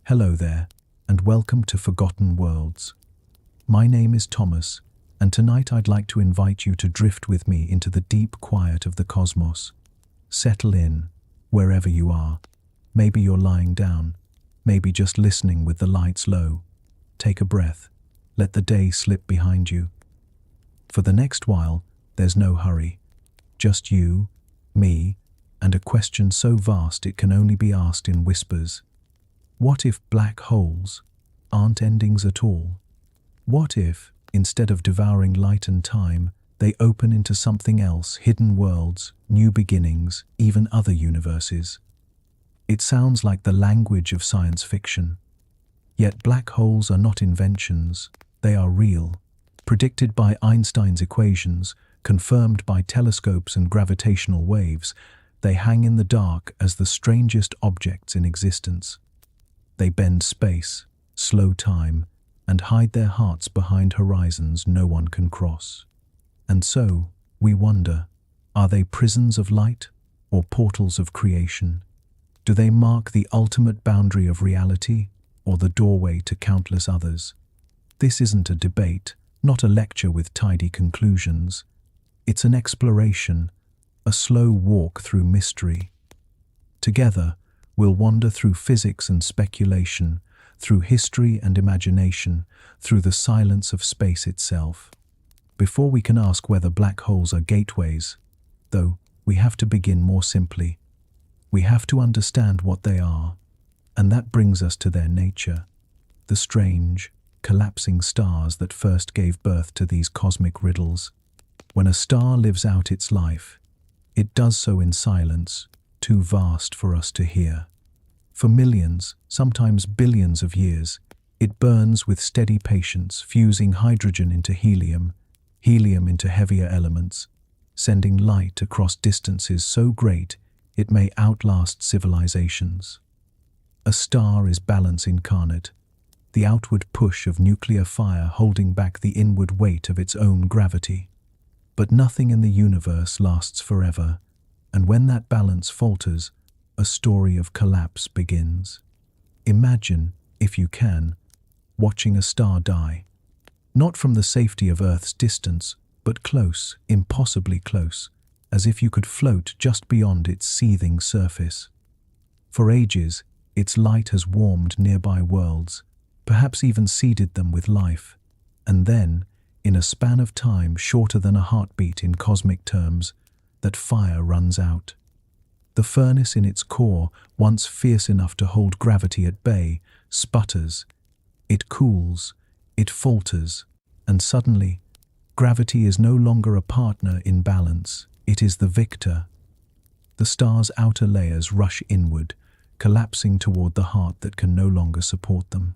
Hello there, and welcome to Forgotten Worlds. My name is Thomas, and tonight I'd like to invite you to drift with me into the deep quiet of the cosmos. Settle in, wherever you are. Maybe you're lying down, maybe just listening with the lights low. Take a breath, let the day slip behind you. For the next while, there's no hurry. Just you, me, and a question so vast it can only be asked in whispers. What if black holes aren't endings at all? What if, instead of devouring light and time, they open into something else, hidden worlds, new beginnings, even other universes? It sounds like the language of science fiction. Yet black holes are not inventions, they are real, predicted by Einstein's equations, confirmed by telescopes and gravitational waves. They hang in the dark as the strangest objects in existence. They bend space, slow time, and hide their hearts behind horizons no one can cross. And so, we wonder, are they prisons of light or portals of creation? Do they mark the ultimate boundary of reality or the doorway to countless others? This isn't a debate, not a lecture with tidy conclusions. It's an exploration, a slow walk through mystery. Together, we'll wander through physics and speculation, through history and imagination, through the silence of space itself. Before we can ask whether black holes are gateways, though, we have to begin more simply. We have to understand what they are, and that brings us to their nature, the strange, collapsing stars that first gave birth to these cosmic riddles. When a star lives out its life, it does so in silence, too vast for us to hear. For millions, sometimes billions of years, it burns with steady patience, fusing hydrogen into helium, helium into heavier elements, sending light across distances so great it may outlast civilizations. A star is balance incarnate, the outward push of nuclear fire holding back the inward weight of its own gravity. But nothing in the universe lasts forever, and when that balance falters, a story of collapse begins. Imagine, if you can, watching a star die, not from the safety of Earth's distance, but close, impossibly close, as if you could float just beyond its seething surface. For ages, its light has warmed nearby worlds, perhaps even seeded them with life, and then, in a span of time shorter than a heartbeat in cosmic terms, that fire runs out. The furnace in its core, once fierce enough to hold gravity at bay, sputters. It cools, it falters, and suddenly, gravity is no longer a partner in balance, it is the victor. The star's outer layers rush inward, collapsing toward the heart that can no longer support them.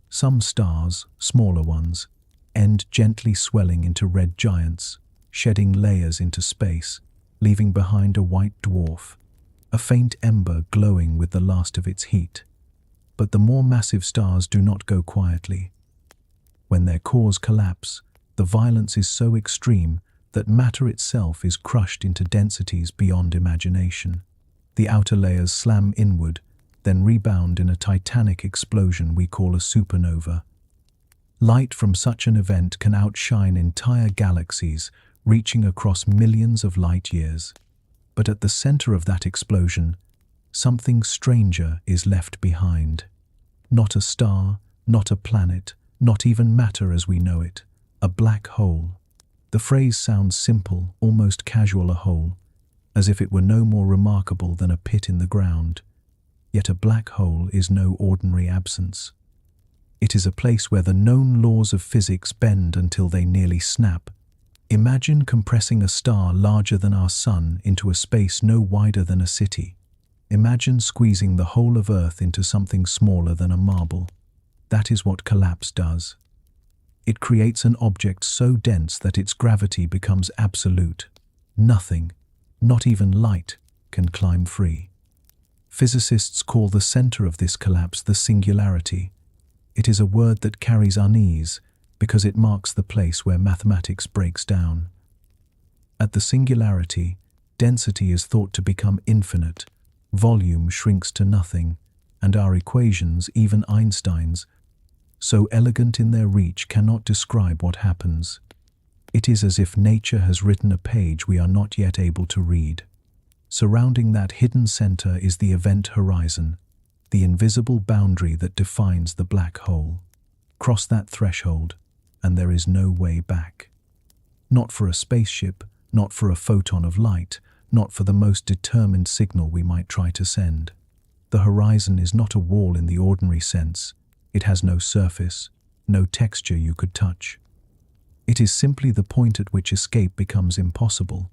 Some stars, smaller ones, end gently swelling into red giants, shedding layers into space, leaving behind a white dwarf, a faint ember glowing with the last of its heat. But the more massive stars do not go quietly. When their cores collapse, the violence is so extreme that matter itself is crushed into densities beyond imagination. The outer layers slam inward, then rebound in a titanic explosion we call a supernova. Light from such an event can outshine entire galaxies, reaching across millions of light years. But at the center of that explosion, something stranger is left behind. Not a star, not a planet, not even matter as we know it, a black hole. The phrase sounds simple, almost casual, a hole, as if it were no more remarkable than a pit in the ground. Yet a black hole is no ordinary absence. It is a place where the known laws of physics bend until they nearly snap. Imagine compressing a star larger than our sun into a space no wider than a city. Imagine squeezing the whole of Earth into something smaller than a marble. That is what collapse does. It creates an object so dense that its gravity becomes absolute. Nothing, not even light, can climb free. Physicists call the center of this collapse the singularity. It is a word that carries unease because it marks the place where mathematics breaks down. At the singularity, density is thought to become infinite, volume shrinks to nothing, and our equations, even Einstein's, so elegant in their reach, cannot describe what happens. It is as if nature has written a page we are not yet able to read. Surrounding that hidden center is the event horizon, the invisible boundary that defines the black hole. Cross that threshold, and there is no way back. Not for a spaceship, not for a photon of light, not for the most determined signal we might try to send. The horizon is not a wall in the ordinary sense. It has no surface, no texture you could touch. It is simply the point at which escape becomes impossible,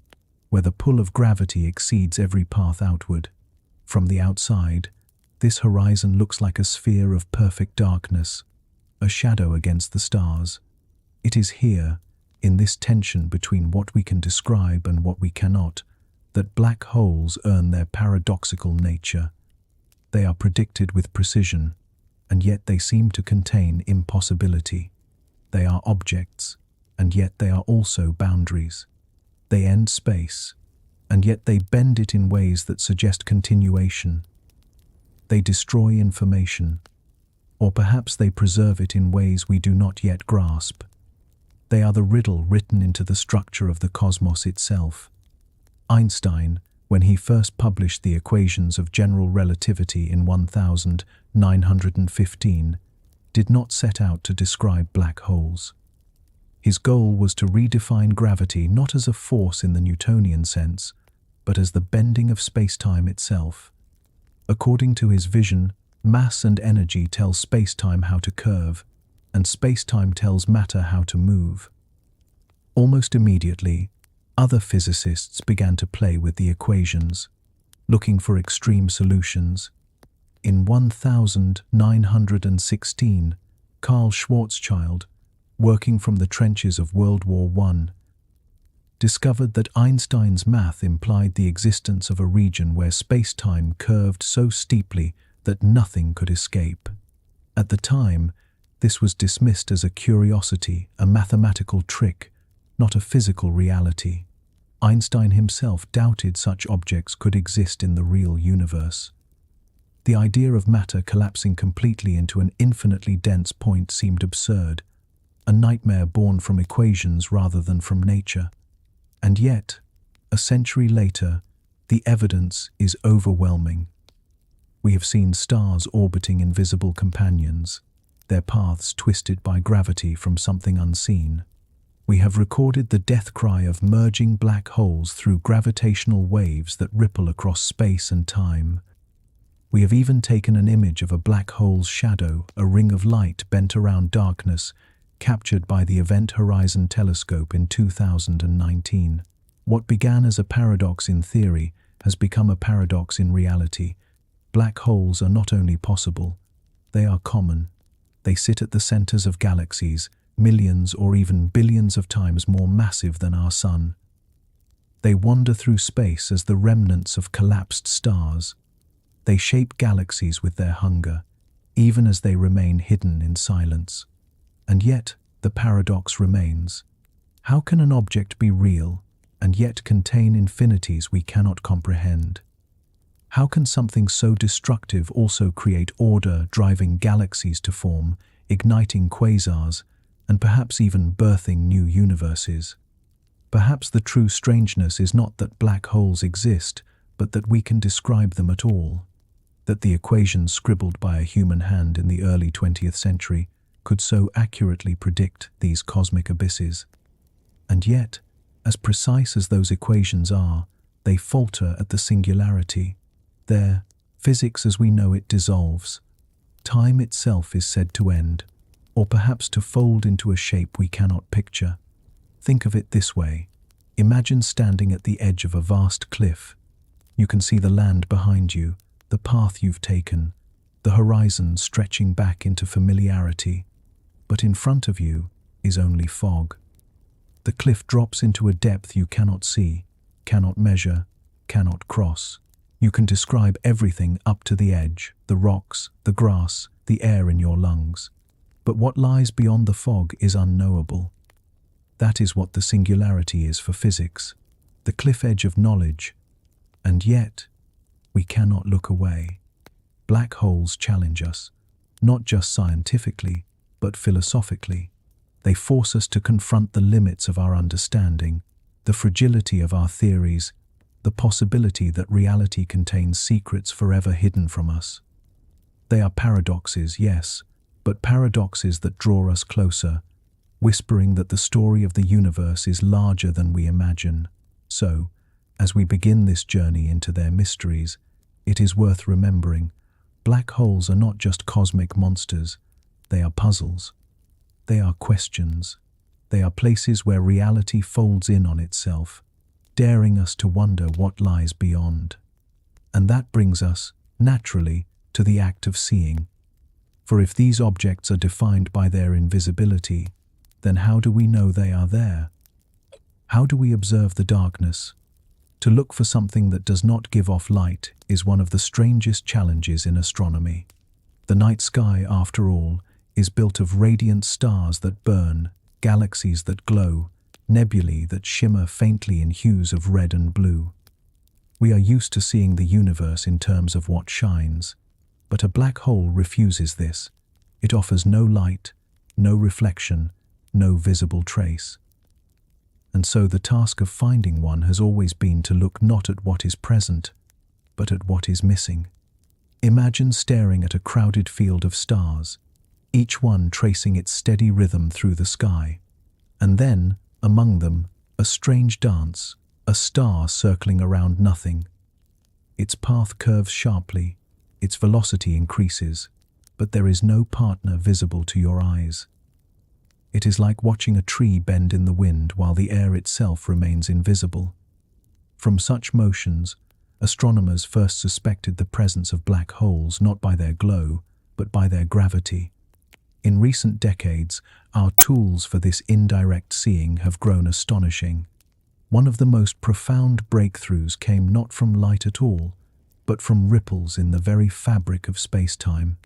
where the pull of gravity exceeds every path outward. From the outside, this horizon looks like a sphere of perfect darkness, a shadow against the stars. It is here, in this tension between what we can describe and what we cannot, that black holes earn their paradoxical nature. They are predicted with precision, and yet they seem to contain impossibility. They are objects, and yet they are also boundaries. They end space, and yet they bend it in ways that suggest continuation. They destroy information, or perhaps they preserve it in ways we do not yet grasp. They are the riddle written into the structure of the cosmos itself. Einstein, when he first published the equations of general relativity in 1915, did not set out to describe black holes. His goal was to redefine gravity not as a force in the Newtonian sense, but as the bending of space-time itself. According to his vision, mass and energy tell space-time how to curve, and space-time tells matter how to move. Almost immediately, other physicists began to play with the equations, looking for extreme solutions. In 1916, Karl Schwarzschild, working from the trenches of World War I, discovered that Einstein's math implied the existence of a region where space-time curved so steeply that nothing could escape. At the time, this was dismissed as a curiosity, a mathematical trick, not a physical reality. Einstein himself doubted such objects could exist in the real universe. The idea of matter collapsing completely into an infinitely dense point seemed absurd, a nightmare born from equations rather than from nature. And yet, a century later, the evidence is overwhelming. We have seen stars orbiting invisible companions, their paths twisted by gravity from something unseen. We have recorded the death cry of merging black holes through gravitational waves that ripple across space and time. We have even taken an image of a black hole's shadow, a ring of light bent around darkness, captured by the Event Horizon Telescope in 2019. What began as a paradox in theory has become a paradox in reality. Black holes are not only possible, they are common. They sit at the centers of galaxies, millions or even billions of times more massive than our Sun. They wander through space as the remnants of collapsed stars. They shape galaxies with their hunger, even as they remain hidden in silence. And yet, the paradox remains. How can an object be real and yet contain infinities we cannot comprehend? How can something so destructive also create order, driving galaxies to form, igniting quasars, and perhaps even birthing new universes? Perhaps the true strangeness is not that black holes exist, but that we can describe them at all. That the equations scribbled by a human hand in the early 20th century could so accurately predict these cosmic abysses. And yet, as precise as those equations are, they falter at the singularity. There, physics as we know it dissolves. Time itself is said to end, or perhaps to fold into a shape we cannot picture. Think of it this way. Imagine standing at the edge of a vast cliff. You can see the land behind you, the path you've taken, the horizon stretching back into familiarity. But in front of you is only fog. The cliff drops into a depth you cannot see, cannot measure, cannot cross. You can describe everything up to the edge, the rocks, the grass, the air in your lungs. But what lies beyond the fog is unknowable. That is what the singularity is for physics, the cliff edge of knowledge. And yet, we cannot look away. black holes challenge us, not just scientifically, but philosophically. They force us to confront the limits of our understanding, the fragility of our theories, the possibility that reality contains secrets forever hidden from us. They are paradoxes, yes, but paradoxes that draw us closer, whispering that the story of the universe is larger than we imagine. So, as we begin this journey into their mysteries, it is worth remembering, black holes are not just cosmic monsters, they are puzzles. They are questions. They are places where reality folds in on itself, daring us to wonder what lies beyond. And that brings us, naturally, to the act of seeing. For if these objects are defined by their invisibility, then how do we know they are there? How do we observe the darkness? To look for something that does not give off light is one of the strangest challenges in astronomy. The night sky, after all, is built of radiant stars that burn, galaxies that glow, nebulae that shimmer faintly in hues of red and blue. We are used to seeing the universe in terms of what shines, but a black hole refuses this. It offers no light, no reflection, no visible trace. And so the task of finding one has always been to look not at what is present, but at what is missing. Imagine staring at a crowded field of stars, each one tracing its steady rhythm through the sky. And then, among them, a strange dance, a star circling around nothing. Its path curves sharply, its velocity increases, but there is no partner visible to your eyes. It is like watching a tree bend in the wind while the air itself remains invisible. From such motions, astronomers first suspected the presence of black holes not by their glow, but by their gravity. In recent decades, our tools for this indirect seeing have grown astonishing. One of the most profound breakthroughs came not from light at all, but from ripples in the very fabric of space-time.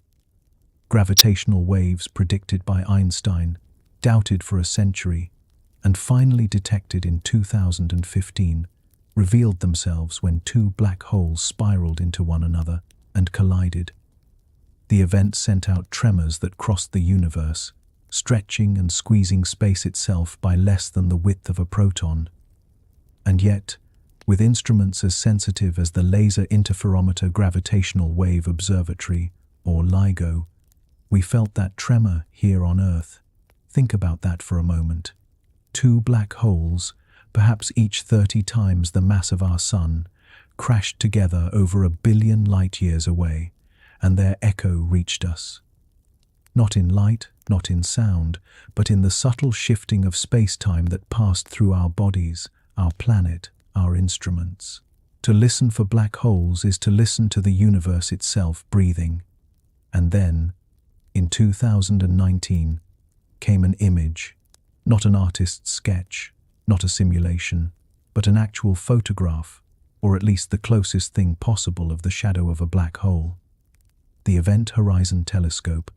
Gravitational waves predicted by Einstein, doubted for a century, and finally detected in 2015, revealed themselves when two black holes spiraled into one another and collided. The event sent out tremors that crossed the universe, stretching and squeezing space itself by less than the width of a proton. And yet, with instruments as sensitive as the Laser Interferometer Gravitational Wave Observatory, or LIGO, we felt that tremor here on Earth. Think about that for a moment. Two black holes, perhaps each 30 times the mass of our Sun, crashed together over 1 billion light-years away, and their echo reached us. Not in light, not in sound, but in the subtle shifting of space-time that passed through our bodies, our planet, our instruments. To listen for black holes is to listen to the universe itself breathing. And then, in 2019, came an image, not an artist's sketch, not a simulation, but an actual photograph, or at least the closest thing possible of the shadow of a black hole. The Event Horizon Telescope,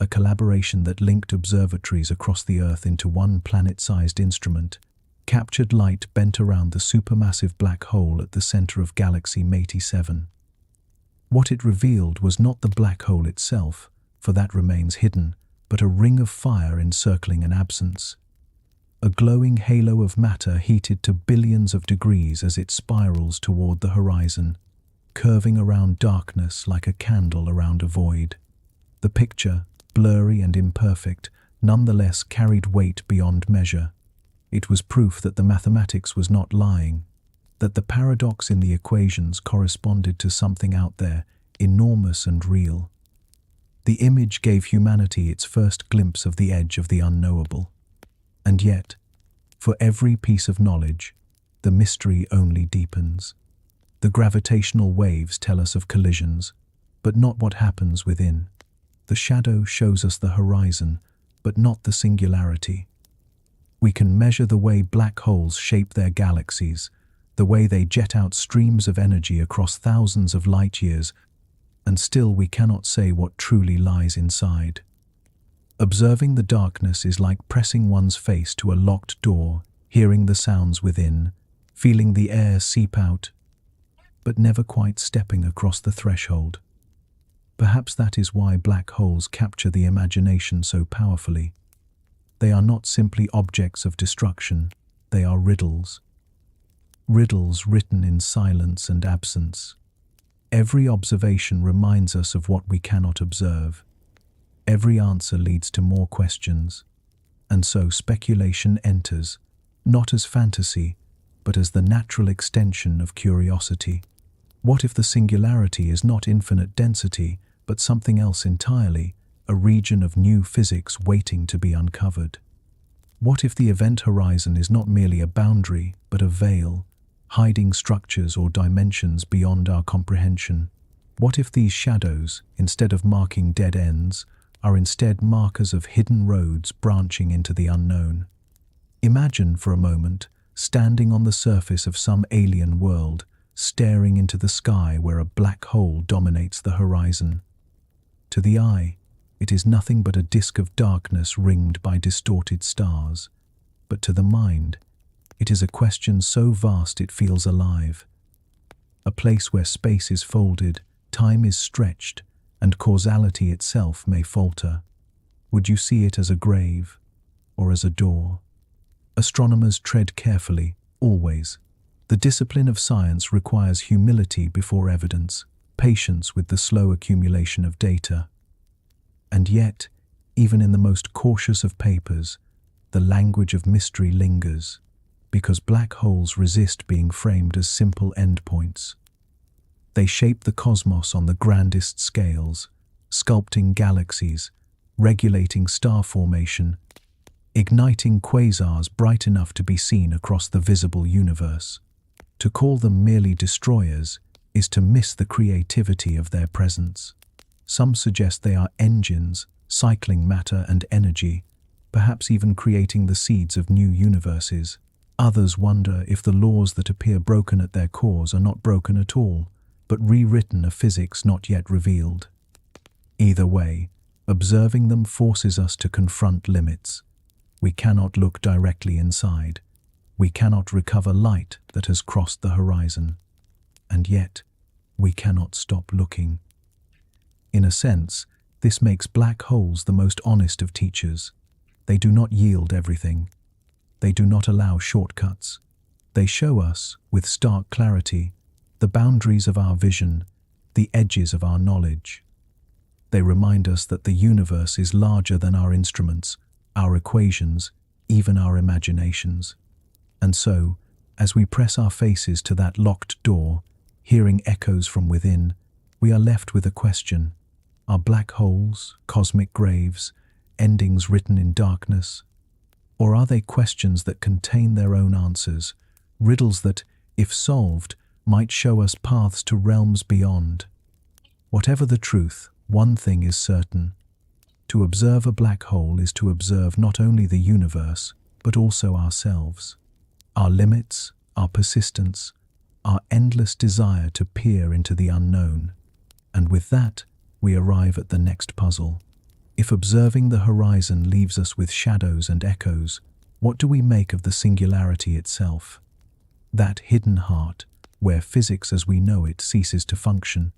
a collaboration that linked observatories across the Earth into one planet-sized instrument, captured light bent around the supermassive black hole at the center of galaxy Métis 7. What it revealed was not the black hole itself, for that remains hidden, but a ring of fire encircling an absence. A glowing halo of matter heated to billions of degrees as it spirals toward the horizon, curving around darkness like a candle around a void. The picture, blurry and imperfect, nonetheless carried weight beyond measure. It was proof that the mathematics was not lying, that the paradox in the equations corresponded to something out there, enormous and real. The image gave humanity its first glimpse of the edge of the unknowable. And yet, for every piece of knowledge, the mystery only deepens. The gravitational waves tell us of collisions, but not what happens within. The shadow shows us the horizon, but not the singularity. We can measure the way black holes shape their galaxies, the way they jet out streams of energy across thousands of light-years, and still we cannot say what truly lies inside. Observing the darkness is like pressing one's face to a locked door, hearing the sounds within, feeling the air seep out, but never quite stepping across the threshold. Perhaps that is why black holes capture the imagination so powerfully. They are not simply objects of destruction, they are riddles. Riddles written in silence and absence. Every observation reminds us of what we cannot observe. Every answer leads to more questions. And so speculation enters, not as fantasy, but as the natural extension of curiosity. What if the singularity is not infinite density, but something else entirely, a region of new physics waiting to be uncovered? What if the event horizon is not merely a boundary, but a veil, hiding structures or dimensions beyond our comprehension? What if these shadows, instead of marking dead ends, are instead markers of hidden roads branching into the unknown? Imagine for a moment standing on the surface of some alien world, staring into the sky where a black hole dominates the horizon. To the eye, it is nothing but a disk of darkness ringed by distorted stars. But to the mind, it is a question so vast it feels alive. A place where space is folded, time is stretched, and causality itself may falter. Would you see it as a grave, or as a door? Astronomers tread carefully, always. The discipline of science requires humility before evidence, patience with the slow accumulation of data. And yet, even in the most cautious of papers, the language of mystery lingers, because black holes resist being framed as simple endpoints. They shape the cosmos on the grandest scales, sculpting galaxies, regulating star formation, igniting quasars bright enough to be seen across the visible universe. To call them merely destroyers is to miss the creativity of their presence. Some suggest they are engines, cycling matter and energy, perhaps even creating the seeds of new universes. Others wonder if the laws that appear broken at their cores are not broken at all, but rewritten a physics not yet revealed. Either way, observing them forces us to confront limits. We cannot look directly inside. We cannot recover light that has crossed the horizon. And yet, we cannot stop looking. In a sense, this makes black holes the most honest of teachers. They do not yield everything. They do not allow shortcuts. They show us, with stark clarity, the boundaries of our vision, the edges of our knowledge. They remind us that the universe is larger than our instruments, our equations, even our imaginations. And so, as we press our faces to that locked door, hearing echoes from within, we are left with a question. Are black holes, cosmic graves, endings written in darkness? Or are they questions that contain their own answers, riddles that, if solved, might show us paths to realms beyond? Whatever the truth, one thing is certain. To observe a black hole is to observe not only the universe, but also ourselves. Our limits, our persistence, our endless desire to peer into the unknown. And with that, we arrive at the next puzzle. If observing the horizon leaves us with shadows and echoes, what do we make of the singularity itself? That hidden heart, where physics as we know it ceases to function.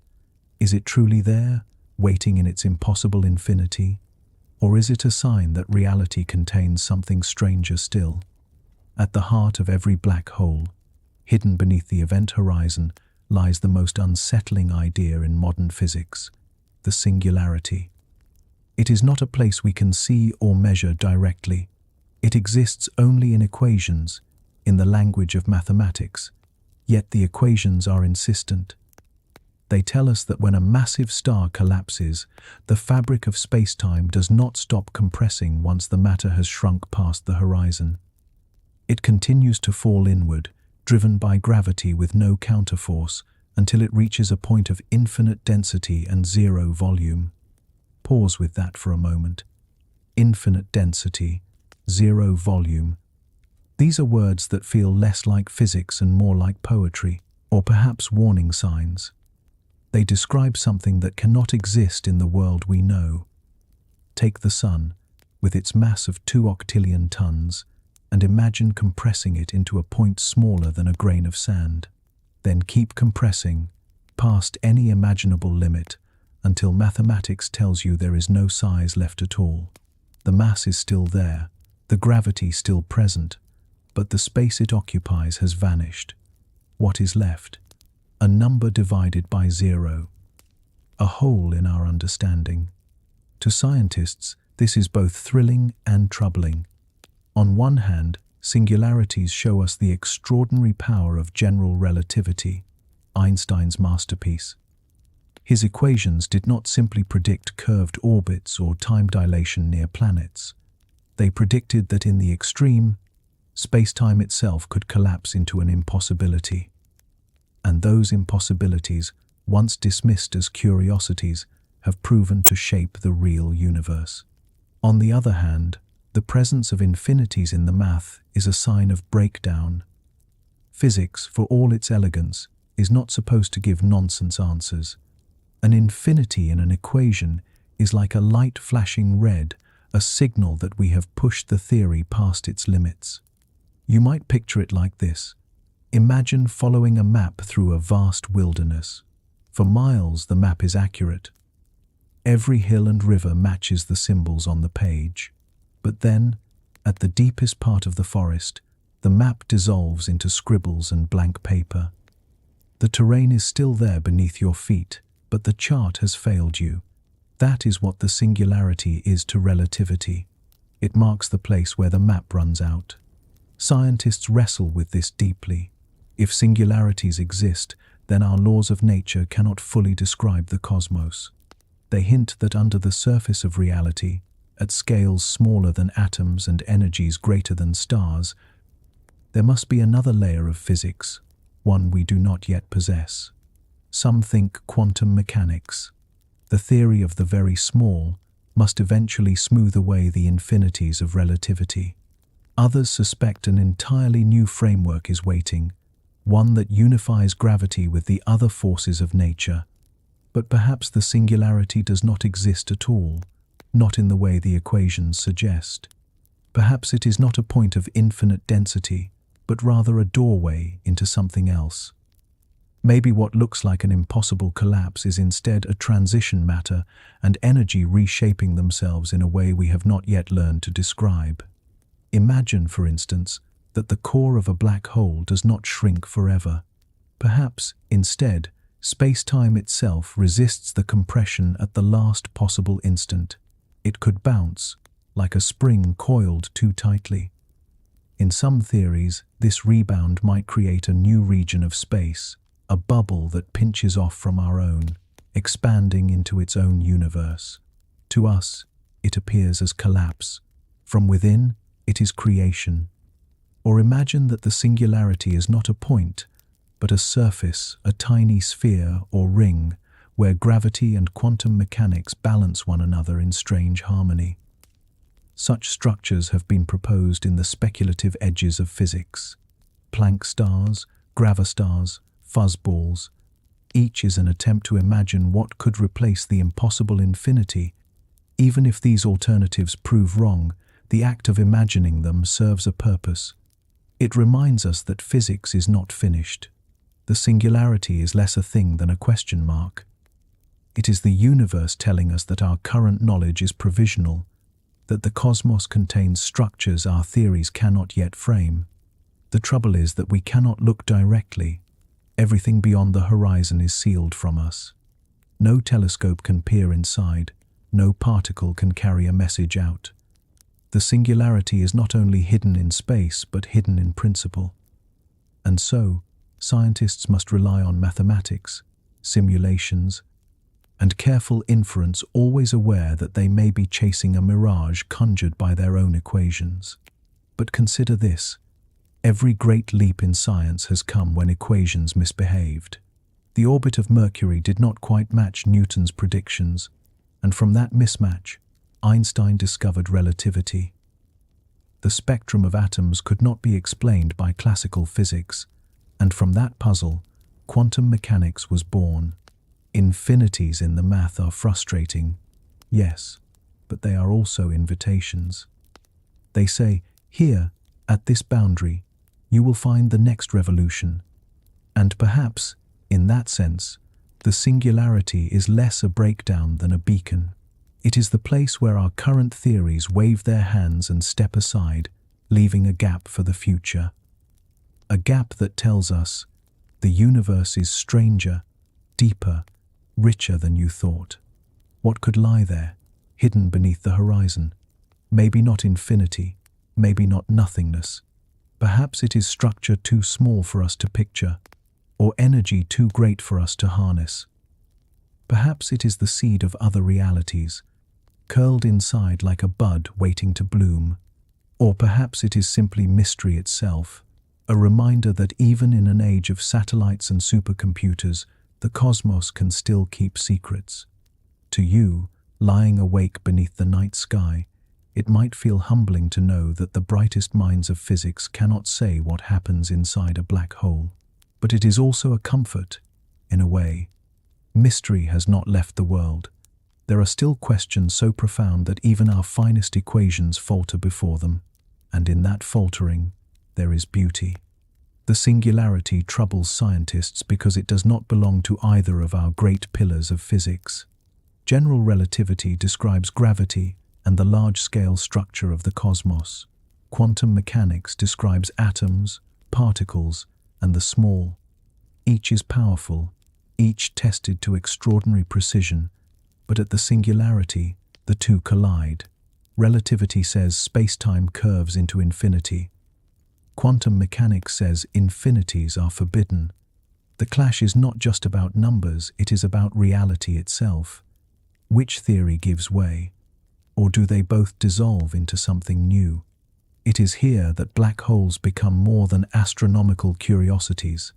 Is it truly there, waiting in its impossible infinity? Or is it a sign that reality contains something stranger still? At the heart of every black hole, hidden beneath the event horizon, lies the most unsettling idea in modern physics, the singularity. It is not a place we can see or measure directly. It exists only in equations, in the language of mathematics, yet the equations are insistent. They tell us that when a massive star collapses, the fabric of space-time does not stop compressing once the matter has shrunk past the horizon. It continues to fall inward, driven by gravity with no counterforce, until it reaches a point of infinite density and zero volume. Pause with that for a moment. Infinite density, zero volume. These are words that feel less like physics and more like poetry, or perhaps warning signs. They describe something that cannot exist in the world we know. Take the sun, with its mass of 2 octillion tons, and imagine compressing it into a point smaller than a grain of sand. Then keep compressing, past any imaginable limit, until mathematics tells you there is no size left at all. The mass is still there, the gravity still present, but the space it occupies has vanished. What is left? A number divided by zero. A hole in our understanding. To scientists, this is both thrilling and troubling. On one hand, singularities show us the extraordinary power of general relativity, Einstein's masterpiece. His equations did not simply predict curved orbits or time dilation near planets. They predicted that in the extreme, space-time itself could collapse into an impossibility. And those impossibilities, once dismissed as curiosities, have proven to shape the real universe. On the other hand, the presence of infinities in the math is a sign of breakdown. Physics, for all its elegance, is not supposed to give nonsense answers. An infinity in an equation is like a light flashing red, a signal that we have pushed the theory past its limits. You might picture it like this. Imagine following a map through a vast wilderness. For miles, the map is accurate. Every hill and river matches the symbols on the page. But then, at the deepest part of the forest, the map dissolves into scribbles and blank paper. The terrain is still there beneath your feet, but the chart has failed you. That is what the singularity is to relativity. It marks the place where the map runs out. Scientists wrestle with this deeply. If singularities exist, then our laws of nature cannot fully describe the cosmos. They hint that under the surface of reality, at scales smaller than atoms and energies greater than stars, there must be another layer of physics, one we do not yet possess. Some think quantum mechanics. The theory of the very small must eventually smooth away the infinities of relativity. Others suspect an entirely new framework is waiting, one that unifies gravity with the other forces of nature. But perhaps the singularity does not exist at all, not in the way the equations suggest. Perhaps it is not a point of infinite density, but rather a doorway into something else. Maybe what looks like an impossible collapse is instead a transition matter and energy reshaping themselves in a way we have not yet learned to describe. Imagine, for instance, that the core of a black hole does not shrink forever. Perhaps, instead, space-time itself resists the compression at the last possible instant. It could bounce, like a spring coiled too tightly. In some theories, this rebound might create a new region of space, a bubble that pinches off from our own, expanding into its own universe. To us, it appears as collapse. From within, it is creation. Or imagine that the singularity is not a point, but a surface, a tiny sphere or ring, where gravity and quantum mechanics balance one another in strange harmony. Such structures have been proposed in the speculative edges of physics. Planck stars, gravastars, fuzzballs. Each is an attempt to imagine what could replace the impossible infinity. Even if these alternatives prove wrong, the act of imagining them serves a purpose. It reminds us that physics is not finished. The singularity is less a thing than a question mark. It is the universe telling us that our current knowledge is provisional, that the cosmos contains structures our theories cannot yet frame. The trouble is that we cannot look directly. Everything beyond the horizon is sealed from us. No telescope can peer inside, no particle can carry a message out. The singularity is not only hidden in space, but hidden in principle. And so, scientists must rely on mathematics, simulations, and careful inference, always aware that they may be chasing a mirage conjured by their own equations. But consider this. Every great leap in science has come when equations misbehaved. The orbit of Mercury did not quite match Newton's predictions, and from that mismatch, Einstein discovered relativity. The spectrum of atoms could not be explained by classical physics, and from that puzzle, quantum mechanics was born. Infinities in the math are frustrating, yes, but they are also invitations. They say, here, at this boundary, you will find the next revolution. And perhaps, in that sense, The singularity is less a breakdown than a beacon. It is the place where our current theories wave their hands and step aside, leaving a gap for the future. A gap that tells us the universe is stranger, deeper, richer than you thought. What could lie there, hidden beneath the horizon? Maybe not infinity, maybe not nothingness. Perhaps it is structure too small for us to picture, or energy too great for us to harness. Perhaps it is the seed of other realities, curled inside like a bud waiting to bloom. Or perhaps it is simply mystery itself, a reminder that even in an age of satellites and supercomputers, the cosmos can still keep secrets. To you, lying awake beneath the night sky, it might feel humbling to know that the brightest minds of physics cannot say what happens inside a black hole. But it is also a comfort, in a way. Mystery has not left the world. There are still questions so profound that even our finest equations falter before them. And in that faltering, there is beauty. The singularity troubles scientists because it does not belong to either of our great pillars of physics. General relativity describes gravity and the large-scale structure of the cosmos. Quantum mechanics describes atoms, particles, and the small. Each is powerful, each tested to extraordinary precision, but at the singularity, the two collide. Relativity says space-time curves into infinity. Quantum mechanics says infinities are forbidden. The clash is not just about numbers, it is about reality itself. Which theory gives way? Or do they both dissolve into something new? It is here that black holes become more than astronomical curiosities.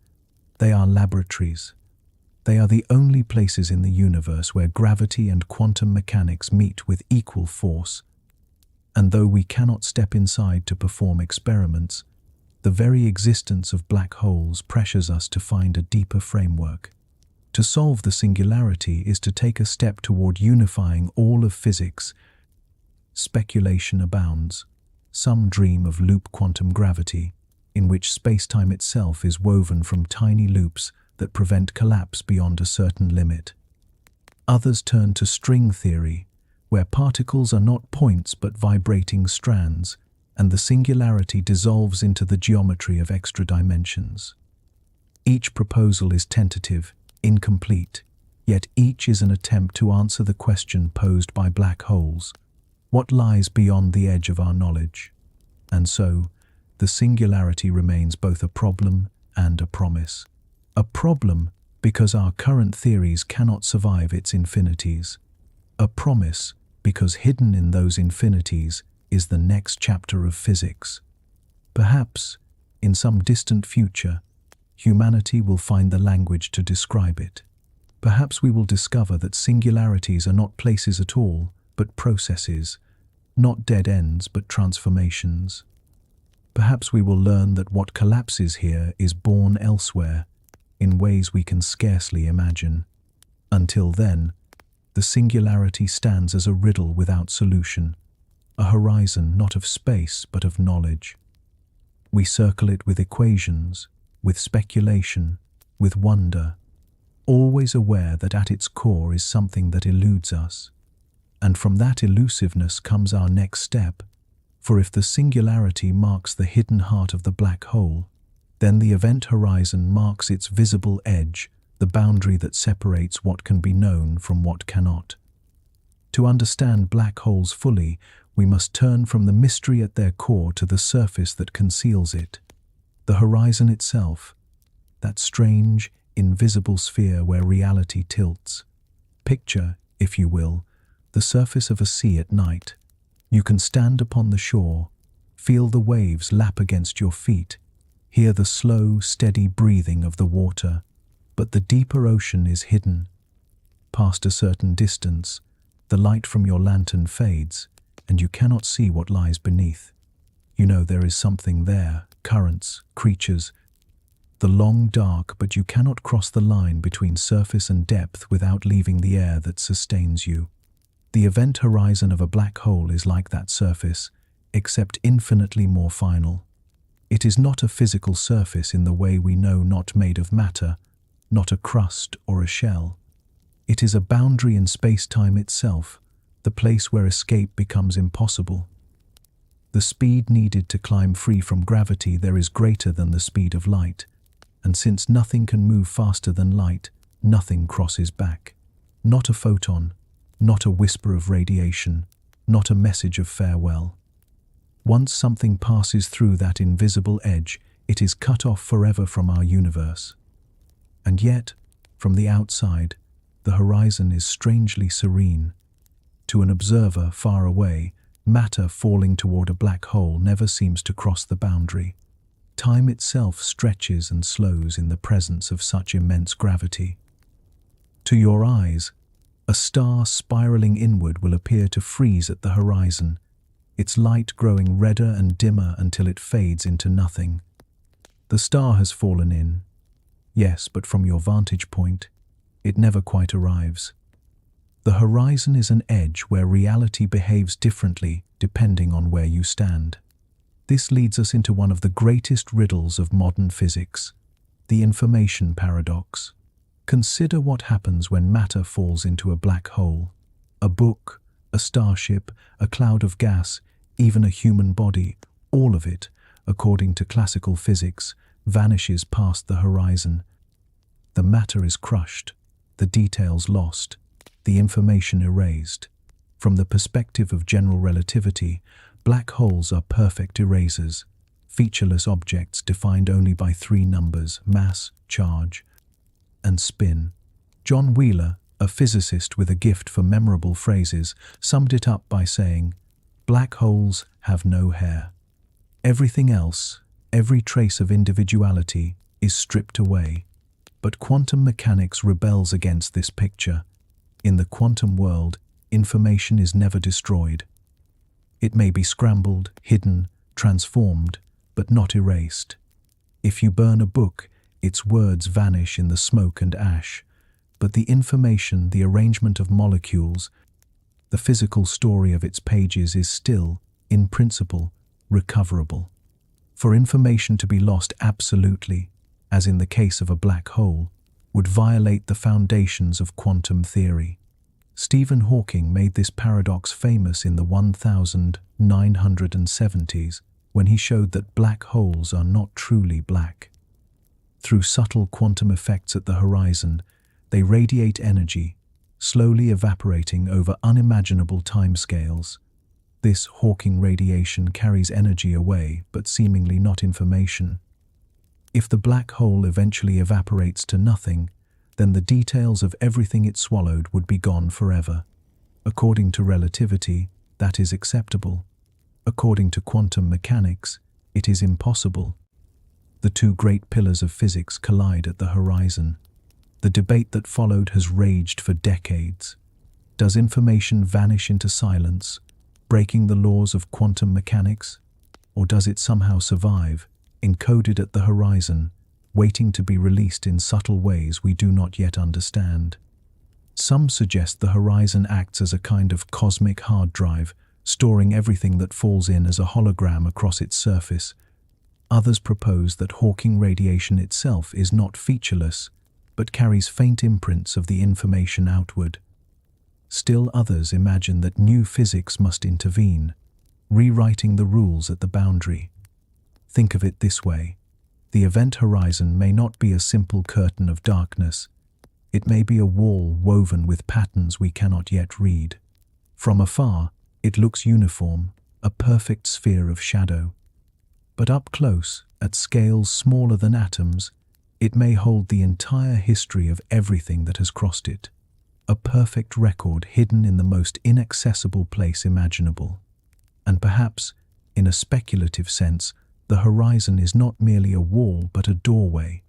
They are laboratories. They are the only places in the universe where gravity and quantum mechanics meet with equal force. And though we cannot step inside to perform experiments, the very existence of black holes pressures us to find a deeper framework. To solve the singularity is to take a step toward unifying all of physics. Speculation abounds. Some dream of loop quantum gravity, in which space-time itself is woven from tiny loops that prevent collapse beyond a certain limit. Others turn to string theory, where particles are not points but vibrating strands, and the singularity dissolves into the geometry of extra dimensions. Each proposal is tentative, incomplete, yet each is an attempt to answer the question posed by black holes. What lies beyond the edge of our knowledge? And so, the singularity remains both a problem and a promise. A problem because our current theories cannot survive its infinities. A promise because hidden in those infinities is the next chapter of physics. Perhaps, in some distant future, humanity will find the language to describe it. Perhaps we will discover that singularities are not places at all, but processes, not dead ends but transformations. Perhaps we will learn that what collapses here is born elsewhere, in ways we can scarcely imagine. Until then, the singularity stands as a riddle without solution, a horizon not of space but of knowledge. We circle it with equations, with speculation, with wonder, always aware that at its core is something that eludes us. And from that elusiveness comes our next step, for if the singularity marks the hidden heart of the black hole, then the event horizon marks its visible edge, the boundary that separates what can be known from what cannot. To understand black holes fully, we must turn from the mystery at their core to the surface that conceals it. The horizon itself, that strange, invisible sphere where reality tilts. Picture, if you will, the surface of a sea at night. You can stand upon the shore, feel the waves lap against your feet, hear the slow, steady breathing of the water, but the deeper ocean is hidden. Past a certain distance, the light from your lantern fades, and you cannot see what lies beneath. You know there is something there, currents, creatures, the long dark, but you cannot cross the line between surface and depth without leaving the air that sustains you. The event horizon of a black hole is like that surface, except infinitely more final. It is not a physical surface in the way we know, not made of matter, not a crust or a shell. It is a boundary in space-time itself, the place where escape becomes impossible. The speed needed to climb free from gravity there is greater than the speed of light, and since nothing can move faster than light, nothing crosses back. Not a photon, not a whisper of radiation, not a message of farewell. Once something passes through that invisible edge, it is cut off forever from our universe. And yet, from the outside, the horizon is strangely serene. To an observer far away, matter falling toward a black hole never seems to cross the boundary. Time itself stretches and slows in the presence of such immense gravity. To your eyes, a star spiraling inward will appear to freeze at the horizon, its light growing redder and dimmer until it fades into nothing. The star has fallen in, yes, but from your vantage point, it never quite arrives. The horizon is an edge where reality behaves differently depending on where you stand. This leads us into one of the greatest riddles of modern physics, the information paradox. Consider what happens when matter falls into a black hole. A book, a starship, a cloud of gas, even a human body, all of it, according to classical physics, vanishes past the horizon. The matter is crushed, the details lost, the information erased. From the perspective of general relativity, black holes are perfect erasers, featureless objects defined only by three numbers: mass, charge, and spin. John Wheeler, a physicist with a gift for memorable phrases, summed it up by saying, "Black holes have no hair. Everything else, every trace of individuality, is stripped away." But quantum mechanics rebels against this picture. In the quantum world, information is never destroyed. It may be scrambled, hidden, transformed, but not erased. If you burn a book, its words vanish in the smoke and ash, but the information, the arrangement of molecules, the physical story of its pages is still, in principle, recoverable. For information to be lost absolutely, as in the case of a black hole, would violate the foundations of quantum theory. Stephen Hawking made this paradox famous in the 1970s when he showed that black holes are not truly black. Through subtle quantum effects at the horizon, they radiate energy, slowly evaporating over unimaginable timescales. This Hawking radiation carries energy away, but seemingly not information. If the black hole eventually evaporates to nothing, then the details of everything it swallowed would be gone forever. According to relativity, that is acceptable. According to quantum mechanics, it is impossible. The two great pillars of physics collide at the horizon. The debate that followed has raged for decades. Does information vanish into silence, breaking the laws of quantum mechanics? Or does it somehow survive, encoded at the horizon, waiting to be released in subtle ways we do not yet understand? Some suggest the horizon acts as a kind of cosmic hard drive, storing everything that falls in as a hologram across its surface. Others propose that Hawking radiation itself is not featureless, but carries faint imprints of the information outward. Still others imagine that new physics must intervene, rewriting the rules at the boundary. Think of it this way: the event horizon may not be a simple curtain of darkness. It may be a wall woven with patterns we cannot yet read. From afar, it looks uniform, a perfect sphere of shadow. But up close, at scales smaller than atoms, it may hold the entire history of everything that has crossed it. A perfect record hidden in the most inaccessible place imaginable. And perhaps, in a speculative sense, the horizon is not merely a wall but a doorway.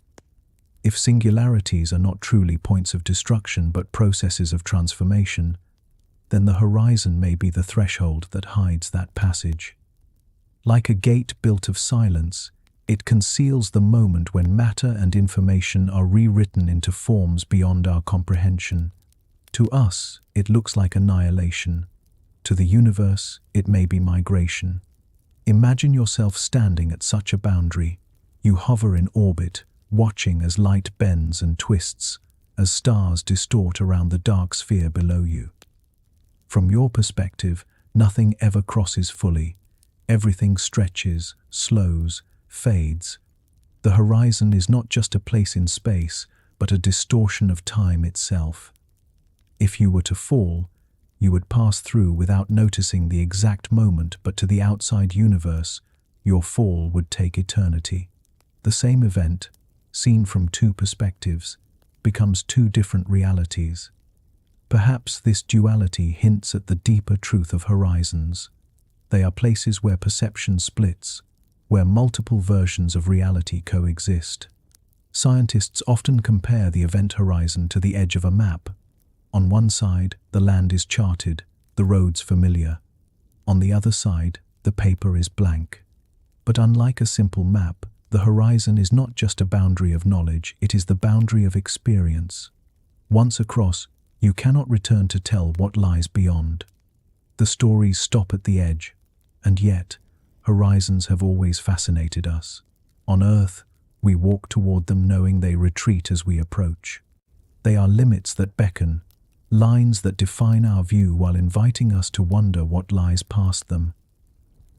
If singularities are not truly points of destruction but processes of transformation, then the horizon may be the threshold that hides that passage. Like a gate built of silence, it conceals the moment when matter and information are rewritten into forms beyond our comprehension. To us, it looks like annihilation. To the universe, it may be migration. Imagine yourself standing at such a boundary. You hover in orbit, watching as light bends and twists, as stars distort around the dark sphere below you. From your perspective, nothing ever crosses fully. Everything stretches, slows, fades. The horizon is not just a place in space, but a distortion of time itself. If you were to fall, you would pass through without noticing the exact moment, but to the outside universe, your fall would take eternity. The same event, seen from two perspectives, becomes two different realities. Perhaps this duality hints at the deeper truth of horizons. They are places where perception splits, where multiple versions of reality coexist. Scientists often compare the event horizon to the edge of a map. On one side, the land is charted, the roads familiar. On the other side, the paper is blank. But unlike a simple map, the horizon is not just a boundary of knowledge, it is the boundary of experience. Once across, you cannot return to tell what lies beyond. The stories stop at the edge, and yet, horizons have always fascinated us. On Earth, we walk toward them knowing they retreat as we approach. They are limits that beckon, lines that define our view while inviting us to wonder what lies past them.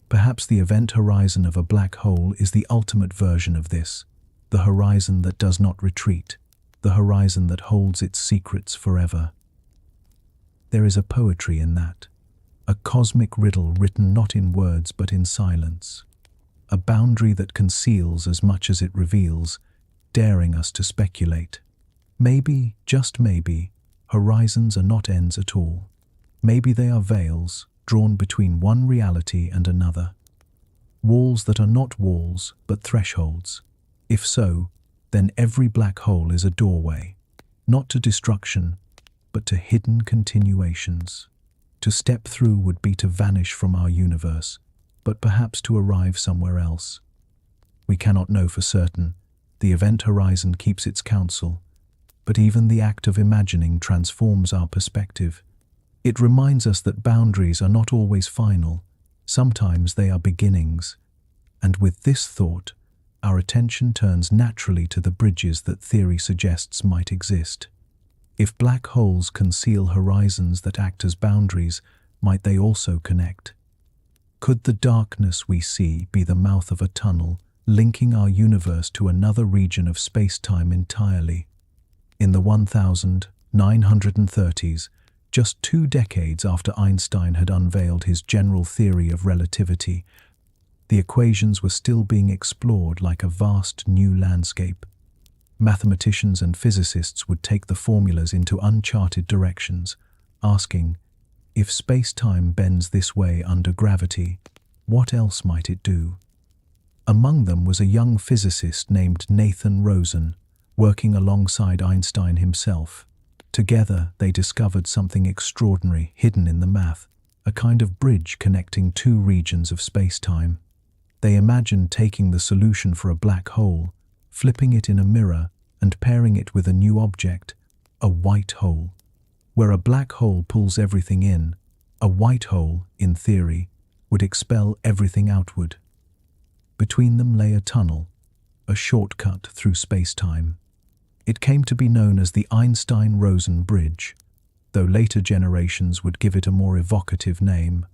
Perhaps the event horizon of a black hole is the ultimate version of this, the horizon that does not retreat, the horizon that holds its secrets forever. There is a poetry in that, a cosmic riddle written not in words but in silence, a boundary that conceals as much as it reveals, daring us to speculate. Maybe, just maybe, horizons are not ends at all. Maybe they are veils, drawn between one reality and another. Walls that are not walls, but thresholds. If so, then every black hole is a doorway, not to destruction, but to hidden continuations. To step through would be to vanish from our universe, but perhaps to arrive somewhere else. We cannot know for certain. The event horizon keeps its counsel, but even the act of imagining transforms our perspective. It reminds us that boundaries are not always final. Sometimes they are beginnings. And with this thought, our attention turns naturally to the bridges that theory suggests might exist. If black holes conceal horizons that act as boundaries, might they also connect? Could the darkness we see be the mouth of a tunnel, linking our universe to another region of space-time entirely? In the 1930s, just 2 decades after Einstein had unveiled his general theory of relativity, the equations were still being explored like a vast new landscape. Mathematicians and physicists would take the formulas into uncharted directions, asking, if space-time bends this way under gravity, what else might it do? Among them was a young physicist named Nathan Rosen, working alongside Einstein himself. Together, they discovered something extraordinary hidden in the math, a kind of bridge connecting 2 regions of space-time. They imagined taking the solution for a black hole, flipping it in a mirror, and pairing it with a new object, a white hole. Where a black hole pulls everything in, a white hole, in theory, would expel everything outward. Between them lay a tunnel, a shortcut through space-time. It came to be known as the Einstein-Rosen Bridge, though later generations would give it a more evocative name,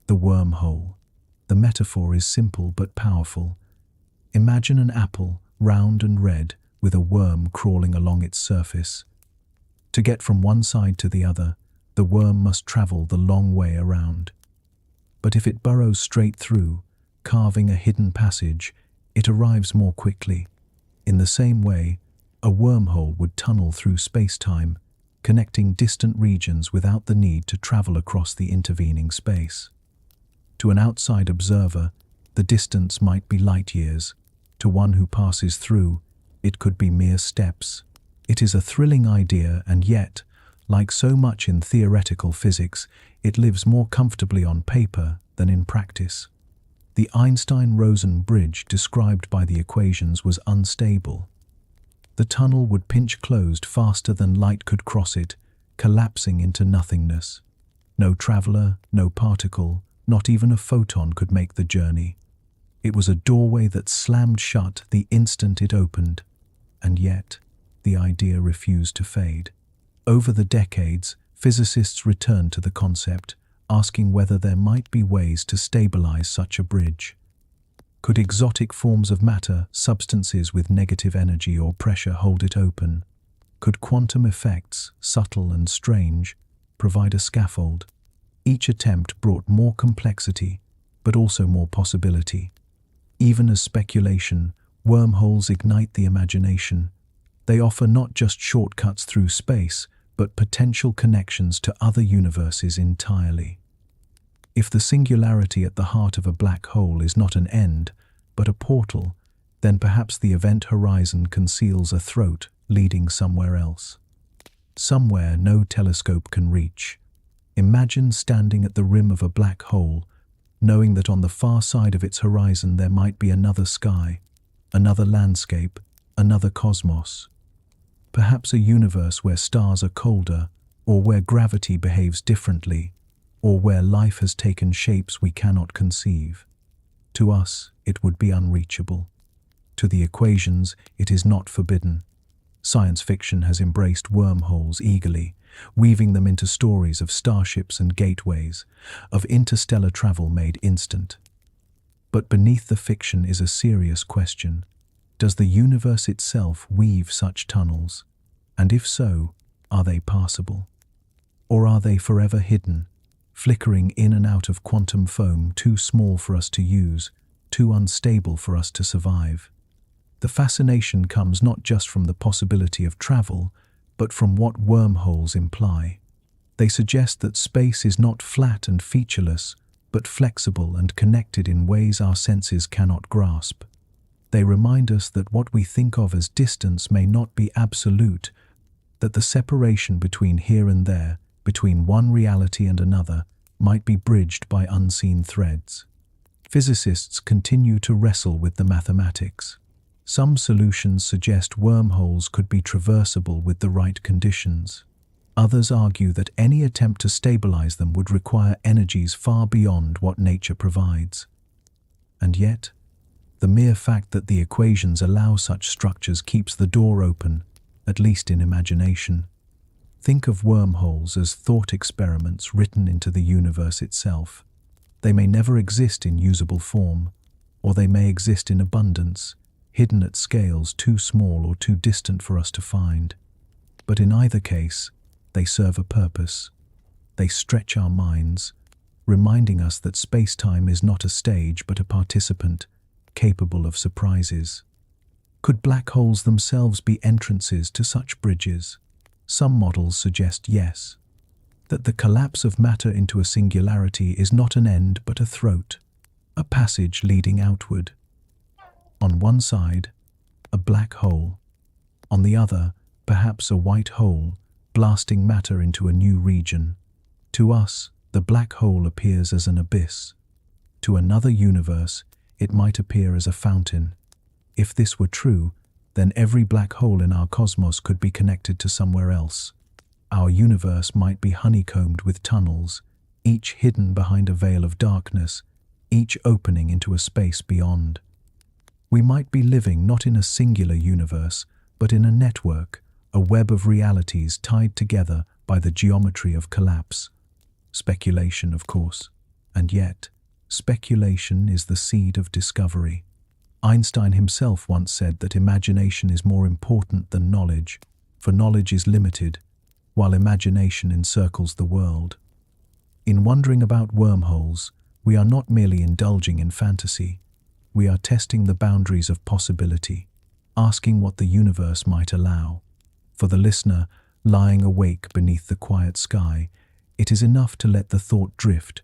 the wormhole. The metaphor is simple but powerful. Imagine an apple, round and red, with a worm crawling along its surface. To get from one side to the other, the worm must travel the long way around. But if it burrows straight through, carving a hidden passage, it arrives more quickly. In the same way, a wormhole would tunnel through space-time, connecting distant regions without the need to travel across the intervening space. To an outside observer, the distance might be light years. To one who passes through, it could be mere steps. It is a thrilling idea, and yet, like so much in theoretical physics, it lives more comfortably on paper than in practice. The Einstein-Rosen bridge described by the equations was unstable. The tunnel would pinch closed faster than light could cross it, collapsing into nothingness. No traveler, no particle, not even a photon could make the journey. It was a doorway that slammed shut the instant it opened. And yet, the idea refused to fade. Over the decades, physicists returned to the concept, asking whether there might be ways to stabilize such a bridge. Could exotic forms of matter, substances with negative energy or pressure, hold it open? Could quantum effects, subtle and strange, provide a scaffold? Each attempt brought more complexity, but also more possibility. Even as speculation, wormholes ignite the imagination. They offer not just shortcuts through space, but potential connections to other universes entirely. If the singularity at the heart of a black hole is not an end, but a portal, then perhaps the event horizon conceals a throat leading somewhere else. Somewhere no telescope can reach. Imagine standing at the rim of a black hole, knowing that on the far side of its horizon there might be another sky, another landscape, another cosmos. Perhaps a universe where stars are colder, or where gravity behaves differently, or where life has taken shapes we cannot conceive. To us, it would be unreachable. To the equations, it is not forbidden. Science fiction has embraced wormholes eagerly, weaving them into stories of starships and gateways, of interstellar travel made instant. But beneath the fiction is a serious question. Does the universe itself weave such tunnels? And if so, are they passable? Or are they forever hidden, flickering in and out of quantum foam too small for us to use, too unstable for us to survive? The fascination comes not just from the possibility of travel, but from what wormholes imply. They suggest that space is not flat and featureless, but flexible and connected in ways our senses cannot grasp. They remind us that what we think of as distance may not be absolute, that the separation between here and there, between one reality and another, might be bridged by unseen threads. Physicists continue to wrestle with the mathematics. Some solutions suggest wormholes could be traversable with the right conditions. Others argue that any attempt to stabilize them would require energies far beyond what nature provides. And yet, the mere fact that the equations allow such structures keeps the door open, at least in imagination. Think of wormholes as thought experiments written into the universe itself. They may never exist in usable form, or they may exist in abundance, hidden at scales too small or too distant for us to find. But in either case, they serve a purpose. They stretch our minds, reminding us that space-time is not a stage but a participant, capable of surprises. Could black holes themselves be entrances to such bridges? Some models suggest yes, that the collapse of matter into a singularity is not an end but a throat, a passage leading outward. On one side, a black hole. On the other, perhaps a white hole, blasting matter into a new region. To us, the black hole appears as an abyss. To another universe, it might appear as a fountain. If this were true, then every black hole in our cosmos could be connected to somewhere else. Our universe might be honeycombed with tunnels, each hidden behind a veil of darkness, each opening into a space beyond. We might be living not in a singular universe, but in a network, a web of realities tied together by the geometry of collapse. Speculation, of course, and yet, speculation is the seed of discovery. Einstein himself once said that imagination is more important than knowledge, for knowledge is limited, while imagination encircles the world. In wondering about wormholes, we are not merely indulging in fantasy. We are testing the boundaries of possibility, asking what the universe might allow. For the listener, lying awake beneath the quiet sky, it is enough to let the thought drift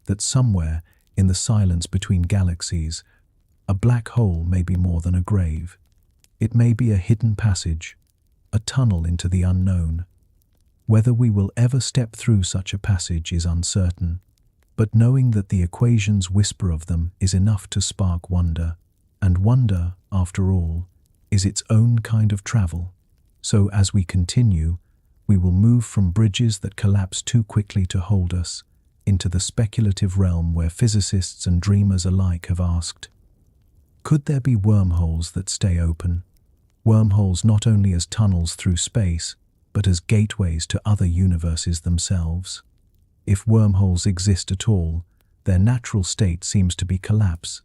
that somewhere in the silence between galaxies, a black hole may be more than a grave. It may be a hidden passage, a tunnel into the unknown. Whether we will ever step through such a passage is uncertain, but knowing that the equations whisper of them is enough to spark wonder, and wonder, after all, is its own kind of travel. So as we continue, we will move from bridges that collapse too quickly to hold us, into the speculative realm where physicists and dreamers alike have asked, could there be wormholes that stay open? Wormholes not only as tunnels through space, but as gateways to other universes themselves. If wormholes exist at all, their natural state seems to be collapse.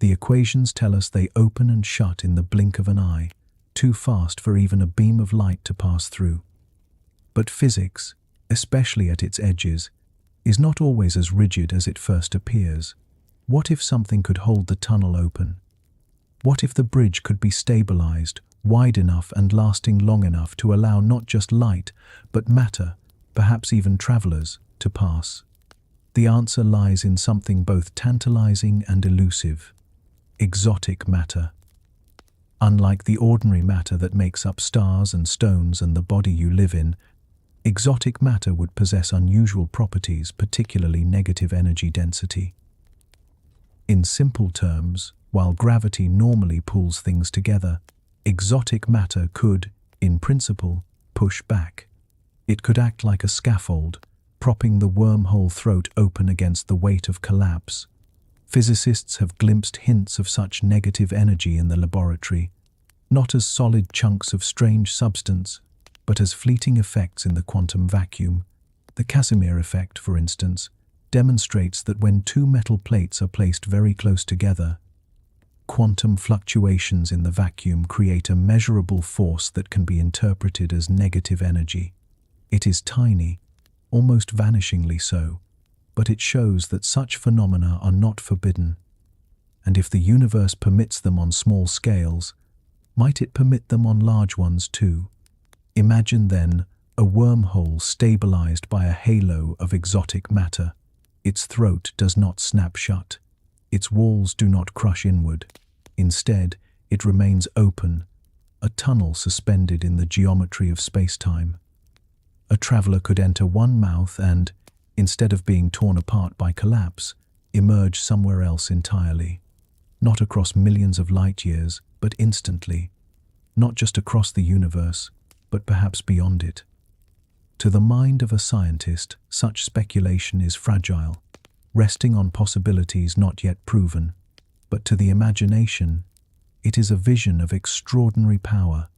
The equations tell us they open and shut in the blink of an eye, too fast for even a beam of light to pass through. But physics, especially at its edges, is not always as rigid as it first appears. What if something could hold the tunnel open? What if the bridge could be stabilized, wide enough and lasting long enough to allow not just light, but matter, perhaps even travelers, to pass? The answer lies in something both tantalizing and elusive: exotic matter. Unlike the ordinary matter that makes up stars and stones and the body you live in, exotic matter would possess unusual properties, particularly negative energy density. In simple terms, while gravity normally pulls things together, exotic matter could, in principle, push back. It could act like a scaffold, propping the wormhole throat open against the weight of collapse. Physicists have glimpsed hints of such negative energy in the laboratory, not as solid chunks of strange substance, but as fleeting effects in the quantum vacuum. The Casimir effect, for instance, demonstrates that when two metal plates are placed very close together, quantum fluctuations in the vacuum create a measurable force that can be interpreted as negative energy. It is tiny, almost vanishingly so, but it shows that such phenomena are not forbidden. And if the universe permits them on small scales, might it permit them on large ones too? Imagine then a wormhole stabilized by a halo of exotic matter. Its throat does not snap shut. Its walls do not crush inward. Instead, it remains open, a tunnel suspended in the geometry of space-time. A traveler could enter one mouth and, instead of being torn apart by collapse, emerge somewhere else entirely. Not across millions of light years, but instantly. Not just across the universe, but perhaps beyond it. To the mind of a scientist, such speculation is fragile, resting on possibilities not yet proven. But to the imagination, it is a vision of extraordinary power.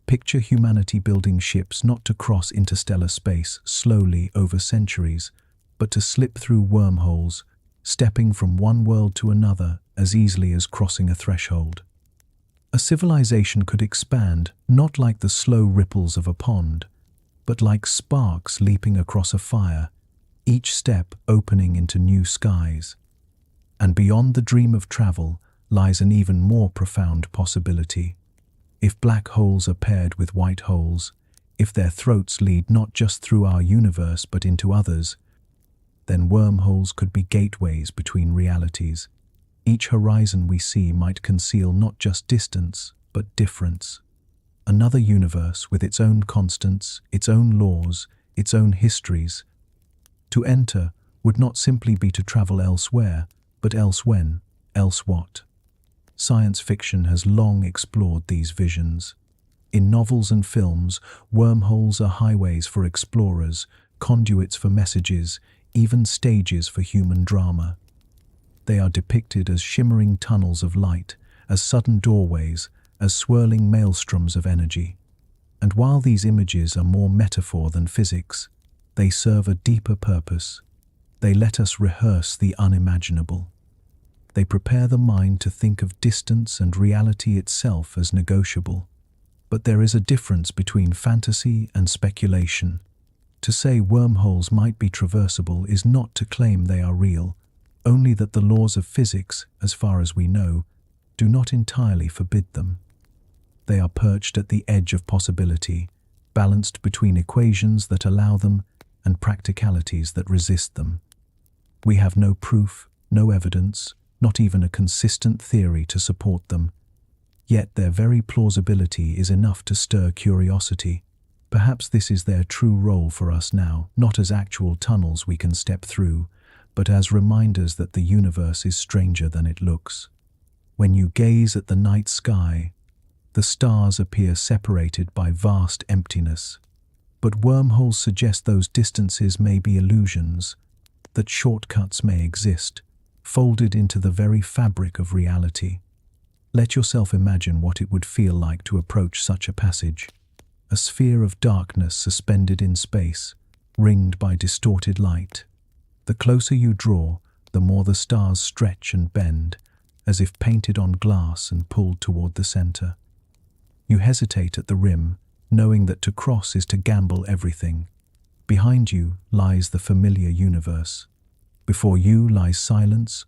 Picture humanity building ships not to cross interstellar space slowly over centuries, but to slip through wormholes, stepping from one world to another as easily as crossing a threshold. A civilization could expand not like the slow ripples of a pond, but like sparks leaping across a fire, each step opening into new skies. And beyond the dream of travel lies an even more profound possibility. If black holes are paired with white holes, if their throats lead not just through our universe but into others, then wormholes could be gateways between realities. Each horizon we see might conceal not just distance, but difference. Another universe with its own constants, its own laws, its own histories. To enter would not simply be to travel elsewhere, but else when, else what. Science fiction has long explored these visions. In novels and films, wormholes are highways for explorers, conduits for messages, even stages for human drama. They are depicted as shimmering tunnels of light, as sudden doorways, as swirling maelstroms of energy. And while these images are more metaphor than physics, they serve a deeper purpose. They let us rehearse the unimaginable. They prepare the mind to think of distance and reality itself as negotiable. But there is a difference between fantasy and speculation. To say wormholes might be traversable is not to claim they are real, only that the laws of physics, as far as we know, do not entirely forbid them. They are perched at the edge of possibility, balanced between equations that allow them and practicalities that resist them. We have no proof, no evidence, not even a consistent theory to support them. Yet their very plausibility is enough to stir curiosity. Perhaps this is their true role for us now, not as actual tunnels we can step through, but as reminders that the universe is stranger than it looks. When you gaze at the night sky, the stars appear separated by vast emptiness. But wormholes suggest those distances may be illusions, that shortcuts may exist, folded into the very fabric of reality. Let yourself imagine what it would feel like to approach such a passage. A sphere of darkness suspended in space, ringed by distorted light. The closer you draw, the more the stars stretch and bend, as if painted on glass and pulled toward the center. You hesitate at the rim, knowing that to cross is to gamble everything. Behind you lies the familiar universe. Before you lies silence,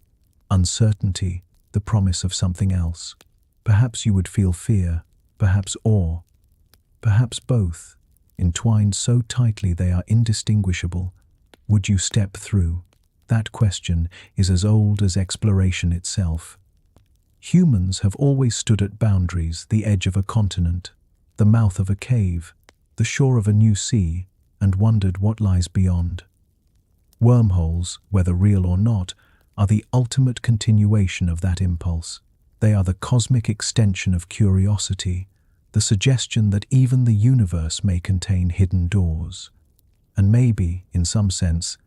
uncertainty, the promise of something else. Perhaps you would feel fear, perhaps awe, perhaps both, entwined so tightly they are indistinguishable. Would you step through? That question is as old as exploration itself. Humans have always stood at boundaries, the edge of a continent, the mouth of a cave, the shore of a new sea, and wondered what lies beyond. Wormholes, whether real or not, are the ultimate continuation of that impulse. They are the cosmic extension of curiosity, the suggestion that even the universe may contain hidden doors. And maybe, in some sense,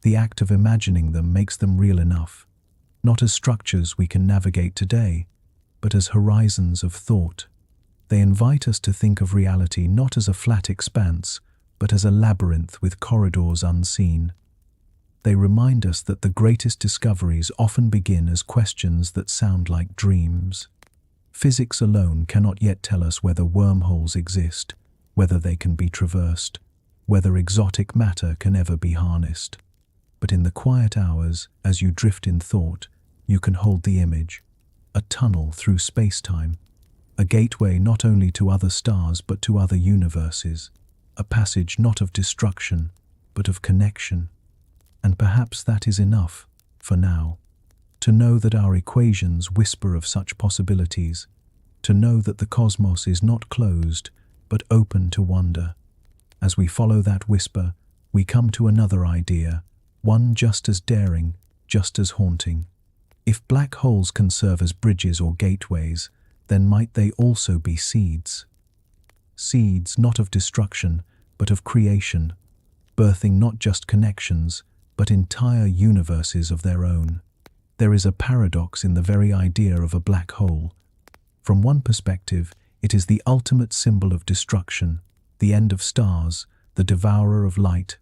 the act of imagining them makes them real enough, not as structures we can navigate today, but as horizons of thought. They invite us to think of reality not as a flat expanse, but as a labyrinth with corridors unseen. They remind us that the greatest discoveries often begin as questions that sound like dreams. Physics alone cannot yet tell us whether wormholes exist, whether they can be traversed, whether exotic matter can ever be harnessed. But in the quiet hours, as you drift in thought, you can hold the image, a tunnel through space-time, a gateway not only to other stars but to other universes, a passage not of destruction, but of connection. And perhaps that is enough, for now, to know that our equations whisper of such possibilities, to know that the cosmos is not closed, but open to wonder. As we follow that whisper, we come to another idea, one just as daring, just as haunting. If black holes can serve as bridges or gateways, then might they also be seeds? Seeds not of destruction, but of creation, birthing not just connections, but entire universes of their own. There is a paradox in the very idea of a black hole. From one perspective, it is the ultimate symbol of destruction, the end of stars, the devourer of light,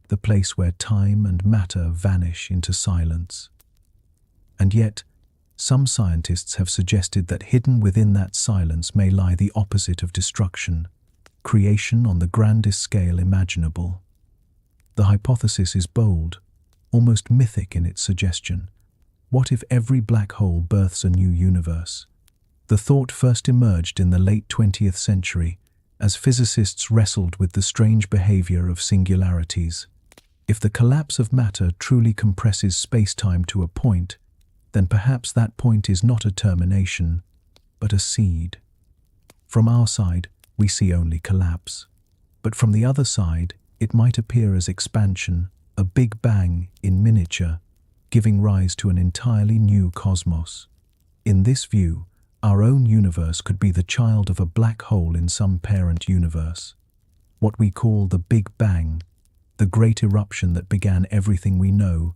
the place where time and matter vanish into silence. And yet, some scientists have suggested that hidden within that silence may lie the opposite of destruction, creation on the grandest scale imaginable. The hypothesis is bold, almost mythic in its suggestion. What if every black hole births a new universe? The thought first emerged in the late 20th century as physicists wrestled with the strange behavior of singularities. If the collapse of matter truly compresses space-time to a point, then perhaps that point is not a termination, but a seed. From our side, we see only collapse. But from the other side, it might appear as expansion, a big bang in miniature, giving rise to an entirely new cosmos. In this view, our own universe could be the child of a black hole in some parent universe. What we call the Big Bang, the great eruption that began everything we know,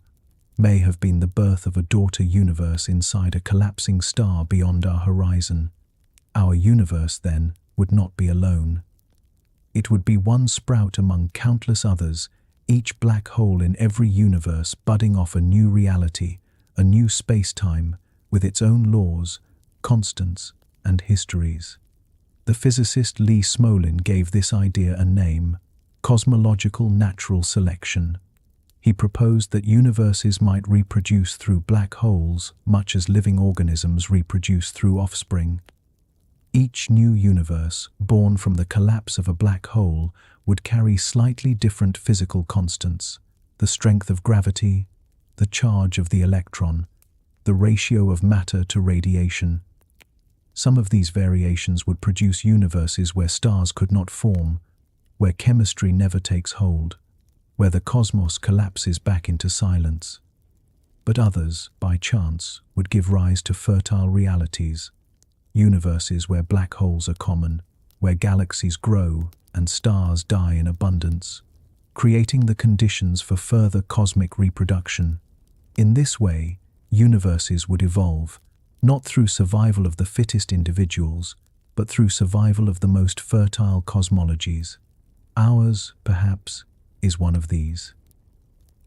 may have been the birth of a daughter universe inside a collapsing star beyond our horizon. Our universe, then, would not be alone. It would be one sprout among countless others, each black hole in every universe budding off a new reality, a new space-time, with its own laws, constants, and histories. The physicist Lee Smolin gave this idea a name: cosmological natural selection. He proposed that universes might reproduce through black holes, much as living organisms reproduce through offspring. Each new universe, born from the collapse of a black hole, would carry slightly different physical constants: the strength of gravity, the charge of the electron, the ratio of matter to radiation. Some of these variations would produce universes where stars could not form, where chemistry never takes hold, where the cosmos collapses back into silence. But others, by chance, would give rise to fertile realities, universes where black holes are common, where galaxies grow and stars die in abundance, creating the conditions for further cosmic reproduction. In this way, universes would evolve, not through survival of the fittest individuals, but through survival of the most fertile cosmologies. Ours, perhaps, is one of these.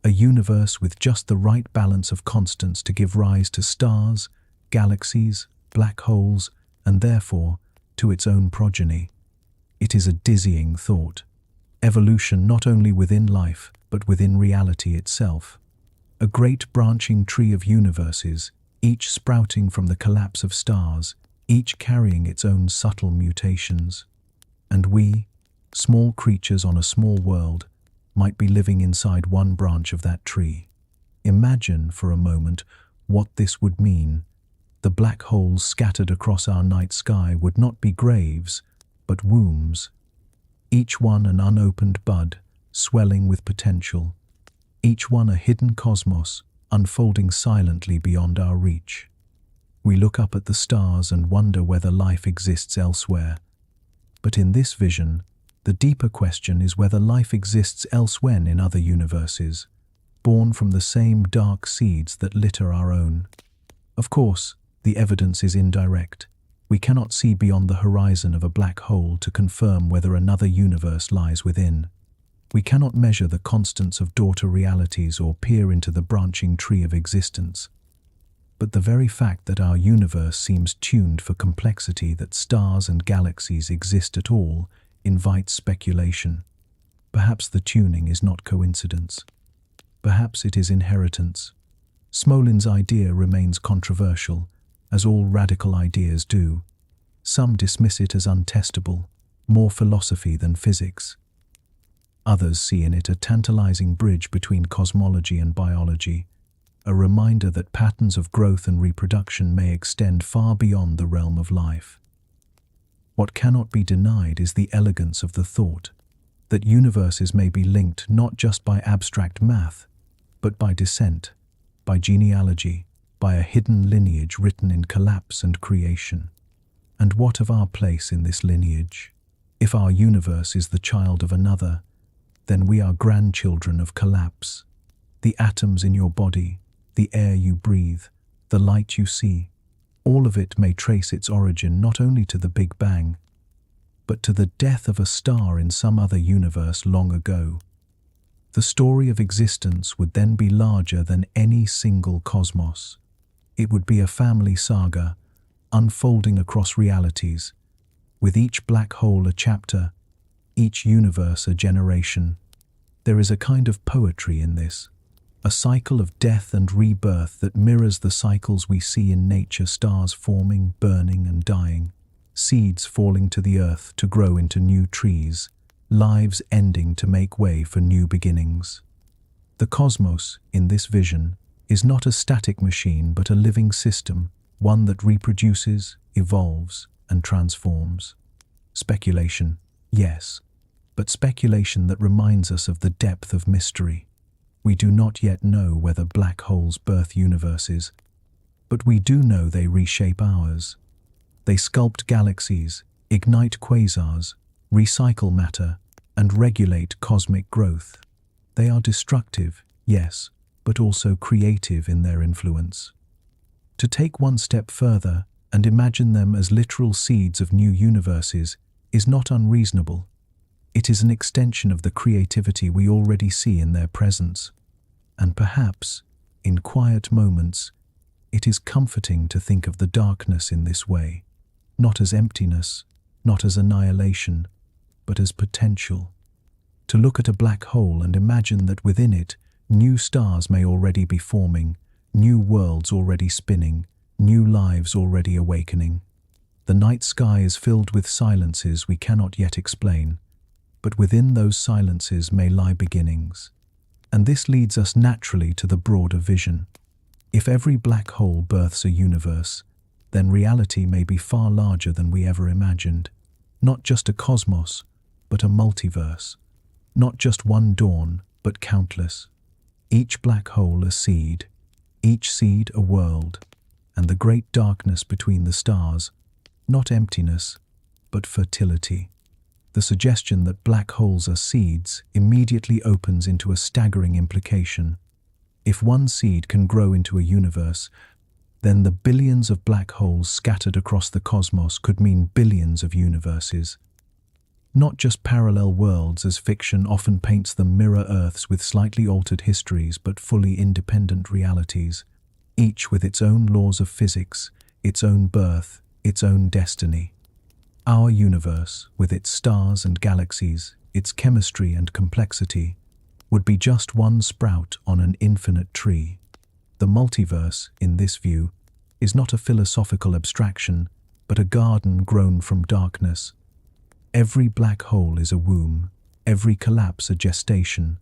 A universe with just the right balance of constants to give rise to stars, galaxies, black holes, and therefore to its own progeny. It is a dizzying thought. Evolution not only within life, but within reality itself. A great branching tree of universes, each sprouting from the collapse of stars, each carrying its own subtle mutations. And we, small creatures on a small world, might be living inside one branch of that tree. Imagine for a moment what this would mean. The black holes scattered across our night sky would not be graves, but wombs. Each one an unopened bud, swelling with potential. Each one a hidden cosmos, unfolding silently beyond our reach. We look up at the stars and wonder whether life exists elsewhere. But in this vision, the deeper question is whether life exists elsewhere in other universes, born from the same dark seeds that litter our own. Of course, the evidence is indirect. We cannot see beyond the horizon of a black hole to confirm whether another universe lies within. We cannot measure the constants of daughter realities or peer into the branching tree of existence. But the very fact that our universe seems tuned for complexity, that stars and galaxies exist at all, invites speculation. Perhaps the tuning is not coincidence. Perhaps it is inheritance. Smolin's idea remains controversial, as all radical ideas do. Some dismiss it as untestable, more philosophy than physics. Others see in it a tantalizing bridge between cosmology and biology, a reminder that patterns of growth and reproduction may extend far beyond the realm of life. What cannot be denied is the elegance of the thought, that universes may be linked not just by abstract math, but by descent, by genealogy, by a hidden lineage written in collapse and creation. And what of our place in this lineage? If our universe is the child of another, then we are grandchildren of collapse. The atoms in your body, the air you breathe, the light you see, all of it may trace its origin not only to the Big Bang, but to the death of a star in some other universe long ago. The story of existence would then be larger than any single cosmos. It would be a family saga, unfolding across realities, with each black hole a chapter, each universe a generation. There is a kind of poetry in this, a cycle of death and rebirth that mirrors the cycles we see in nature: stars forming, burning and dying, seeds falling to the earth to grow into new trees, lives ending to make way for new beginnings. The cosmos, in this vision, is not a static machine but a living system, one that reproduces, evolves and transforms. Speculation, yes, but speculation that reminds us of the depth of mystery. We do not yet know whether black holes birth universes, but we do know they reshape ours. They sculpt galaxies, ignite quasars, recycle matter, and regulate cosmic growth. They are destructive, yes, but also creative in their influence. To take one step further and imagine them as literal seeds of new universes is not unreasonable. It is an extension of the creativity we already see in their presence. And perhaps, in quiet moments, it is comforting to think of the darkness in this way, not as emptiness, not as annihilation, but as potential. To look at a black hole and imagine that within it, new stars may already be forming, new worlds already spinning, new lives already awakening. The night sky is filled with silences we cannot yet explain, but within those silences may lie beginnings. And this leads us naturally to the broader vision. If every black hole births a universe, then reality may be far larger than we ever imagined. Not just a cosmos, but a multiverse. Not just one dawn, but countless. Each black hole a seed, each seed a world, and the great darkness between the stars, not emptiness, but fertility. The suggestion that black holes are seeds immediately opens into a staggering implication. If one seed can grow into a universe, then the billions of black holes scattered across the cosmos could mean billions of universes. Not just parallel worlds as fiction often paints them, mirror Earths with slightly altered histories but fully independent realities, each with its own laws of physics, its own birth, its own destiny. Our universe, with its stars and galaxies, its chemistry and complexity, would be just one sprout on an infinite tree. The multiverse, in this view, is not a philosophical abstraction, but a garden grown from darkness. Every black hole is a womb, every collapse a gestation,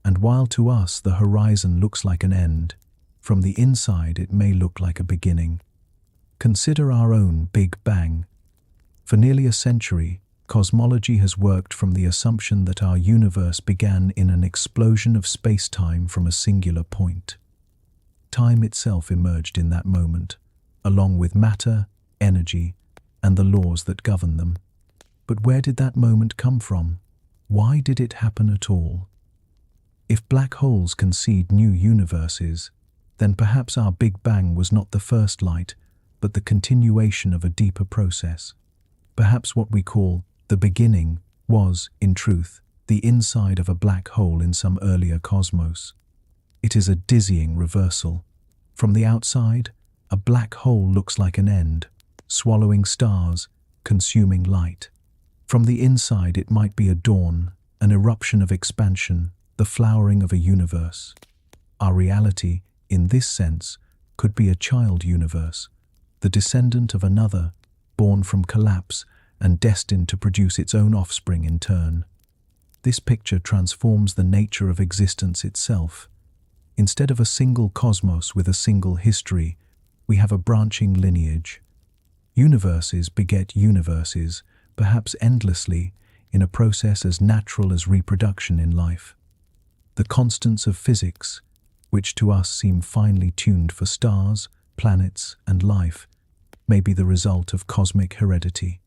and while to us the horizon looks like an end, from the inside it may look like a beginning. Consider our own Big Bang. For nearly a century, cosmology has worked from the assumption that our universe began in an explosion of space-time from a singular point. Time itself emerged in that moment, along with matter, energy, and the laws that govern them. But where did that moment come from? Why did it happen at all? If black holes concede new universes, then perhaps our Big Bang was not the first light, but the continuation of a deeper process. Perhaps what we call the beginning was, in truth, the inside of a black hole in some earlier cosmos. It is a dizzying reversal. From the outside, a black hole looks like an end, swallowing stars, consuming light. From the inside, it might be a dawn, an eruption of expansion, the flowering of a universe. Our reality, in this sense, could be a child universe, the descendant of another, born from collapse and destined to produce its own offspring in turn. This picture transforms the nature of existence itself. Instead of a single cosmos with a single history, we have a branching lineage. Universes beget universes, perhaps endlessly, in a process as natural as reproduction in life. The constants of physics, which to us seem finely tuned for stars, planets, and life, may be the result of cosmic heredity.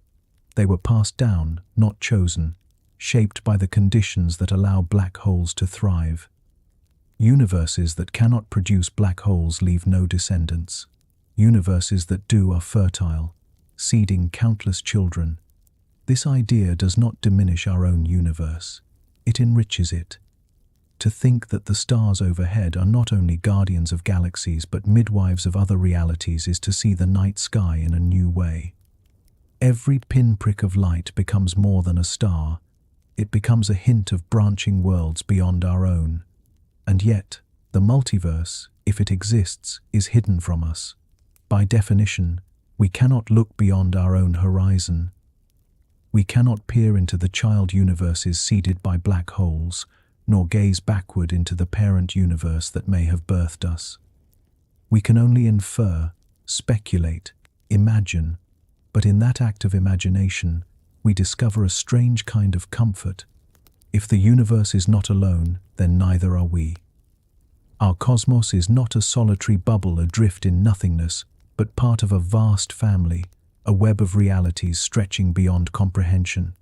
They were passed down, not chosen, shaped by the conditions that allow black holes to thrive. Universes that cannot produce black holes leave no descendants. Universes that do are fertile, seeding countless children. This idea does not diminish our own universe. It enriches it. To think that the stars overhead are not only guardians of galaxies but midwives of other realities is to see the night sky in a new way. Every pinprick of light becomes more than a star. It becomes a hint of branching worlds beyond our own. And yet, the multiverse, if it exists, is hidden from us. By definition, we cannot look beyond our own horizon. We cannot peer into the child universes seeded by black holes, nor gaze backward into the parent universe that may have birthed us. We can only infer, speculate, imagine, but in that act of imagination, we discover a strange kind of comfort. If the universe is not alone, then neither are we. Our cosmos is not a solitary bubble adrift in nothingness, but part of a vast family, a web of realities stretching beyond comprehension.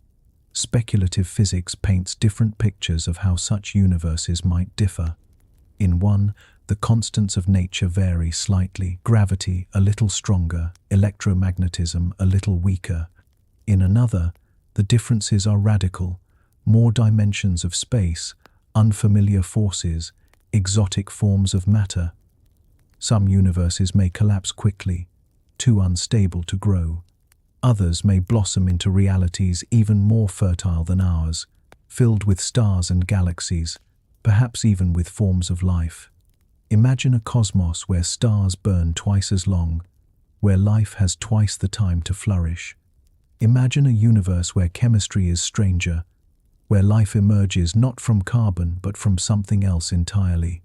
Speculative physics paints different pictures of how such universes might differ. In one, the constants of nature vary slightly, gravity a little stronger, electromagnetism a little weaker. In another, the differences are radical, more dimensions of space, unfamiliar forces, exotic forms of matter. Some universes may collapse quickly, too unstable to grow. Others may blossom into realities even more fertile than ours, filled with stars and galaxies, perhaps even with forms of life. Imagine a cosmos where stars burn twice as long, where life has twice the time to flourish. Imagine a universe where chemistry is stranger, where life emerges not from carbon but from something else entirely.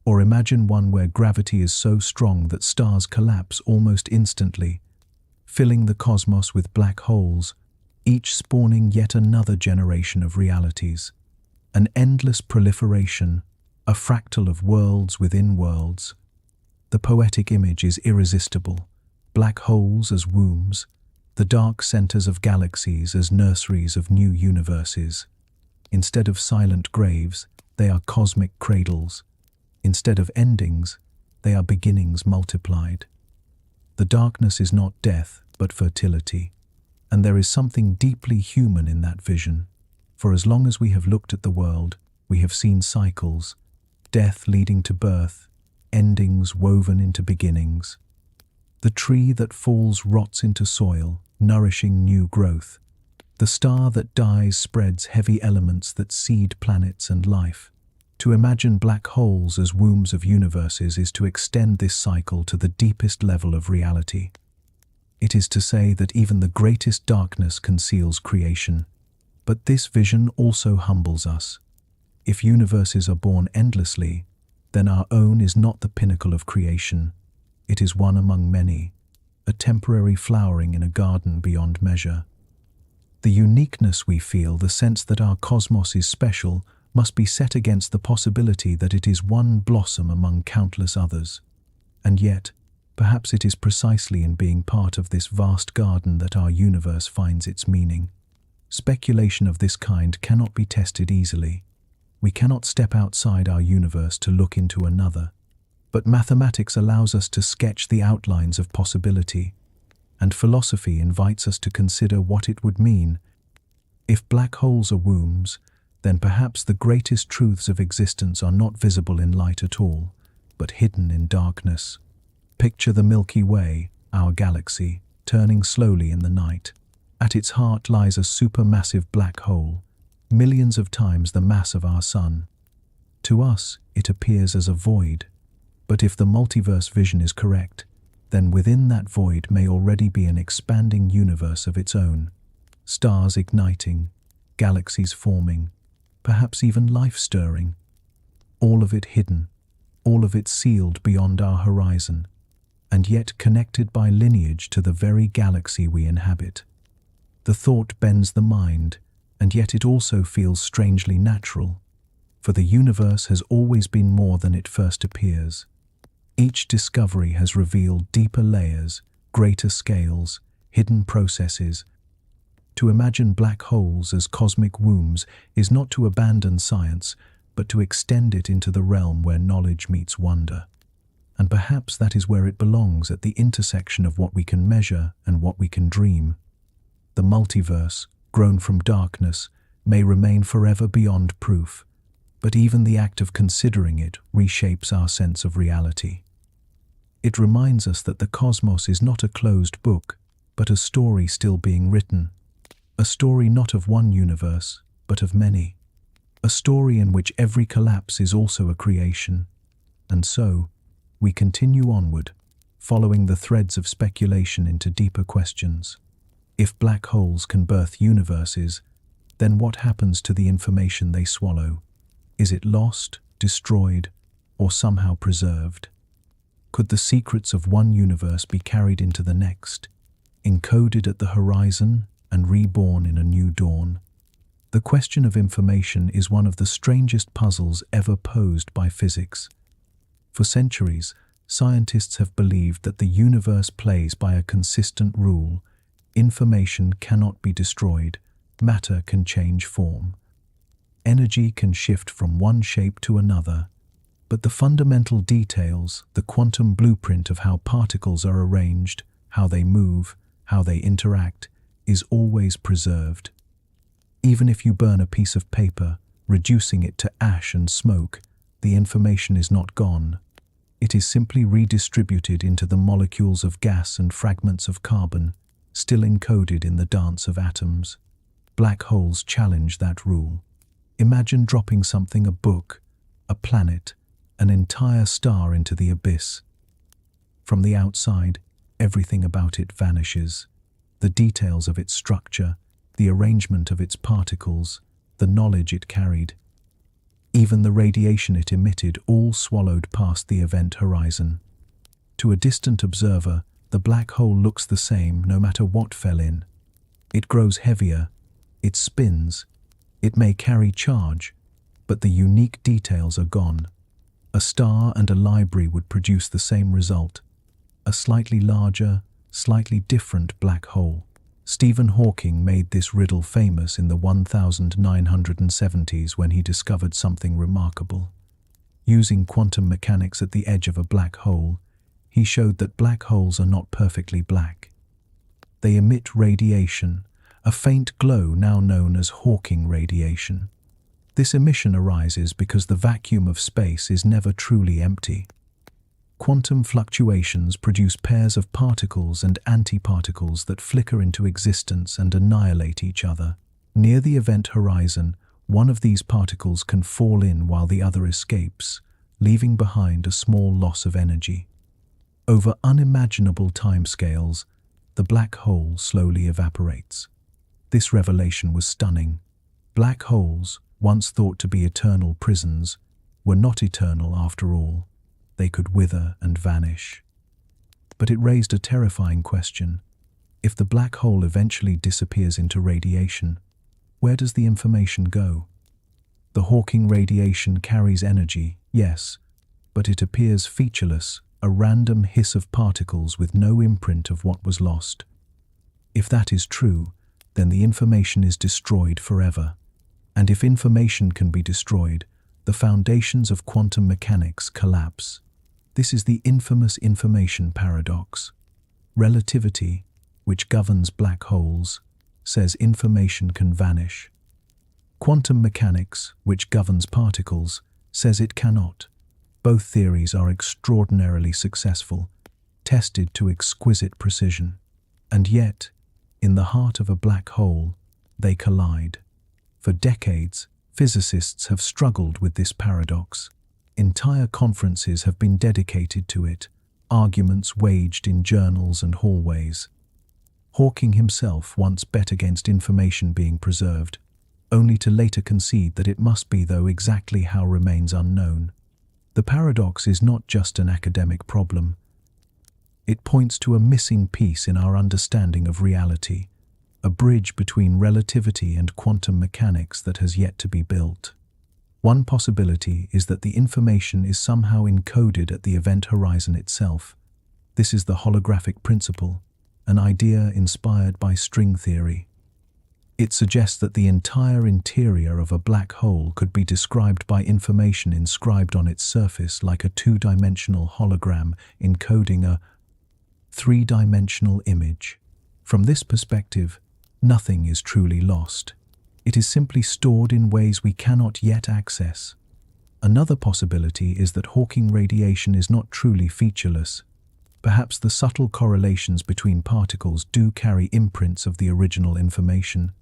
Or imagine one where gravity is so strong that stars collapse almost instantly, filling the cosmos with black holes, each spawning yet another generation of realities. An endless proliferation, a fractal of worlds within worlds. The poetic image is irresistible. Black holes as wombs, the dark centers of galaxies as nurseries of new universes. Instead of silent graves, they are cosmic cradles. Instead of endings, they are beginnings multiplied. The darkness is not death, but fertility. And there is something deeply human in that vision. For as long as we have looked at the world, we have seen cycles, death leading to birth, endings woven into beginnings. The tree that falls rots into soil, nourishing new growth. The star that dies spreads heavy elements that seed planets and life. To imagine black holes as wombs of universes is to extend this cycle to the deepest level of reality. It is to say that even the greatest darkness conceals creation. But this vision also humbles us. If universes are born endlessly, then our own is not the pinnacle of creation. It is one among many, a temporary flowering in a garden beyond measure. The uniqueness we feel, the sense that our cosmos is special, must be set against the possibility that it is one blossom among countless others. And yet, perhaps it is precisely in being part of this vast garden that our universe finds its meaning. Speculation of this kind cannot be tested easily. We cannot step outside our universe to look into another. But mathematics allows us to sketch the outlines of possibility, and philosophy invites us to consider what it would mean. If black holes are wombs, then perhaps the greatest truths of existence are not visible in light at all, but hidden in darkness. Picture the Milky Way, our galaxy, turning slowly in the night. At its heart lies a supermassive black hole, millions of times the mass of our Sun. To us, it appears as a void. But if the multiverse vision is correct, then within that void may already be an expanding universe of its own. Stars igniting, galaxies forming, perhaps even life stirring. All of it hidden, all of it sealed beyond our horizon, and yet connected by lineage to the very galaxy we inhabit. The thought bends the mind, and yet it also feels strangely natural, for the universe has always been more than it first appears. Each discovery has revealed deeper layers, greater scales, hidden processes. To imagine black holes as cosmic wombs is not to abandon science, but to extend it into the realm where knowledge meets wonder. And perhaps that is where it belongs, at the intersection of what we can measure and what we can dream. The multiverse, grown from darkness, may remain forever beyond proof, but even the act of considering it reshapes our sense of reality. It reminds us that the cosmos is not a closed book, but a story still being written. A story not of one universe, but of many. A story in which every collapse is also a creation. And so, we continue onward, following the threads of speculation into deeper questions. If black holes can birth universes, then what happens to the information they swallow? Is it lost, destroyed, or somehow preserved? Could the secrets of one universe be carried into the next, encoded at the horizon and reborn in a new dawn? The question of information is one of the strangest puzzles ever posed by physics. For centuries, scientists have believed that the universe plays by a consistent rule: information cannot be destroyed, matter can change form. Energy can shift from one shape to another, but the fundamental details, the quantum blueprint of how particles are arranged, how they move, how they interact, is always preserved. Even if you burn a piece of paper, reducing it to ash and smoke, the information is not gone. It is simply redistributed into the molecules of gas and fragments of carbon, still encoded in the dance of atoms. Black holes challenge that rule. Imagine dropping something, a book, a planet, an entire star into the abyss. From the outside, everything about it vanishes. The details of its structure, the arrangement of its particles, the knowledge it carried. Even the radiation it emitted, all swallowed past the event horizon. To a distant observer, the black hole looks the same no matter what fell in. It grows heavier, it spins, it may carry charge, but the unique details are gone. A star and a library would produce the same result: a slightly larger, slightly different black hole. Stephen Hawking made this riddle famous in the 1970s when he discovered something remarkable. Using quantum mechanics at the edge of a black hole, he showed that black holes are not perfectly black. They emit radiation, a faint glow now known as Hawking radiation. This emission arises because the vacuum of space is never truly empty. Quantum fluctuations produce pairs of particles and antiparticles that flicker into existence and annihilate each other. Near the event horizon, one of these particles can fall in while the other escapes, leaving behind a small loss of energy. Over unimaginable timescales, the black hole slowly evaporates. This revelation was stunning. Black holes, once thought to be eternal prisons, were not eternal after all. They could wither and vanish. But it raised a terrifying question. If the black hole eventually disappears into radiation, where does the information go? The Hawking radiation carries energy, yes, but it appears featureless, a random hiss of particles with no imprint of what was lost. If that is true, then the information is destroyed forever. And if information can be destroyed, the foundations of quantum mechanics collapse. This is the infamous information paradox. Relativity, which governs black holes, says information can vanish. Quantum mechanics, which governs particles, says it cannot. Both theories are extraordinarily successful, tested to exquisite precision. And yet, in the heart of a black hole, they collide. For decades, physicists have struggled with this paradox. Entire conferences have been dedicated to it, arguments waged in journals and hallways. Hawking himself once bet against information being preserved, only to later concede that it must be, though exactly how remains unknown. The paradox is not just an academic problem. It points to a missing piece in our understanding of reality, a bridge between relativity and quantum mechanics that has yet to be built. One possibility is that the information is somehow encoded at the event horizon itself. This is the holographic principle, an idea inspired by string theory. It suggests that the entire interior of a black hole could be described by information inscribed on its surface like a two-dimensional hologram encoding a three-dimensional image. From this perspective, nothing is truly lost. It is simply stored in ways we cannot yet access. Another possibility is that Hawking radiation is not truly featureless. Perhaps the subtle correlations between particles do carry imprints of the original information.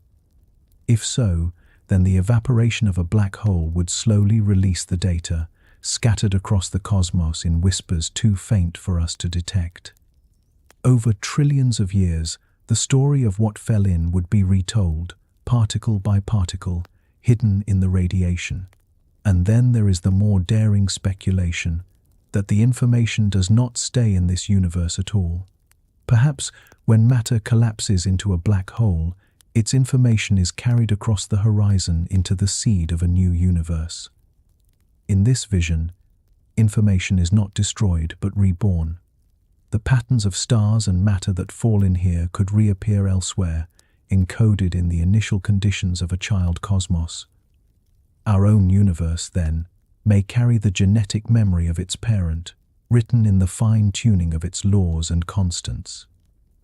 If so, then the evaporation of a black hole would slowly release the data, scattered across the cosmos in whispers too faint for us to detect. Over trillions of years, the story of what fell in would be retold, particle by particle, hidden in the radiation. And then there is the more daring speculation that the information does not stay in this universe at all. Perhaps when matter collapses into a black hole, its information is carried across the horizon into the seed of a new universe. In this vision, information is not destroyed but reborn. The patterns of stars and matter that fall in here could reappear elsewhere, encoded in the initial conditions of a child cosmos. Our own universe, then, may carry the genetic memory of its parent, written in the fine-tuning of its laws and constants.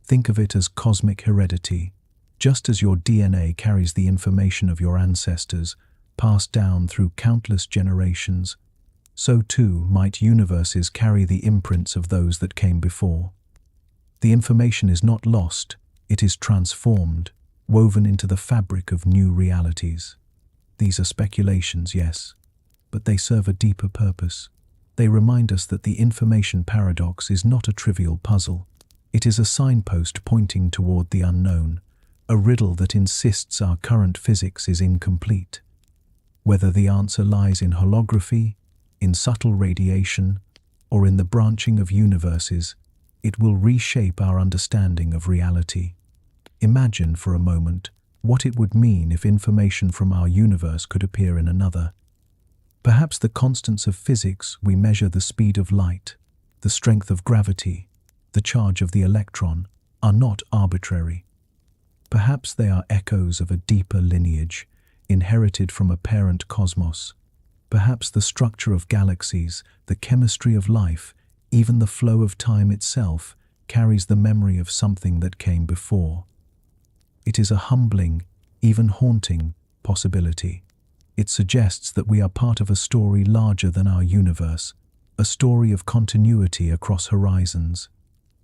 Think of it as cosmic heredity. Just as your DNA carries the information of your ancestors, passed down through countless generations, so too might universes carry the imprints of those that came before. The information is not lost, it is transformed, woven into the fabric of new realities. These are speculations, yes, but they serve a deeper purpose. They remind us that the information paradox is not a trivial puzzle. It is a signpost pointing toward the unknown, a riddle that insists our current physics is incomplete. Whether the answer lies in holography, in subtle radiation, or in the branching of universes, it will reshape our understanding of reality. Imagine for a moment what it would mean if information from our universe could appear in another. Perhaps the constants of physics we measure, the speed of light, the strength of gravity, the charge of the electron, are not arbitrary. Perhaps they are echoes of a deeper lineage, inherited from a parent cosmos. Perhaps the structure of galaxies, the chemistry of life, even the flow of time itself, carries the memory of something that came before. It is a humbling, even haunting, possibility. It suggests that we are part of a story larger than our universe, a story of continuity across horizons,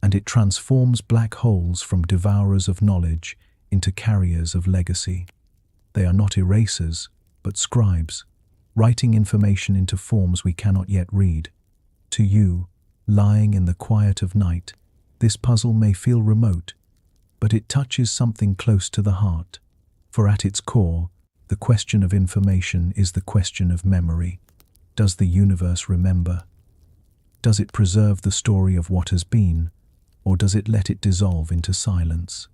and it transforms black holes from devourers of knowledge into carriers of legacy. They are not erasers, but scribes, writing information into forms we cannot yet read. To you, lying in the quiet of night, this puzzle may feel remote, but it touches something close to the heart, for at its core, the question of information is the question of memory. Does the universe remember? Does it preserve the story of what has been, or does it let it dissolve into silence?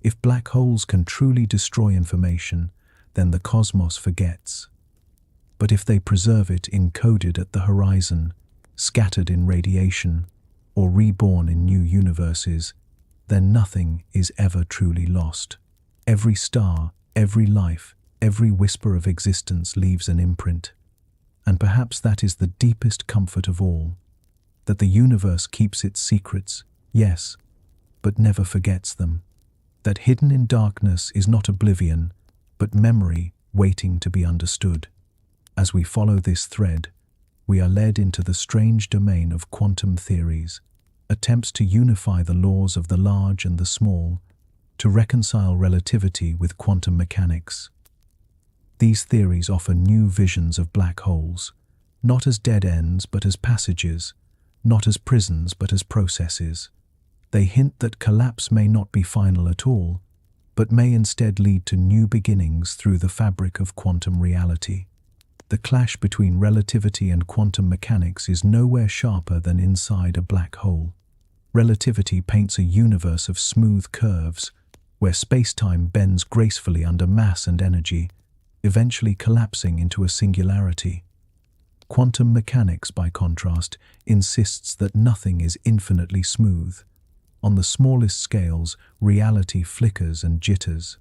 If black holes can truly destroy information, then the cosmos forgets. But if they preserve it encoded at the horizon, scattered in radiation, or reborn in new universes, then nothing is ever truly lost. Every star, every life, every whisper of existence leaves an imprint. And perhaps that is the deepest comfort of all, that the universe keeps its secrets, yes, but never forgets them. That hidden in darkness is not oblivion, but memory waiting to be understood. As we follow this thread, we are led into the strange domain of quantum theories, attempts to unify the laws of the large and the small, to reconcile relativity with quantum mechanics. These theories offer new visions of black holes, not as dead ends but as passages, not as prisons but as processes. They hint that collapse may not be final at all, but may instead lead to new beginnings through the fabric of quantum reality. The clash between relativity and quantum mechanics is nowhere sharper than inside a black hole. Relativity paints a universe of smooth curves, where space-time bends gracefully under mass and energy, eventually collapsing into a singularity. Quantum mechanics, by contrast, insists that nothing is infinitely smooth. On the smallest scales, reality flickers and jitters.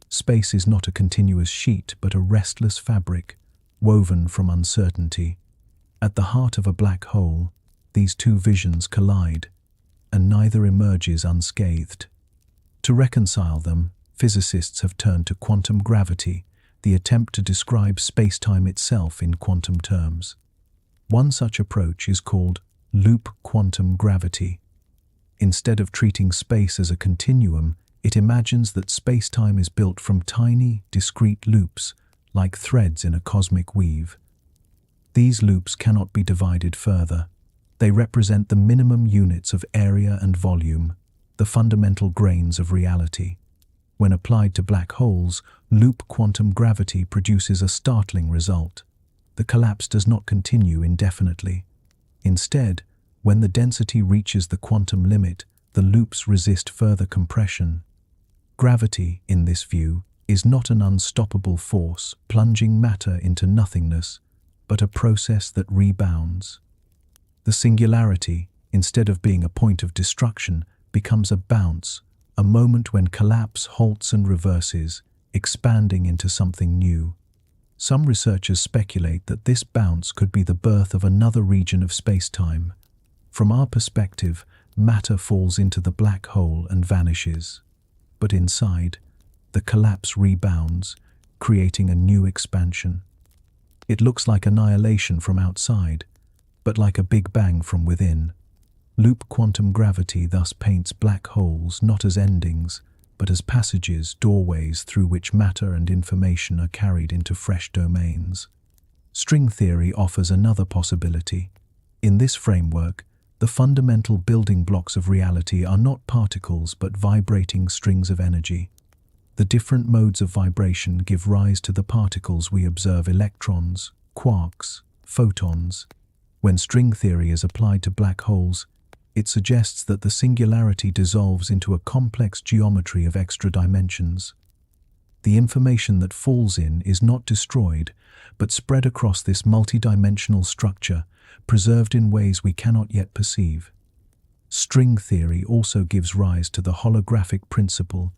Space is not a continuous sheet, but a restless fabric, woven from uncertainty. At the heart of a black hole, these two visions collide, and neither emerges unscathed. To reconcile them, physicists have turned to quantum gravity, the attempt to describe space-time itself in quantum terms. One such approach is called loop quantum gravity. Instead of treating space as a continuum, it imagines that space-time is built from tiny, discrete loops, like threads in a cosmic weave. These loops cannot be divided further. They represent the minimum units of area and volume, the fundamental grains of reality. When applied to black holes, loop quantum gravity produces a startling result. The collapse does not continue indefinitely. Instead, when the density reaches the quantum limit, the loops resist further compression. Gravity, in this view, is not an unstoppable force plunging matter into nothingness, but a process that rebounds. The singularity, instead of being a point of destruction, becomes a bounce, a moment when collapse halts and reverses, expanding into something new. Some researchers speculate that this bounce could be the birth of another region of space-time. From our perspective, matter falls into the black hole and vanishes. But inside, the collapse rebounds, creating a new expansion. It looks like annihilation from outside, but like a big bang from within. Loop quantum gravity thus paints black holes not as endings, but as passages, doorways through which matter and information are carried into fresh domains. String theory offers another possibility. In this framework, the fundamental building blocks of reality are not particles but vibrating strings of energy. The different modes of vibration give rise to the particles we observe: electrons, quarks, photons. When string theory is applied to black holes, it suggests that the singularity dissolves into a complex geometry of extra dimensions. The information that falls in is not destroyed, but spread across this multidimensional structure, preserved in ways we cannot yet perceive. String theory also gives rise to the holographic principle,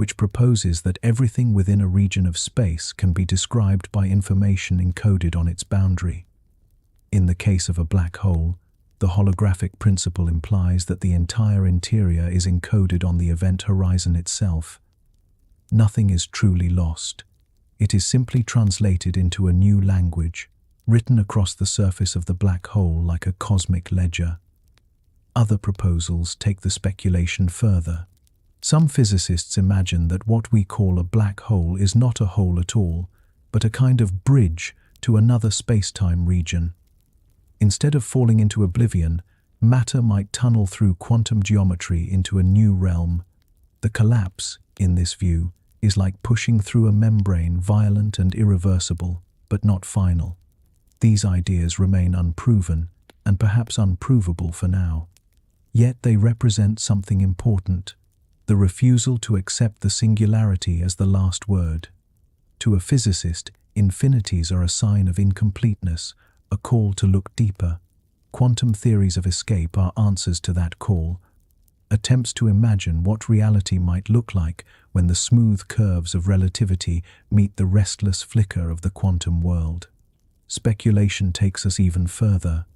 which proposes that everything within a region of space can be described by information encoded on its boundary. In the case of a black hole, the holographic principle implies that the entire interior is encoded on the event horizon itself. Nothing is truly lost. It is simply translated into a new language, written across the surface of the black hole like a cosmic ledger. Other proposals take the speculation further. Some physicists imagine that what we call a black hole is not a hole at all, but a kind of bridge to another space-time region. Instead of falling into oblivion, matter might tunnel through quantum geometry into a new realm. The collapse, in this view, is like pushing through a membrane, violent and irreversible, but not final. These ideas remain unproven, and perhaps unprovable for now. Yet they represent something important: the refusal to accept the singularity as the last word. To a physicist, infinities are a sign of incompleteness, a call to look deeper. Quantum theories of escape are answers to that call, attempts to imagine what reality might look like when the smooth curves of relativity meet the restless flicker of the quantum world. Speculation takes us even further.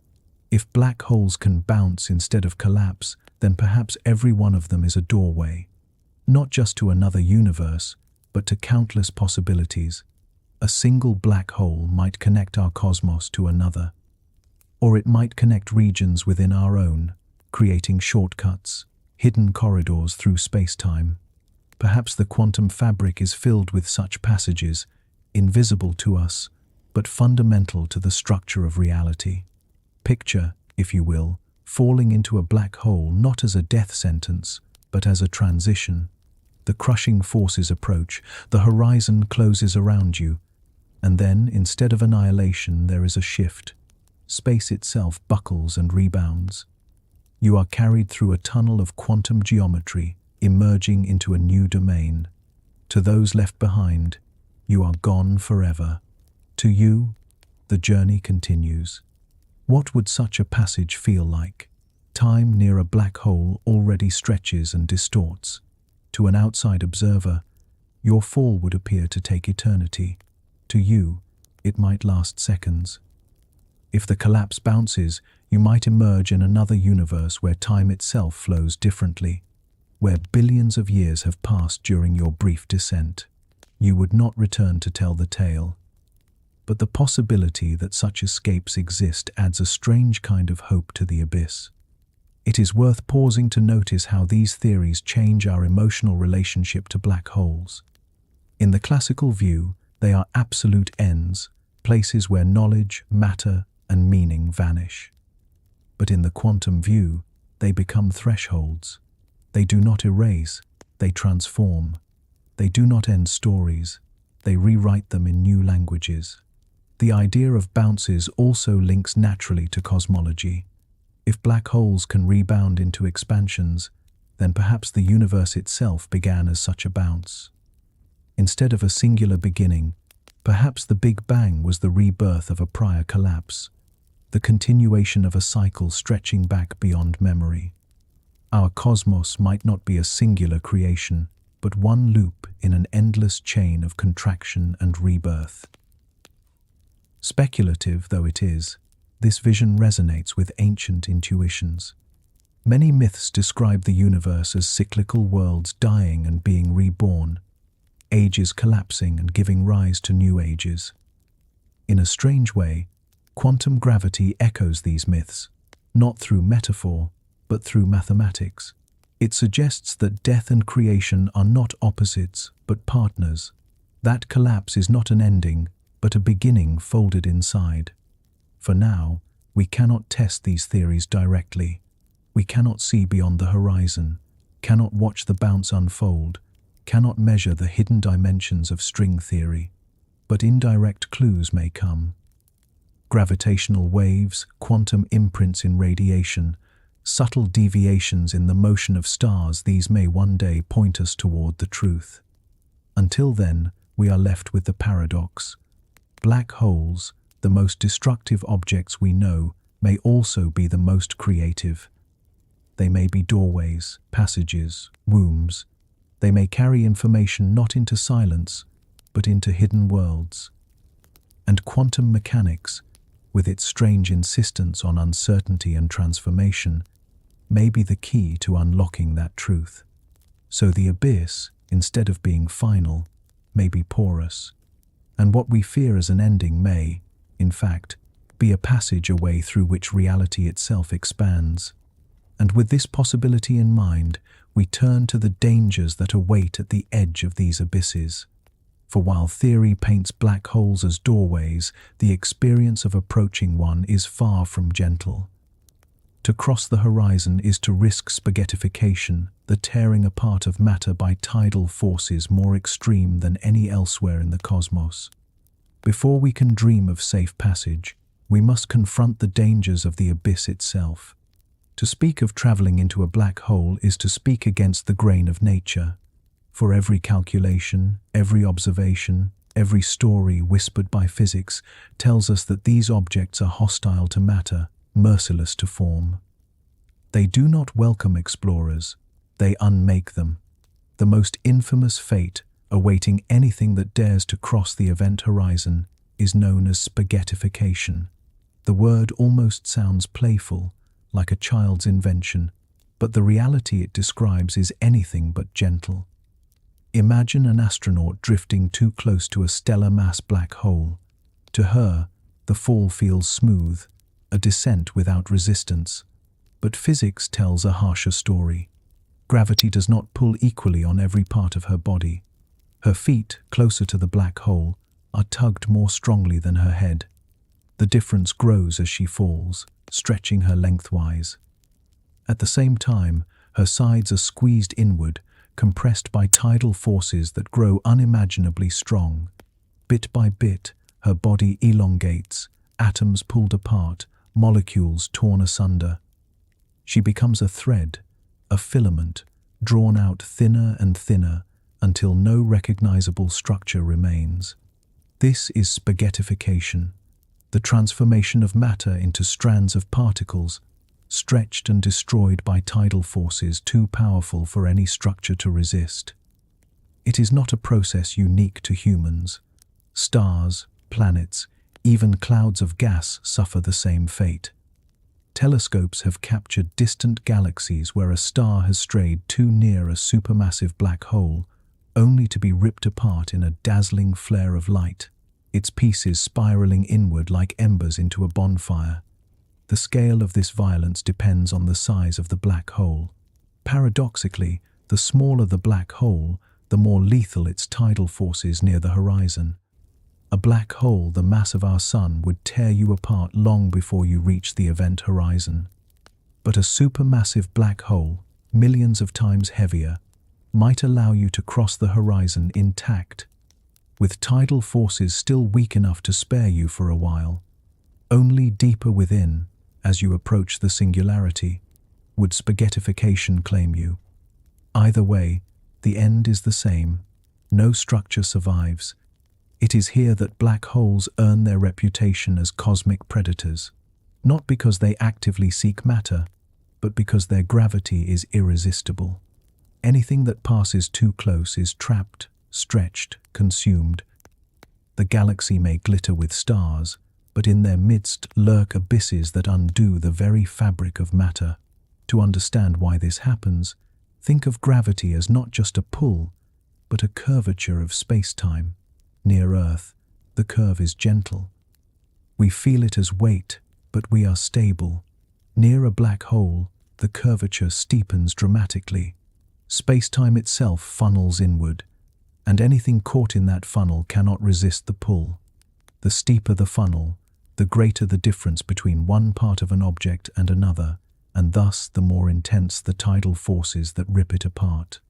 If black holes can bounce instead of collapse, then perhaps every one of them is a doorway, not just to another universe, but to countless possibilities. A single black hole might connect our cosmos to another, or it might connect regions within our own, creating shortcuts, hidden corridors through space-time. Perhaps the quantum fabric is filled with such passages, invisible to us, but fundamental to the structure of reality. Picture, if you will, falling into a black hole not as a death sentence, but as a transition. The crushing forces approach, the horizon closes around you, and then, instead of annihilation, there is a shift. Space itself buckles and rebounds. You are carried through a tunnel of quantum geometry, emerging into a new domain. To those left behind, you are gone forever. To you, the journey continues. What would such a passage feel like? Time near a black hole already stretches and distorts. To an outside observer, your fall would appear to take eternity. To you, it might last seconds. If the collapse bounces, you might emerge in another universe where time itself flows differently, where billions of years have passed during your brief descent. You would not return to tell the tale. But the possibility that such escapes exist adds a strange kind of hope to the abyss. It is worth pausing to notice how these theories change our emotional relationship to black holes. In the classical view, they are absolute ends, places where knowledge, matter, and meaning vanish. But in the quantum view, they become thresholds. They do not erase, they transform. They do not end stories, they rewrite them in new languages. The idea of bounces also links naturally to cosmology. If black holes can rebound into expansions, then perhaps the universe itself began as such a bounce. Instead of a singular beginning, perhaps the Big Bang was the rebirth of a prior collapse, the continuation of a cycle stretching back beyond memory. Our cosmos might not be a singular creation, but one loop in an endless chain of contraction and rebirth. Speculative though it is, this vision resonates with ancient intuitions. Many myths describe the universe as cyclical worlds dying and being reborn, ages collapsing and giving rise to new ages. In a strange way, quantum gravity echoes these myths, not through metaphor, but through mathematics. It suggests that death and creation are not opposites, but partners. That collapse is not an ending, but a beginning folded inside. For now, we cannot test these theories directly. We cannot see beyond the horizon, cannot watch the bounce unfold, cannot measure the hidden dimensions of string theory. But indirect clues may come. Gravitational waves, quantum imprints in radiation, subtle deviations in the motion of stars, these may one day point us toward the truth. Until then, we are left with the paradox. Black holes, the most destructive objects we know, may also be the most creative. They may be doorways, passages, wombs. They may carry information not into silence, but into hidden worlds. And quantum mechanics, with its strange insistence on uncertainty and transformation, may be the key to unlocking that truth. So the abyss, instead of being final, may be porous, and what we fear as an ending may, in fact, be a passage away through which reality itself expands. And with this possibility in mind, we turn to the dangers that await at the edge of these abysses. For while theory paints black holes as doorways, the experience of approaching one is far from gentle. To cross the horizon is to risk spaghettification, the tearing apart of matter by tidal forces more extreme than any elsewhere in the cosmos. Before we can dream of safe passage, we must confront the dangers of the abyss itself. To speak of traveling into a black hole is to speak against the grain of nature. For every calculation, every observation, every story whispered by physics tells us that these objects are hostile to matter, merciless to form. They do not welcome explorers, they unmake them. The most infamous fate awaiting anything that dares to cross the event horizon is known as spaghettification. The word almost sounds playful, like a child's invention, but the reality it describes is anything but gentle. Imagine an astronaut drifting too close to a stellar mass black hole. To her, the fall feels smooth, a descent without resistance. But physics tells a harsher story. Gravity does not pull equally on every part of her body. Her feet, closer to the black hole, are tugged more strongly than her head. The difference grows as she falls, stretching her lengthwise. At the same time, her sides are squeezed inward, compressed by tidal forces that grow unimaginably strong. Bit by bit, her body elongates, atoms pulled apart, molecules torn asunder. She becomes a thread, a filament, drawn out thinner and thinner until no recognizable structure remains. This is spaghettification, the transformation of matter into strands of particles, stretched and destroyed by tidal forces too powerful for any structure to resist. It is not a process unique to humans. Stars, planets, even clouds of gas suffer the same fate. Telescopes have captured distant galaxies where a star has strayed too near a supermassive black hole, only to be ripped apart in a dazzling flare of light, its pieces spiraling inward like embers into a bonfire. The scale of this violence depends on the size of the black hole. Paradoxically, the smaller the black hole, the more lethal its tidal forces near the horizon. A black hole the mass of our sun would tear you apart long before you reach the event horizon. But a supermassive black hole, millions of times heavier, might allow you to cross the horizon intact, with tidal forces still weak enough to spare you for a while. Only deeper within, as you approach the singularity, would spaghettification claim you. Either way, the end is the same. No structure survives. It is here that black holes earn their reputation as cosmic predators, not because they actively seek matter, but because their gravity is irresistible. Anything that passes too close is trapped, stretched, consumed. The galaxy may glitter with stars, but in their midst lurk abysses that undo the very fabric of matter. To understand why this happens, think of gravity as not just a pull, but a curvature of space-time. Near Earth, the curve is gentle. We feel it as weight, but we are stable. Near a black hole, the curvature steepens dramatically. Space-time itself funnels inward, and anything caught in that funnel cannot resist the pull. The steeper the funnel, the greater the difference between one part of an object and another, and thus the more intense the tidal forces that rip it apart.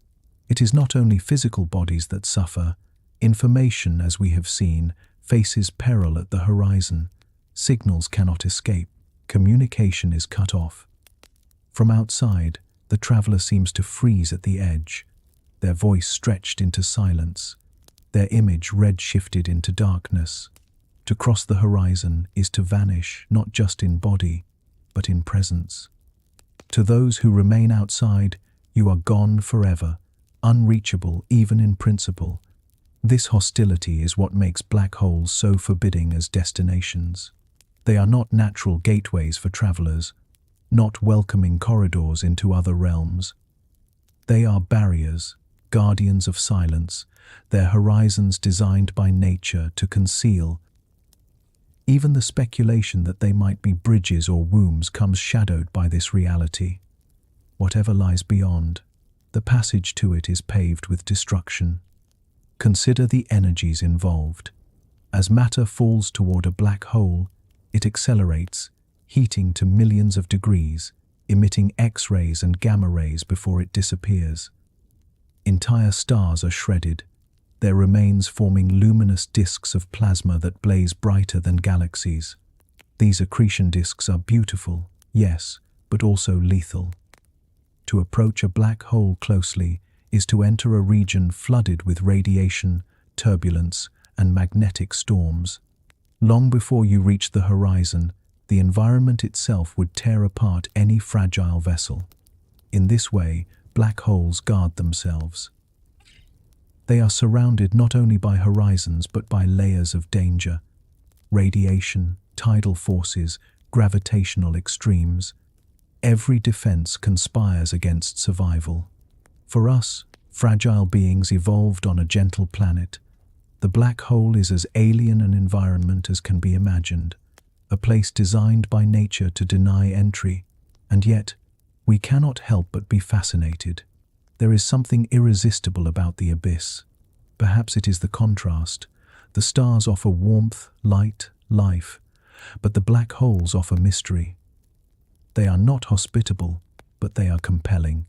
It is not only physical bodies that suffer. Information, as we have seen, faces peril at the horizon. Signals cannot escape. Communication is cut off. From outside, the traveler seems to freeze at the edge, their voice stretched into silence, their image red-shifted into darkness. To cross the horizon is to vanish not just in body, but in presence. To those who remain outside, you are gone forever, unreachable even in principle. This hostility is what makes black holes so forbidding as destinations. They are not natural gateways for travelers, not welcoming corridors into other realms. They are barriers, guardians of silence, their horizons designed by nature to conceal. Even the speculation that they might be bridges or wombs comes shadowed by this reality. Whatever lies beyond, the passage to it is paved with destruction. Consider the energies involved. As matter falls toward a black hole, it accelerates, heating to millions of degrees, emitting X-rays and gamma rays before it disappears. Entire stars are shredded, their remains forming luminous disks of plasma that blaze brighter than galaxies. These accretion disks are beautiful, yes, but also lethal. To approach a black hole closely is to enter a region flooded with radiation, turbulence, and magnetic storms. Long before you reach the horizon, the environment itself would tear apart any fragile vessel. In this way, black holes guard themselves. They are surrounded not only by horizons but by layers of danger. Radiation, tidal forces, gravitational extremes. Every defense conspires against survival. For us, fragile beings evolved on a gentle planet, the black hole is as alien an environment as can be imagined, a place designed by nature to deny entry, and yet we cannot help but be fascinated. There is something irresistible about the abyss. Perhaps it is the contrast. The stars offer warmth, light, life, but the black holes offer mystery. They are not hospitable, but they are compelling.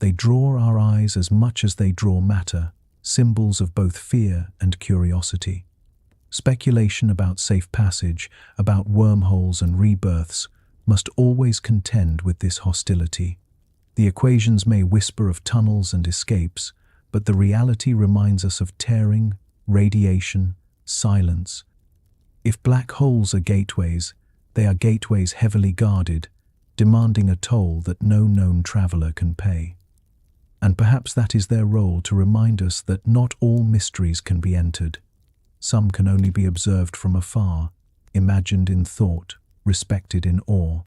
They draw our eyes as much as they draw matter, symbols of both fear and curiosity. Speculation about safe passage, about wormholes and rebirths, must always contend with this hostility. The equations may whisper of tunnels and escapes, but the reality reminds us of tearing, radiation, silence. If black holes are gateways, they are gateways heavily guarded, demanding a toll that no known traveler can pay. And perhaps that is their role, to remind us that not all mysteries can be entered. Some can only be observed from afar, imagined in thought, respected in awe.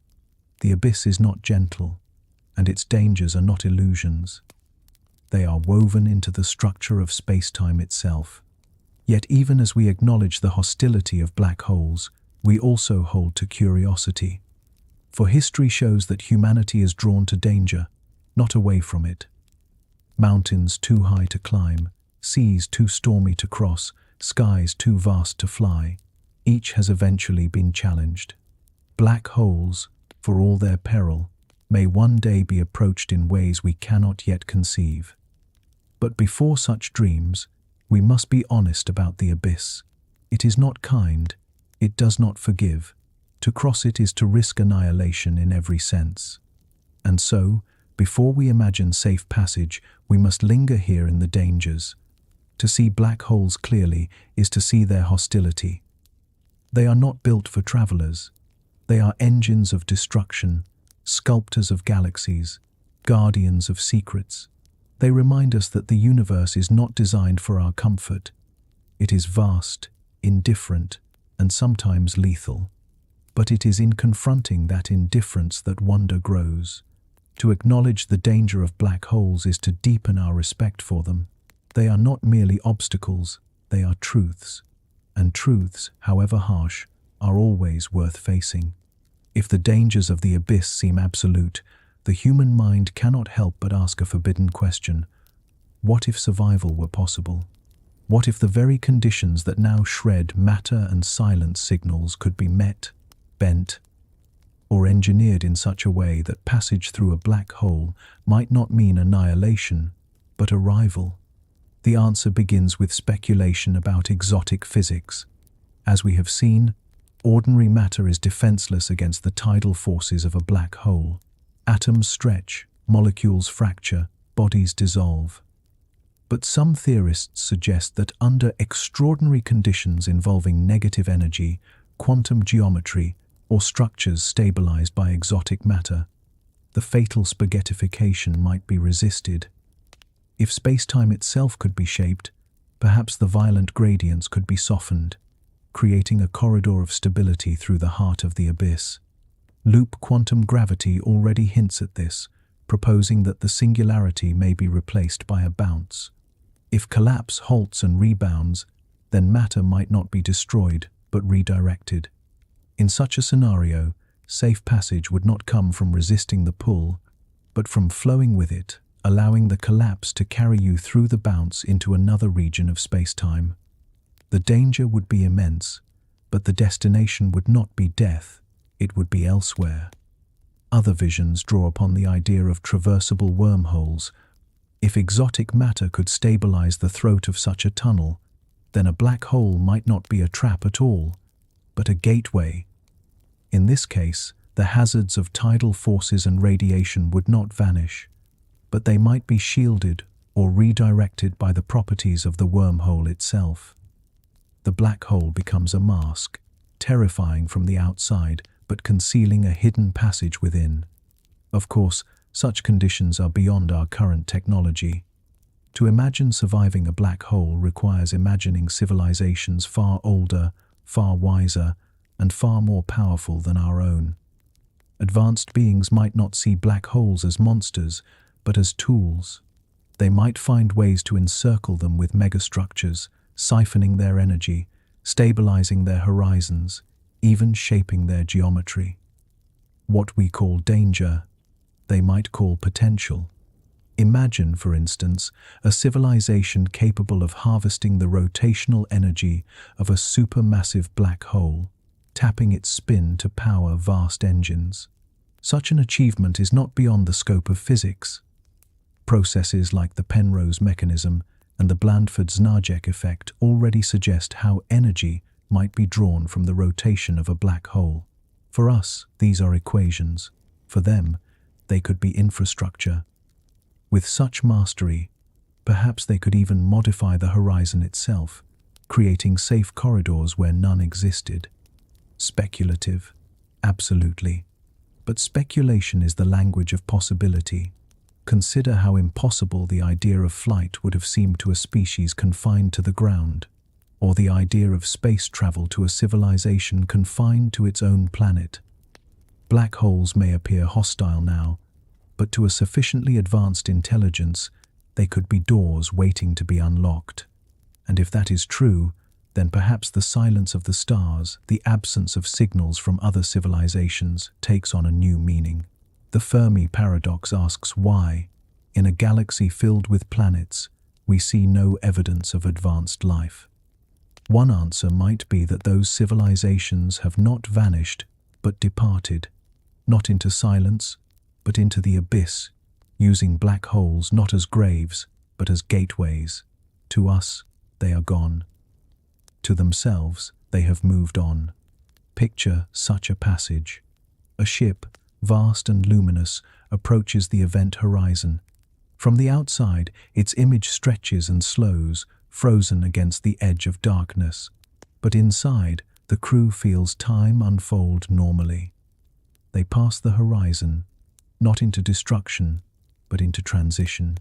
The abyss is not gentle, and its dangers are not illusions. They are woven into the structure of space-time itself. Yet even as we acknowledge the hostility of black holes, we also hold to curiosity. For history shows that humanity is drawn to danger, not away from it. Mountains too high to climb, seas too stormy to cross, skies too vast to fly, each has eventually been challenged. Black holes, for all their peril, may one day be approached in ways we cannot yet conceive. But before such dreams, we must be honest about the abyss. It is not kind, it does not forgive. To cross it is to risk annihilation in every sense. And so, before we imagine safe passage, we must linger here in the dangers. To see black holes clearly is to see their hostility. They are not built for travelers. They are engines of destruction, sculptors of galaxies, guardians of secrets. They remind us that the universe is not designed for our comfort. It is vast, indifferent, and sometimes lethal. But it is in confronting that indifference that wonder grows. To acknowledge the danger of black holes is to deepen our respect for them. They are not merely obstacles, they are truths. And truths, however harsh, are always worth facing. If the dangers of the abyss seem absolute, the human mind cannot help but ask a forbidden question. What if survival were possible? What if the very conditions that now shred matter and silence signals could be met, bent, or engineered in such a way that passage through a black hole might not mean annihilation, but arrival? The answer begins with speculation about exotic physics. As we have seen, ordinary matter is defenseless against the tidal forces of a black hole. Atoms stretch, molecules fracture, bodies dissolve. But some theorists suggest that under extraordinary conditions involving negative energy, quantum geometry, or structures stabilized by exotic matter, the fatal spaghettification might be resisted. If space-time itself could be shaped, perhaps the violent gradients could be softened, creating a corridor of stability through the heart of the abyss. Loop quantum gravity already hints at this, proposing that the singularity may be replaced by a bounce. If collapse halts and rebounds, then matter might not be destroyed, but redirected. In such a scenario, safe passage would not come from resisting the pull, but from flowing with it, allowing the collapse to carry you through the bounce into another region of space-time. The danger would be immense, but the destination would not be death, it would be elsewhere. Other visions draw upon the idea of traversable wormholes. If exotic matter could stabilize the throat of such a tunnel, then a black hole might not be a trap at all, but a gateway. In this case, the hazards of tidal forces and radiation would not vanish, but they might be shielded or redirected by the properties of the wormhole itself. The black hole becomes a mask, terrifying from the outside, but concealing a hidden passage within. Of course, such conditions are beyond our current technology. To imagine surviving a black hole requires imagining civilizations far older, far wiser, and far more powerful than our own. Advanced beings might not see black holes as monsters, but as tools. They might find ways to encircle them with megastructures, siphoning their energy, stabilizing their horizons, even shaping their geometry. What we call danger, they might call potential. Imagine, for instance, a civilization capable of harvesting the rotational energy of a supermassive black hole, tapping its spin to power vast engines. Such an achievement is not beyond the scope of physics. Processes like the Penrose mechanism and the Blandford-Znajek effect already suggest how energy might be drawn from the rotation of a black hole. For us, these are equations. For them, they could be infrastructure. With such mastery, perhaps they could even modify the horizon itself, creating safe corridors where none existed. Speculative, absolutely. But speculation is the language of possibility. Consider how impossible the idea of flight would have seemed to a species confined to the ground, or the idea of space travel to a civilization confined to its own planet. Black holes may appear hostile now, but to a sufficiently advanced intelligence, they could be doors waiting to be unlocked. And if that is true, then perhaps the silence of the stars, the absence of signals from other civilizations, takes on a new meaning. The Fermi paradox asks why, in a galaxy filled with planets, we see no evidence of advanced life. One answer might be that those civilizations have not vanished, but departed, not into silence, but into the abyss, using black holes not as graves, but as gateways. To us, they are gone. To themselves, they have moved on. Picture such a passage. A ship, vast and luminous, approaches the event horizon. From the outside, its image stretches and slows, frozen against the edge of darkness. But inside, the crew feels time unfold normally. They pass the horizon, not into destruction, but into transition.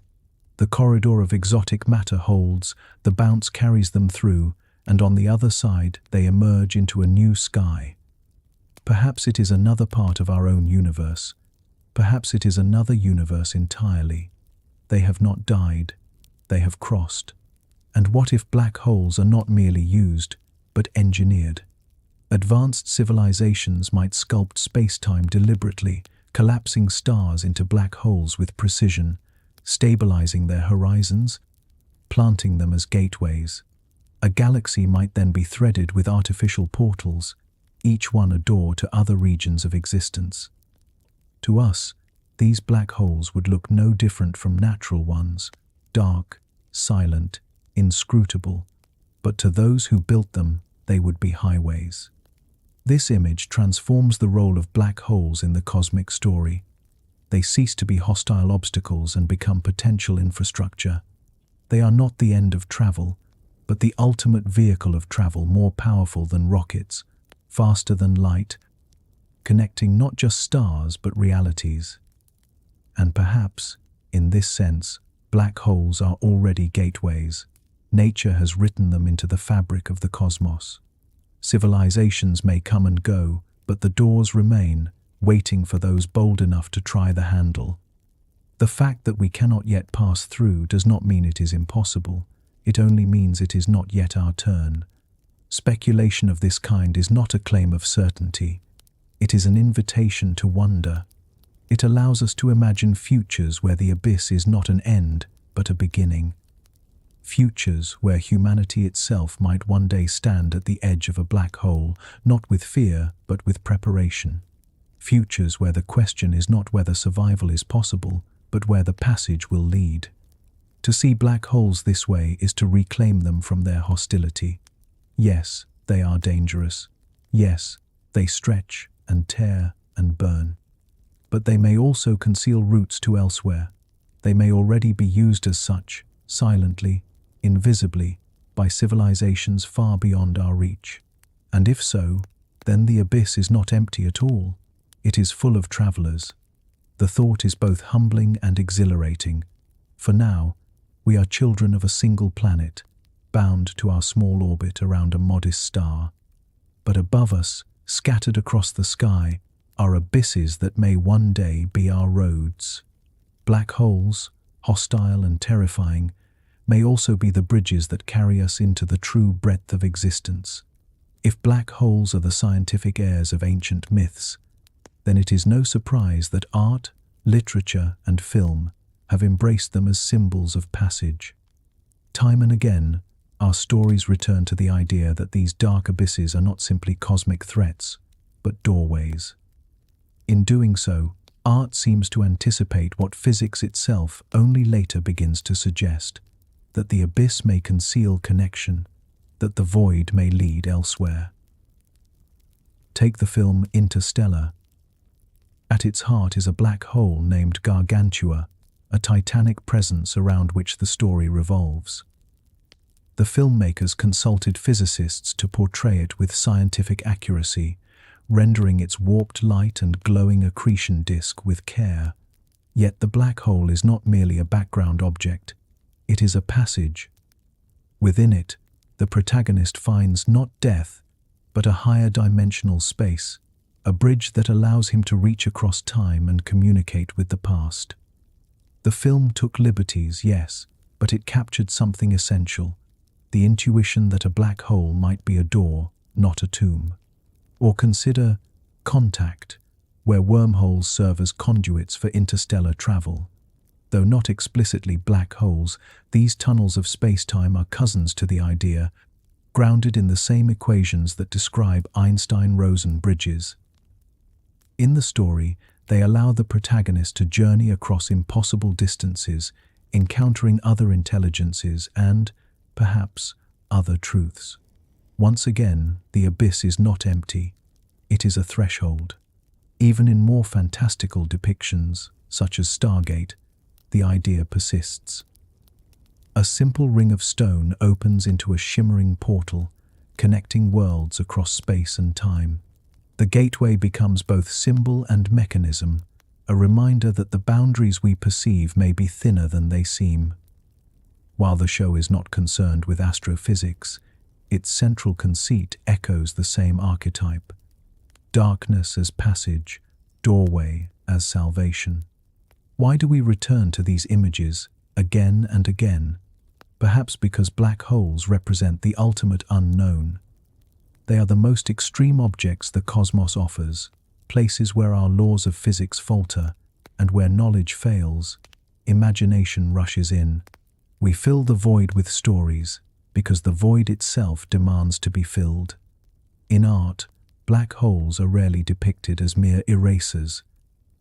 The corridor of exotic matter holds, the bounce carries them through, and on the other side they emerge into a new sky. Perhaps it is another part of our own universe. Perhaps it is another universe entirely. They have not died, they have crossed. And what if black holes are not merely used, but engineered? Advanced civilizations might sculpt space-time deliberately, collapsing stars into black holes with precision, stabilizing their horizons, planting them as gateways. A galaxy might then be threaded with artificial portals, each one a door to other regions of existence. To us, these black holes would look no different from natural ones, dark, silent, inscrutable, but to those who built them, they would be highways. This image transforms the role of black holes in the cosmic story. They cease to be hostile obstacles and become potential infrastructure. They are not the end of travel, but the ultimate vehicle of travel, more powerful than rockets, faster than light, connecting not just stars but realities. And perhaps, in this sense, Black holes are already gateways. Nature has written them into the fabric of the cosmos. Civilizations may come and go, but the doors remain, waiting for those bold enough to try the handle. The fact that we cannot yet pass through does not mean it is impossible. It only means it is not yet our turn. Speculation of this kind is not a claim of certainty. It is an invitation to wonder. It allows us to imagine futures where the abyss is not an end, but a beginning. Futures where humanity itself might one day stand at the edge of a black hole, not with fear, but with preparation. Futures where the question is not whether survival is possible, but where the passage will lead. To see black holes this way is to reclaim them from their hostility. Yes, they are dangerous. Yes, they stretch and tear and burn. But they may also conceal routes to elsewhere. They may already be used as such, silently, invisibly, by civilizations far beyond our reach. And if so, then the abyss is not empty at all. It is full of travelers. The thought is both humbling and exhilarating. For now, we are children of a single planet, bound to our small orbit around a modest star. But above us, scattered across the sky, are abysses that may one day be our roads. Black holes, hostile and terrifying, may also be the bridges that carry us into the true breadth of existence. If black holes are the scientific heirs of ancient myths, then it is no surprise that art, literature, and film have embraced them as symbols of passage. Time and again, our stories return to the idea that these dark abysses are not simply cosmic threats, but doorways. In doing so, art seems to anticipate what physics itself only later begins to suggest, that the abyss may conceal connection, that the void may lead elsewhere. Take the film Interstellar. At its heart is a black hole named Gargantua, a titanic presence around which the story revolves. The filmmakers consulted physicists to portray it with scientific accuracy, rendering its warped light and glowing accretion disk with care. Yet the black hole is not merely a background object, it is a passage. Within it, the protagonist finds not death, but a higher dimensional space, a bridge that allows him to reach across time and communicate with the past. The film took liberties, yes, but it captured something essential, the intuition that a black hole might be a door, not a tomb. Or consider Contact, where wormholes serve as conduits for interstellar travel. Though not explicitly black holes, these tunnels of space-time are cousins to the idea, grounded in the same equations that describe Einstein-Rosen bridges. In the story, they allow the protagonist to journey across impossible distances, encountering other intelligences and, perhaps, other truths. Once again, the abyss is not empty. It is a threshold. Even in more fantastical depictions, such as Stargate, the idea persists. A simple ring of stone opens into a shimmering portal, connecting worlds across space and time. The gateway becomes both symbol and mechanism, a reminder that the boundaries we perceive may be thinner than they seem. While the show is not concerned with astrophysics, its central conceit echoes the same archetype: darkness as passage, doorway as salvation. Why do we return to these images again and again? Perhaps because black holes represent the ultimate unknown. They are the most extreme objects the cosmos offers, places where our laws of physics falter, and where knowledge fails, imagination rushes in. We fill the void with stories, because the void itself demands to be filled. In art, black holes are rarely depicted as mere erasers.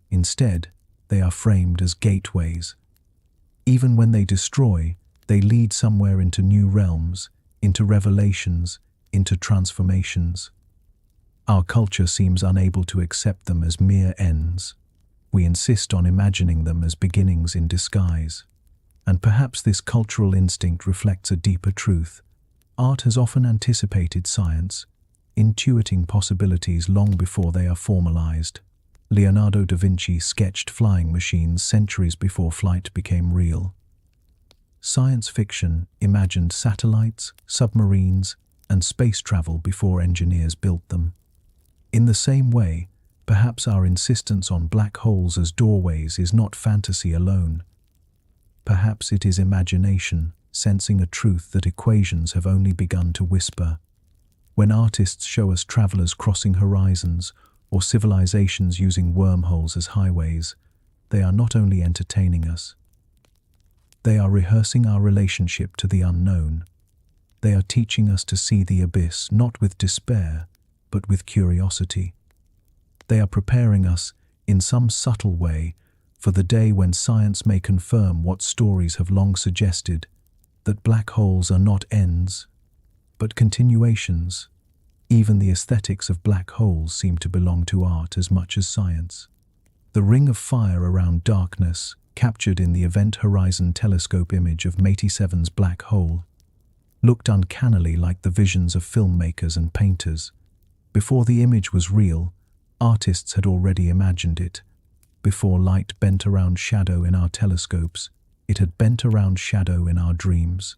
Instead, they are framed as gateways. Even when they destroy, they lead somewhere into new realms, into revelations, into transformations. Our culture seems unable to accept them as mere ends. We insist on imagining them as beginnings in disguise. And perhaps this cultural instinct reflects a deeper truth. Art has often anticipated science, intuiting possibilities long before they are formalized. Leonardo da Vinci sketched flying machines centuries before flight became real. Science fiction imagined satellites, submarines, and space travel before engineers built them. In the same way, perhaps our insistence on black holes as doorways is not fantasy alone. Perhaps it is imagination, sensing a truth that equations have only begun to whisper. When artists show us travelers crossing horizons or civilizations using wormholes as highways, they are not only entertaining us. They are rehearsing our relationship to the unknown. They are teaching us to see the abyss not with despair, but with curiosity. They are preparing us, in some subtle way, for the day when science may confirm what stories have long suggested, that black holes are not ends, but continuations. Even the aesthetics of black holes seem to belong to art as much as science. The ring of fire around darkness, captured in the Event Horizon Telescope image of Matey 7's black hole, looked uncannily like the visions of filmmakers and painters. Before the image was real, artists had already imagined it. Before light bent around shadow in our telescopes, it had bent around shadow in our dreams.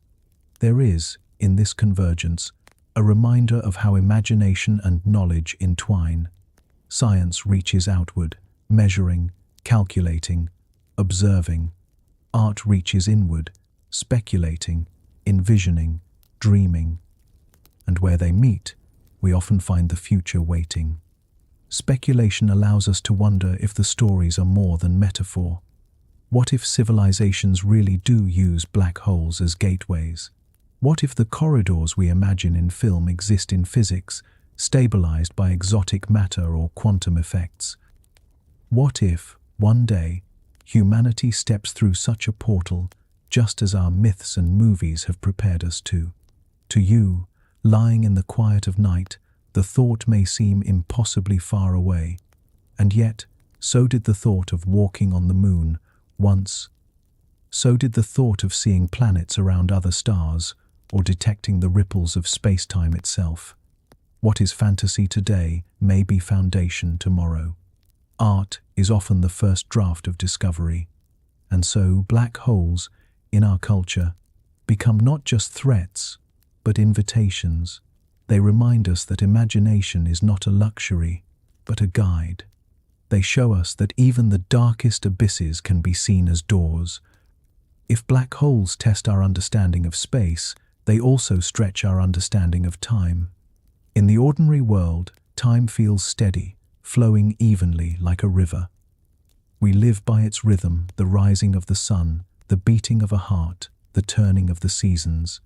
There is, in this convergence, a reminder of how imagination and knowledge entwine. Science reaches outward, measuring, calculating, observing. Art reaches inward, speculating, envisioning, dreaming. And where they meet, we often find the future waiting. Speculation allows us to wonder if the stories are more than metaphor. What if civilizations really do use black holes as gateways? What if the corridors we imagine in film exist in physics, stabilized by exotic matter or quantum effects? What if, one day, humanity steps through such a portal, just as our myths and movies have prepared us to? To you, lying in the quiet of night, the thought may seem impossibly far away, and yet, so did the thought of walking on the moon once. So did the thought of seeing planets around other stars, or detecting the ripples of space-time itself. What is fantasy today may be foundation tomorrow. Art is often the first draft of discovery, and so black holes, in our culture, become not just threats, but invitations. They remind us that imagination is not a luxury, but a guide. They show us that even the darkest abysses can be seen as doors. If black holes test our understanding of space, they also stretch our understanding of time. In the ordinary world, time feels steady, flowing evenly like a river. We live by its rhythm, the rising of the sun, the beating of a heart, the turning of the seasons.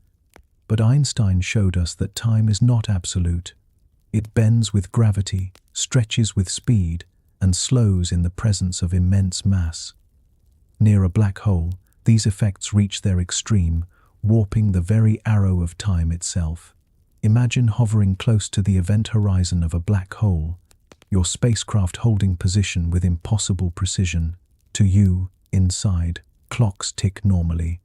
But Einstein showed us that time is not absolute. It bends with gravity, stretches with speed, and slows in the presence of immense mass. Near a black hole, these effects reach their extreme, warping the very arrow of time itself. Imagine hovering close to the event horizon of a black hole, your spacecraft holding position with impossible precision. To you, inside, clocks tick normally.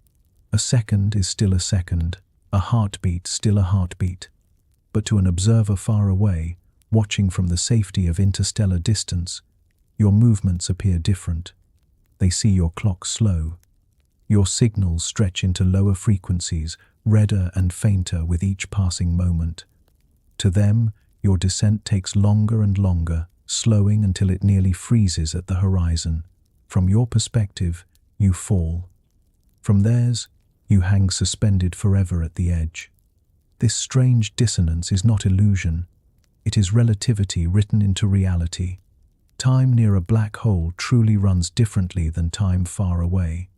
A second is still a second, a heartbeat still a heartbeat. But to an observer far away, watching from the safety of interstellar distance, your movements appear different. They see your clock slow. Your signals stretch into lower frequencies, redder and fainter with each passing moment. To them, your descent takes longer and longer, slowing until it nearly freezes at the horizon. From your perspective, you fall. From theirs, you hang suspended forever at the edge. This strange dissonance is not illusion. It is relativity written into reality. Time near a black hole truly runs differently than time far away.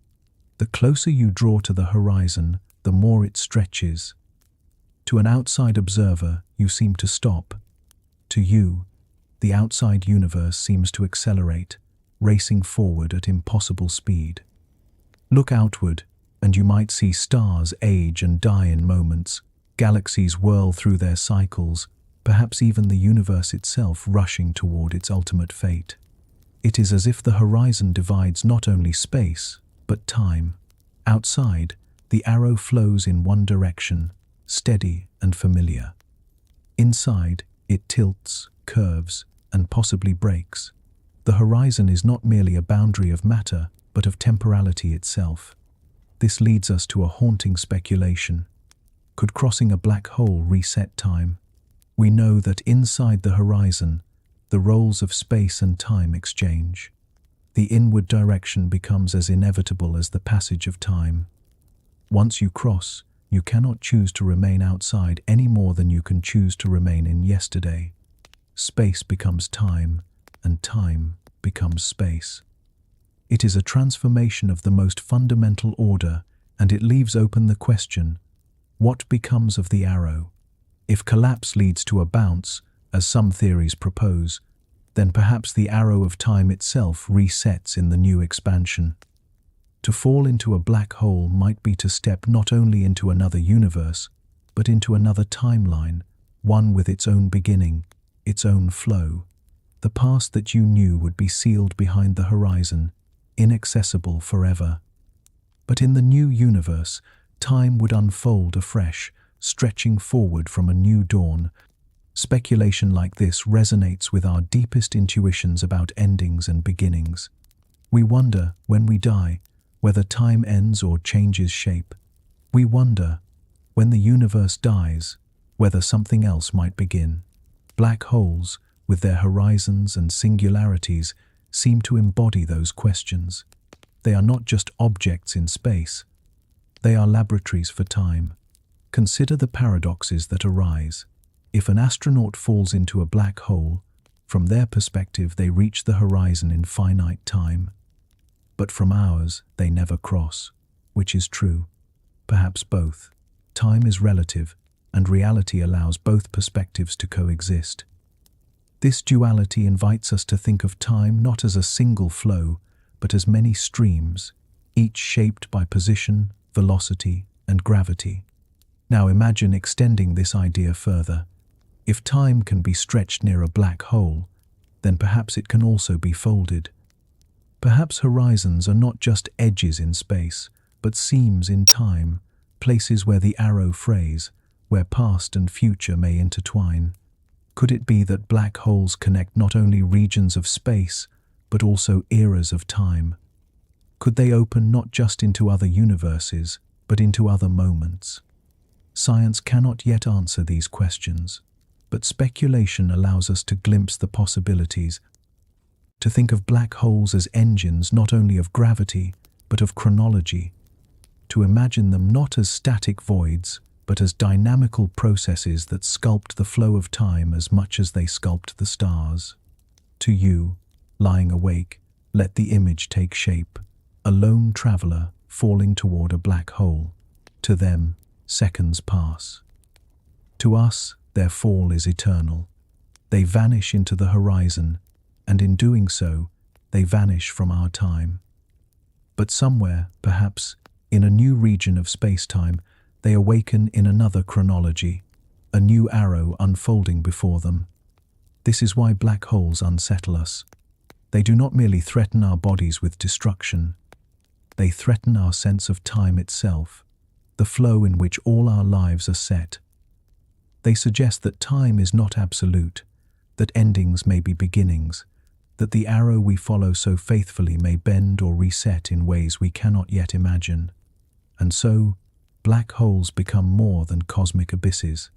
The closer you draw to the horizon, the more it stretches. To an outside observer, you seem to stop. To you, the outside universe seems to accelerate, racing forward at impossible speed. Look outward, and you might see stars age and die in moments, galaxies whirl through their cycles, perhaps even the universe itself rushing toward its ultimate fate. It is as if the horizon divides not only space, but time. Outside, the arrow flows in one direction, steady and familiar. Inside, it tilts, curves, and possibly breaks. The horizon is not merely a boundary of matter, but of temporality itself. This leads us to a haunting speculation. Could crossing a black hole reset time? We know that inside the horizon, the roles of space and time exchange. The inward direction becomes as inevitable as the passage of time. Once you cross, you cannot choose to remain outside any more than you can choose to remain in yesterday. Space becomes time, and time becomes space. It is a transformation of the most fundamental order, and it leaves open the question, what becomes of the arrow? If collapse leads to a bounce, as some theories propose, then perhaps the arrow of time itself resets in the new expansion. To fall into a black hole might be to step not only into another universe, but into another timeline, one with its own beginning, its own flow. The past that you knew would be sealed behind the horizon, inaccessible forever. But in the new universe, time would unfold afresh, stretching forward from a new dawn. Speculation like this resonates with our deepest intuitions about endings and beginnings. We wonder, when we die, whether time ends or changes shape. We wonder, when the universe dies, whether something else might begin. Black holes, with their horizons and singularities, seem to embody those questions. They are not just objects in space. They are laboratories for time. Consider the paradoxes that arise. If an astronaut falls into a black hole, from their perspective they reach the horizon in finite time. But from ours, they never cross. Which is true? Perhaps both. Time is relative, and reality allows both perspectives to coexist. This duality invites us to think of time not as a single flow, but as many streams, each shaped by position, velocity, and gravity. Now imagine extending this idea further. If time can be stretched near a black hole, then perhaps it can also be folded. Perhaps horizons are not just edges in space, but seams in time, places where the arrow frays, where past and future may intertwine. Could it be that black holes connect not only regions of space, but also eras of time? Could they open not just into other universes, but into other moments? Science cannot yet answer these questions, but speculation allows us to glimpse the possibilities, to think of black holes as engines not only of gravity, but of chronology, to imagine them not as static voids, but as dynamical processes that sculpt the flow of time as much as they sculpt the stars. To you, lying awake, let the image take shape, a lone traveler falling toward a black hole. To them, seconds pass. To us, their fall is eternal. They vanish into the horizon, and in doing so, they vanish from our time. But somewhere, perhaps, in a new region of space-time, they awaken in another chronology, a new arrow unfolding before them. This is why black holes unsettle us. They do not merely threaten our bodies with destruction. They threaten our sense of time itself, the flow in which all our lives are set. They suggest that time is not absolute, that endings may be beginnings, that the arrow we follow so faithfully may bend or reset in ways we cannot yet imagine. And so, black holes become more than cosmic abysses.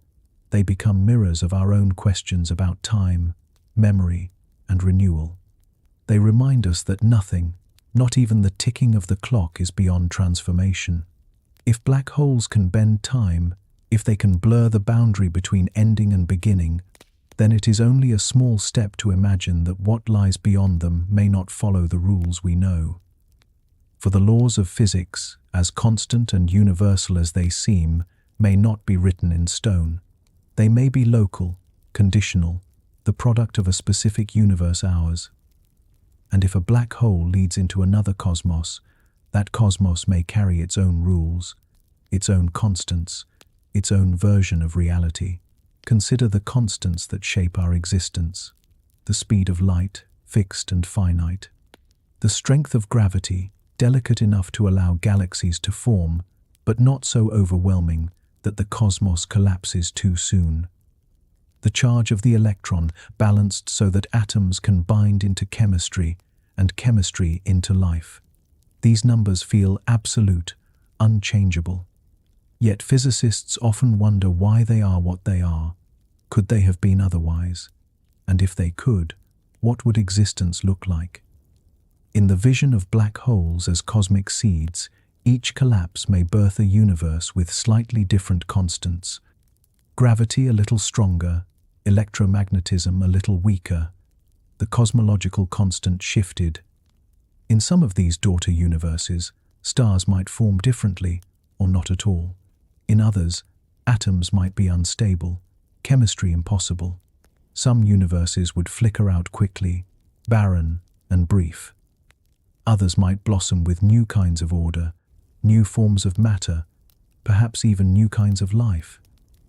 They become mirrors of our own questions about time, memory, and renewal. They remind us that nothing, not even the ticking of the clock, is beyond transformation. If black holes can bend time, if they can blur the boundary between ending and beginning, then it is only a small step to imagine that what lies beyond them may not follow the rules we know. For the laws of physics, as constant and universal as they seem, may not be written in stone. They may be local, conditional, the product of a specific universe, ours. And if a black hole leads into another cosmos, that cosmos may carry its own rules, its own constants, its own version of reality. Consider the constants that shape our existence: the speed of light, fixed and finite; the strength of gravity, delicate enough to allow galaxies to form, but not so overwhelming that the cosmos collapses too soon; the charge of the electron, balanced so that atoms can bind into chemistry, and chemistry into life. These numbers feel absolute, unchangeable. Yet physicists often wonder why they are what they are. Could they have been otherwise? And if they could, what would existence look like? In the vision of black holes as cosmic seeds, each collapse may birth a universe with slightly different constants. Gravity a little stronger, electromagnetism a little weaker. The cosmological constant shifted. In some of these daughter universes, stars might form differently or not at all. In others, atoms might be unstable, chemistry impossible. Some universes would flicker out quickly, barren and brief. Others might blossom with new kinds of order, new forms of matter, perhaps even new kinds of life.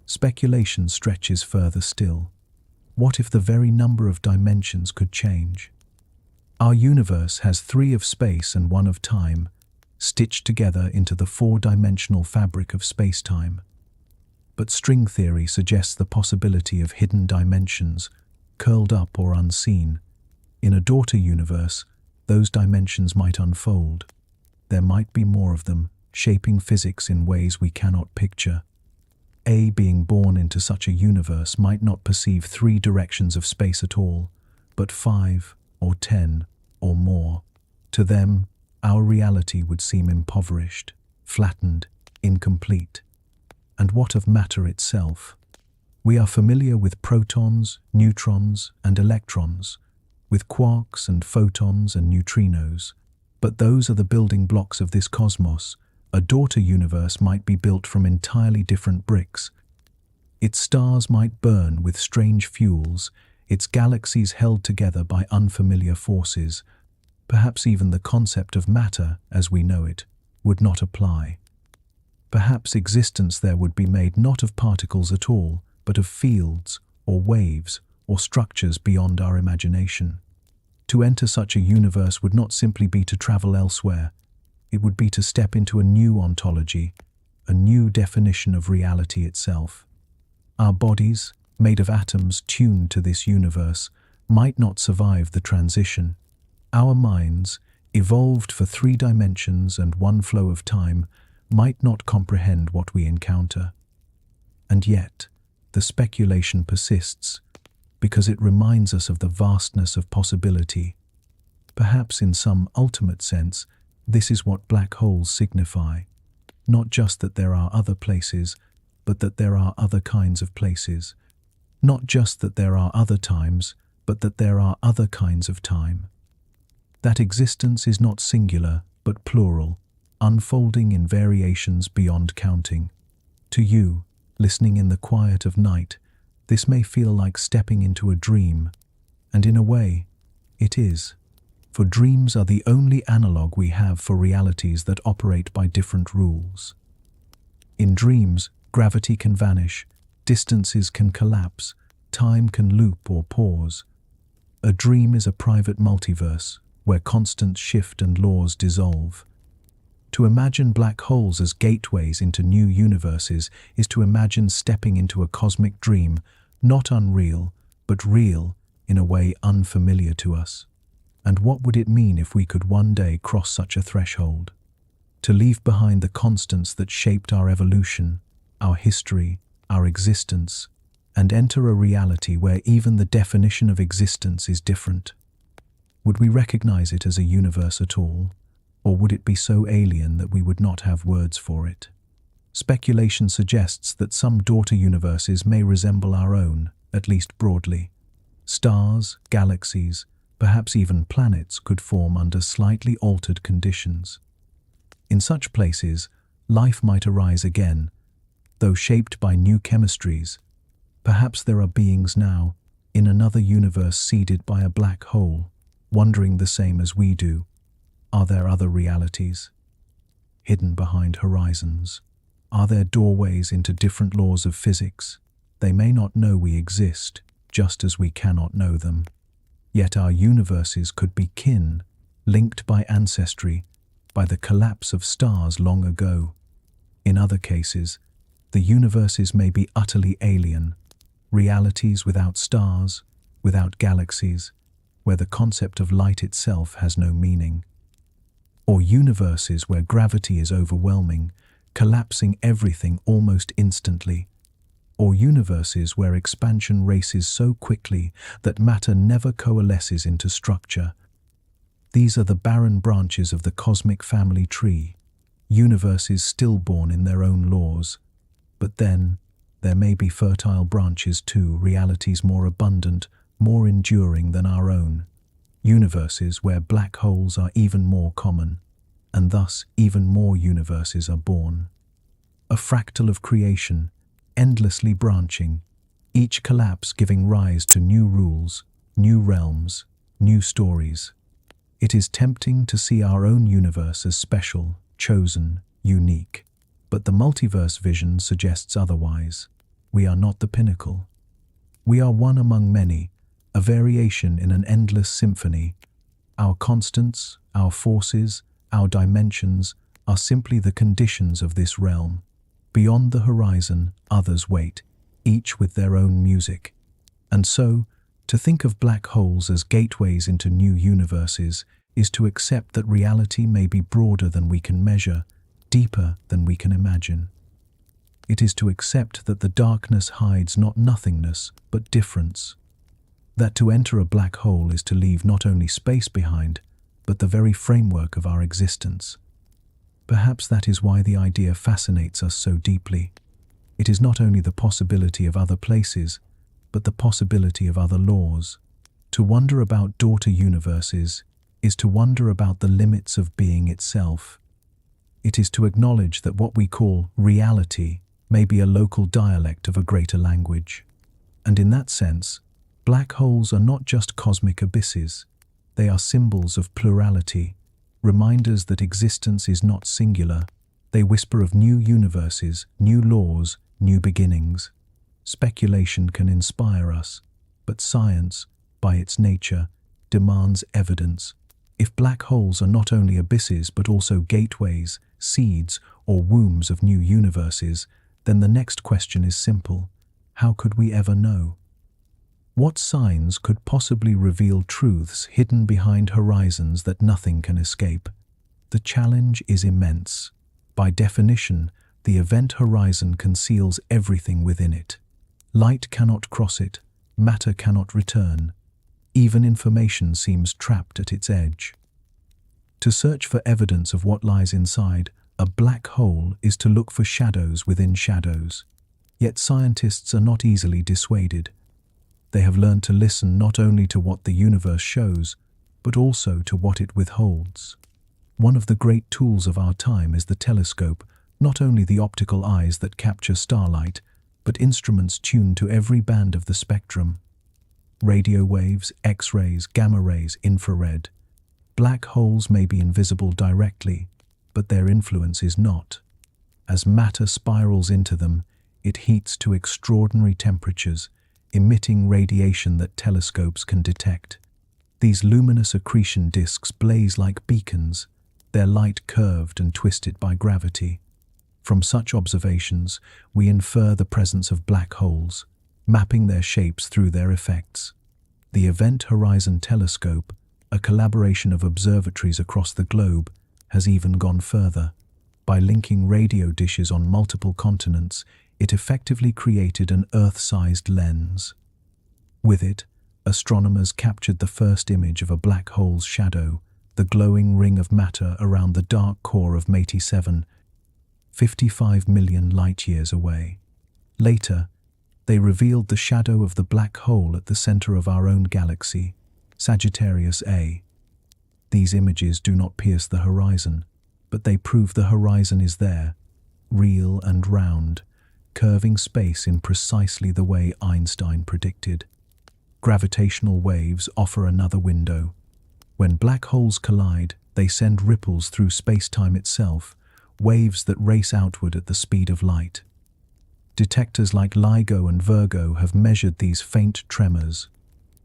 Speculation stretches further still. What if the very number of dimensions could change? Our universe has 3 of space and 1 of time, stitched together into the 4-dimensional fabric of space-time. But string theory suggests the possibility of hidden dimensions, curled up or unseen. In a daughter universe, those dimensions might unfold. There might be more of them, shaping physics in ways we cannot picture. A being born into such a universe might not perceive 3 directions of space at all, but 5 or 10 or more. To them, our reality would seem impoverished, flattened, incomplete. And what of matter itself? We are familiar with protons, neutrons, and electrons, with quarks and photons and neutrinos. But those are the building blocks of this cosmos. A daughter universe might be built from entirely different bricks. Its stars might burn with strange fuels, its galaxies held together by unfamiliar forces. Perhaps even the concept of matter, as we know it, would not apply. Perhaps existence there would be made not of particles at all, but of fields, or waves, or structures beyond our imagination. To enter such a universe would not simply be to travel elsewhere. It would be to step into a new ontology, a new definition of reality itself. Our bodies, made of atoms tuned to this universe, might not survive the transition. Our minds, evolved for 3 dimensions and 1 flow of time, might not comprehend what we encounter. And yet, the speculation persists, because it reminds us of the vastness of possibility. Perhaps in some ultimate sense, this is what black holes signify. Not just that there are other places, but that there are other kinds of places. Not just that there are other times, but that there are other kinds of time. That existence is not singular, but plural, unfolding in variations beyond counting. To you, listening in the quiet of night, this may feel like stepping into a dream, and in a way, it is. For dreams are the only analog we have for realities that operate by different rules. In dreams, gravity can vanish, distances can collapse, time can loop or pause. A dream is a private multiverse, where constants shift and laws dissolve. To imagine black holes as gateways into new universes is to imagine stepping into a cosmic dream, not unreal, but real, in a way unfamiliar to us. And what would it mean if we could one day cross such a threshold? To leave behind the constants that shaped our evolution, our history, our existence, and enter a reality where even the definition of existence is different. Would we recognize it as a universe at all, or would it be so alien that we would not have words for it? Speculation suggests that some daughter universes may resemble our own, at least broadly. Stars, galaxies, perhaps even planets could form under slightly altered conditions. In such places, life might arise again, though shaped by new chemistries. Perhaps there are beings now, in another universe seeded by a black hole, wondering the same as we do. Are there other realities? Hidden behind horizons? Are there doorways into different laws of physics? They may not know we exist, just as we cannot know them. Yet our universes could be kin, linked by ancestry, by the collapse of stars long ago. In other cases, the universes may be utterly alien, realities without stars, without galaxies, where the concept of light itself has no meaning. Or universes where gravity is overwhelming, collapsing everything almost instantly. Or universes where expansion races so quickly that matter never coalesces into structure. These are the barren branches of the cosmic family tree, universes stillborn in their own laws. But then, there may be fertile branches too, realities more abundant, more enduring than our own. Universes where black holes are even more common, and thus even more universes are born. A fractal of creation, endlessly branching, each collapse giving rise to new rules, new realms, new stories. It is tempting to see our own universe as special, chosen, unique. But the multiverse vision suggests otherwise. We are not the pinnacle. We are one among many, a variation in an endless symphony. Our constants, our forces, our dimensions are simply the conditions of this realm. Beyond the horizon, others wait, each with their own music. And so, to think of black holes as gateways into new universes is to accept that reality may be broader than we can measure, deeper than we can imagine. It is to accept that the darkness hides not nothingness, but difference. That to enter a black hole is to leave not only space behind, but the very framework of our existence. Perhaps that is why the idea fascinates us so deeply. It is not only the possibility of other places, but the possibility of other laws. To wonder about daughter universes is to wonder about the limits of being itself. It is to acknowledge that what we call reality may be a local dialect of a greater language. And in that sense, black holes are not just cosmic abysses. They are symbols of plurality, reminders that existence is not singular. They whisper of new universes, new laws, new beginnings. Speculation can inspire us, but science, by its nature, demands evidence. If black holes are not only abysses but also gateways, seeds, or wombs of new universes, then the next question is simple. How could we ever know? What signs could possibly reveal truths hidden behind horizons that nothing can escape? The challenge is immense. By definition, the event horizon conceals everything within it. Light cannot cross it, matter cannot return. Even information seems trapped at its edge. To search for evidence of what lies inside, a black hole is to look for shadows within shadows. Yet scientists are not easily dissuaded. They have learned to listen not only to what the universe shows, but also to what it withholds. One of the great tools of our time is the telescope, not only the optical eyes that capture starlight, but instruments tuned to every band of the spectrum. Radio waves, X-rays, gamma rays, infrared. Black holes may be invisible directly, but their influence is not. As matter spirals into them, it heats to extraordinary temperatures, emitting radiation that telescopes can detect. These luminous accretion disks blaze like beacons, their light curved and twisted by gravity. From such observations, we infer the presence of black holes, mapping their shapes through their effects. The Event Horizon Telescope, a collaboration of observatories across the globe, has even gone further. By linking radio dishes on multiple continents, it effectively created an Earth-sized lens. With it, astronomers captured the first image of a black hole's shadow, the glowing ring of matter around the dark core of Métis 7, 55 million light-years away. Later, they revealed the shadow of the black hole at the center of our own galaxy, Sagittarius A. These images do not pierce the horizon, but they prove the horizon is there, real and round, curving space in precisely the way Einstein predicted. Gravitational waves offer another window. When black holes collide, they send ripples through space-time itself, waves that race outward at the speed of light. Detectors like LIGO and Virgo have measured these faint tremors,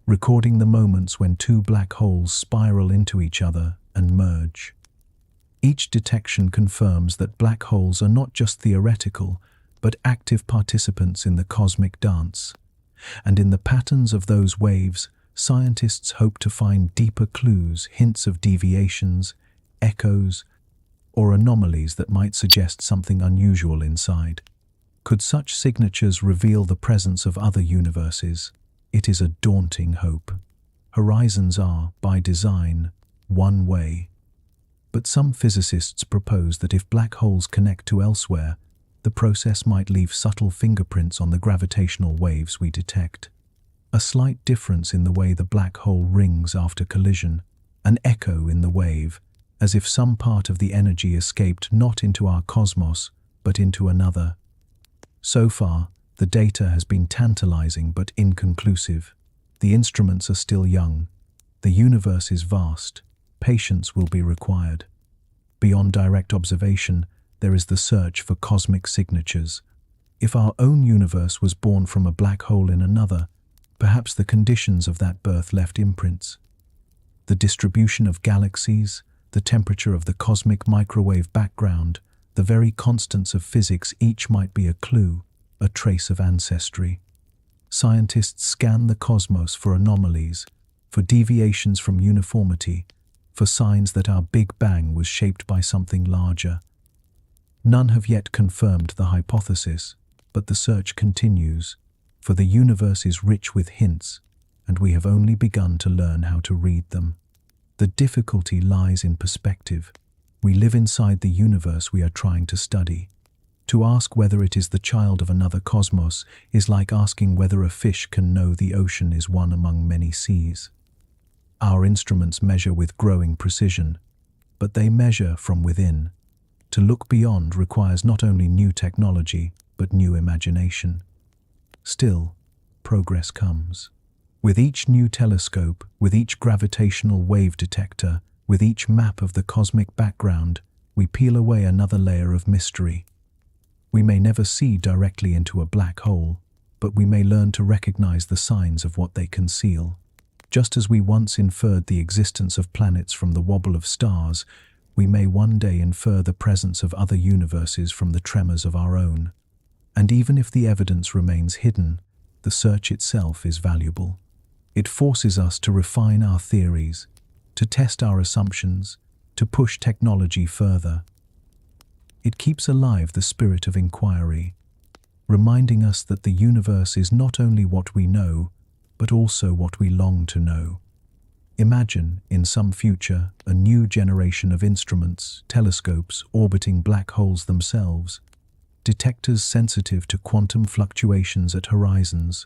recording the moments when two black holes spiral into each other and merge. Each detection confirms that black holes are not just theoretical, but active participants in the cosmic dance. And in the patterns of those waves, scientists hope to find deeper clues, hints of deviations, echoes, or anomalies that might suggest something unusual inside. Could such signatures reveal the presence of other universes? It is a daunting hope. Horizons are, by design, one way. But some physicists propose that if black holes connect to elsewhere, the process might leave subtle fingerprints on the gravitational waves we detect. A slight difference in the way the black hole rings after collision, an echo in the wave, as if some part of the energy escaped not into our cosmos, but into another. So far, the data has been tantalizing but inconclusive. The instruments are still young. The universe is vast. Patience will be required. Beyond direct observation, there is the search for cosmic signatures. If our own universe was born from a black hole in another, perhaps the conditions of that birth left imprints. The distribution of galaxies, the temperature of the cosmic microwave background, the very constants of physics, each might be a clue, a trace of ancestry. Scientists scan the cosmos for anomalies, for deviations from uniformity, for signs that our Big Bang was shaped by something larger. None have yet confirmed the hypothesis, but the search continues, for the universe is rich with hints, and we have only begun to learn how to read them. The difficulty lies in perspective. We live inside the universe we are trying to study. To ask whether it is the child of another cosmos is like asking whether a fish can know the ocean is one among many seas. Our instruments measure with growing precision, but they measure from within. To look beyond requires not only new technology, but new imagination. Still, progress comes. With each new telescope, with each gravitational wave detector, with each map of the cosmic background, we peel away another layer of mystery. We may never see directly into a black hole, but we may learn to recognize the signs of what they conceal. Just as we once inferred the existence of planets from the wobble of stars, we may one day infer the presence of other universes from the tremors of our own. And even if the evidence remains hidden, the search itself is valuable. It forces us to refine our theories, to test our assumptions, to push technology further. It keeps alive the spirit of inquiry, reminding us that the universe is not only what we know, but also what we long to know. Imagine, in some future, a new generation of instruments, telescopes orbiting black holes themselves, detectors sensitive to quantum fluctuations at horizons,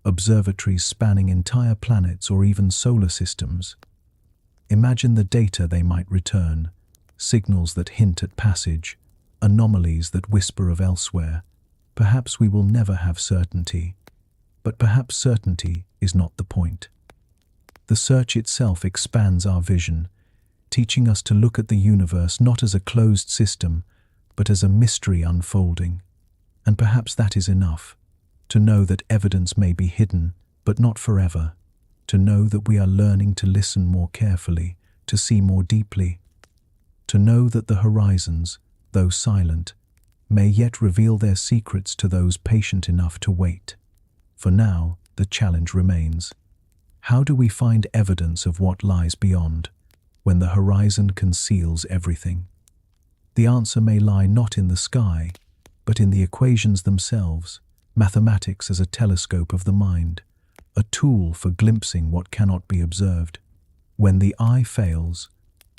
observatories spanning entire planets or even solar systems. Imagine the data they might return, signals that hint at passage, anomalies that whisper of elsewhere. Perhaps we will never have certainty, but perhaps certainty is not the point. The search itself expands our vision, teaching us to look at the universe not as a closed system, but as a mystery unfolding. And perhaps that is enough, to know that evidence may be hidden, but not forever, to know that we are learning to listen more carefully, to see more deeply, to know that the horizons, though silent, may yet reveal their secrets to those patient enough to wait. For now, the challenge remains. How do we find evidence of what lies beyond, when the horizon conceals everything? The answer may lie not in the sky, but in the equations themselves, mathematics as a telescope of the mind, a tool for glimpsing what cannot be observed. When the eye fails,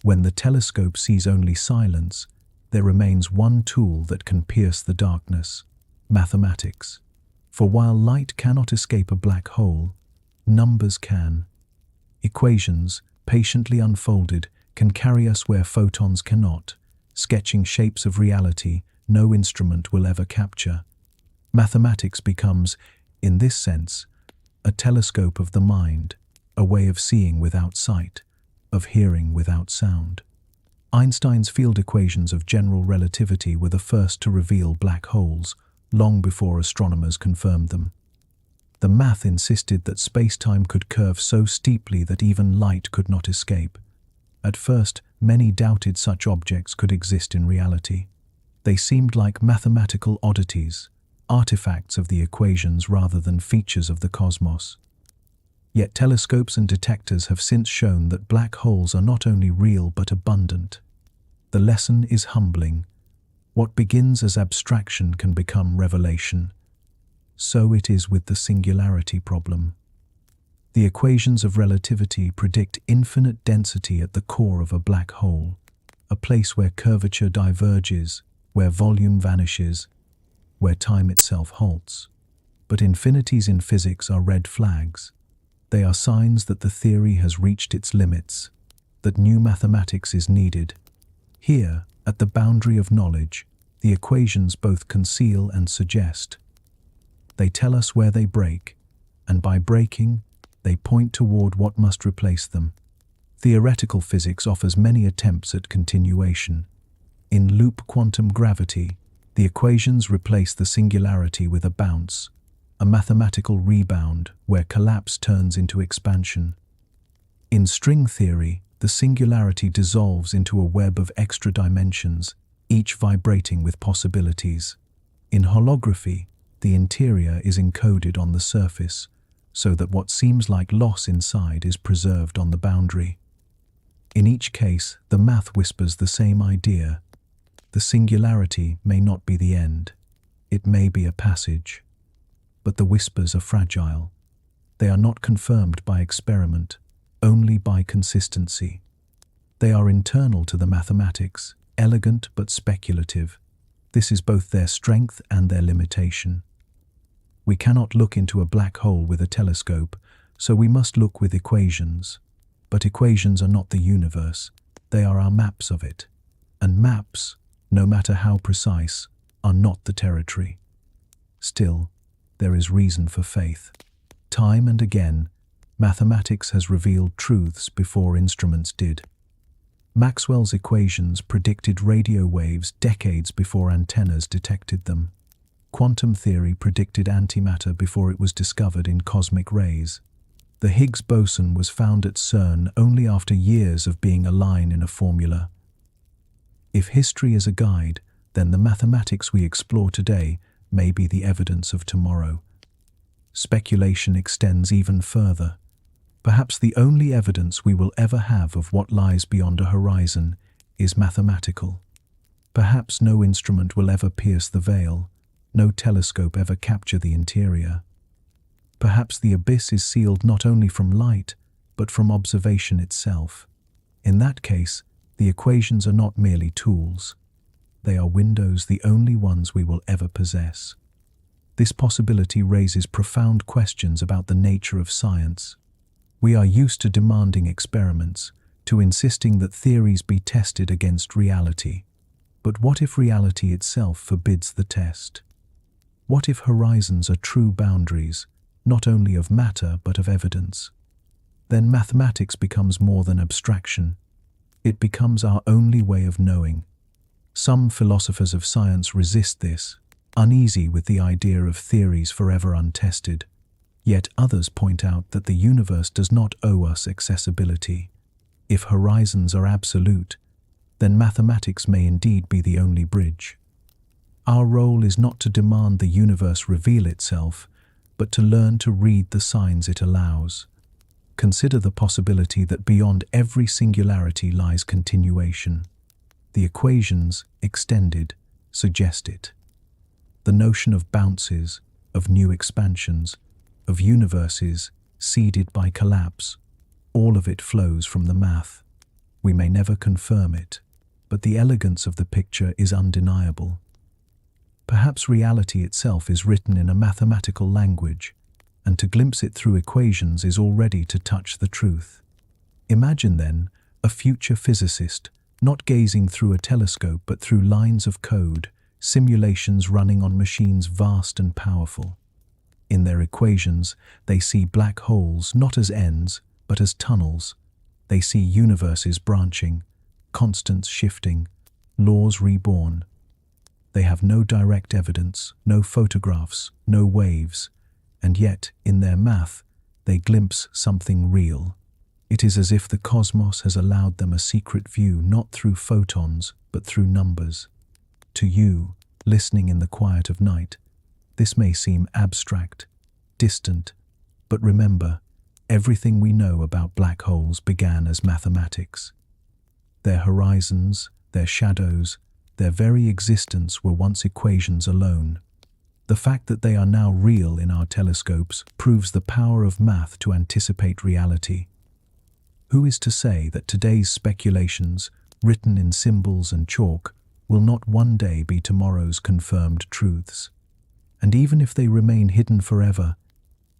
when the telescope sees only silence, there remains one tool that can pierce the darkness: mathematics. For while light cannot escape a black hole, numbers can. Equations, patiently unfolded, can carry us where photons cannot, sketching shapes of reality no instrument will ever capture. Mathematics becomes, in this sense, a telescope of the mind, a way of seeing without sight, of hearing without sound. Einstein's field equations of general relativity were the first to reveal black holes, long before astronomers confirmed them. The math insisted that space-time could curve so steeply that even light could not escape. At first, many doubted such objects could exist in reality. They seemed like mathematical oddities, artifacts of the equations rather than features of the cosmos. Yet telescopes and detectors have since shown that black holes are not only real but abundant. The lesson is humbling. What begins as abstraction can become revelation. So it is with the singularity problem. The equations of relativity predict infinite density at the core of a black hole, a place where curvature diverges, where volume vanishes, where time itself halts. But infinities in physics are red flags. They are signs that the theory has reached its limits, that new mathematics is needed. Here, at the boundary of knowledge, the equations both conceal and suggest. They tell us where they break, and by breaking, they point toward what must replace them. Theoretical physics offers many attempts at continuation. In loop quantum gravity, the equations replace the singularity with a bounce, a mathematical rebound where collapse turns into expansion. In string theory, the singularity dissolves into a web of extra dimensions, each vibrating with possibilities. In holography, the interior is encoded on the surface, so that what seems like loss inside is preserved on the boundary. In each case, the math whispers the same idea. The singularity may not be the end. It may be a passage. But the whispers are fragile. They are not confirmed by experiment, only by consistency. They are internal to the mathematics, elegant but speculative. This is both their strength and their limitation. We cannot look into a black hole with a telescope, so we must look with equations. But equations are not the universe, they are our maps of it. And maps, no matter how precise, are not the territory. Still, there is reason for faith. Time and again, mathematics has revealed truths before instruments did. Maxwell's equations predicted radio waves decades before antennas detected them. Quantum theory predicted antimatter before it was discovered in cosmic rays. The Higgs boson was found at CERN only after years of being a line in a formula. If history is a guide, then the mathematics we explore today may be the evidence of tomorrow. Speculation extends even further. Perhaps the only evidence we will ever have of what lies beyond a horizon is mathematical. Perhaps no instrument will ever pierce the veil, no telescope ever capture the interior. Perhaps the abyss is sealed not only from light, but from observation itself. In that case, the equations are not merely tools. They are windows, the only ones we will ever possess. This possibility raises profound questions about the nature of science. We are used to demanding experiments, to insisting that theories be tested against reality. But what if reality itself forbids the test? What if horizons are true boundaries, not only of matter but of evidence? Then mathematics becomes more than abstraction. It becomes our only way of knowing. Some philosophers of science resist this, uneasy with the idea of theories forever untested. Yet others point out that the universe does not owe us accessibility. If horizons are absolute, then mathematics may indeed be the only bridge. Our role is not to demand the universe reveal itself, but to learn to read the signs it allows. Consider the possibility that beyond every singularity lies continuation. The equations, extended, suggest it. The notion of bounces, of new expansions, of universes seeded by collapse, all of it flows from the math. We may never confirm it, but the elegance of the picture is undeniable. Perhaps reality itself is written in a mathematical language, and to glimpse it through equations is already to touch the truth. Imagine, then, a future physicist, not gazing through a telescope but through lines of code, simulations running on machines vast and powerful. In their equations, they see black holes not as ends, but as tunnels. They see universes branching, constants shifting, laws reborn. They have no direct evidence, no photographs, no waves, and yet, in their math, they glimpse something real. It is as if the cosmos has allowed them a secret view, not through photons, but through numbers. To you, listening in the quiet of night, this may seem abstract, distant, but remember, everything we know about black holes began as mathematics. Their horizons, their shadows, their very existence were once equations alone. The fact that they are now real in our telescopes proves the power of math to anticipate reality. Who is to say that today's speculations, written in symbols and chalk, will not one day be tomorrow's confirmed truths? And even if they remain hidden forever,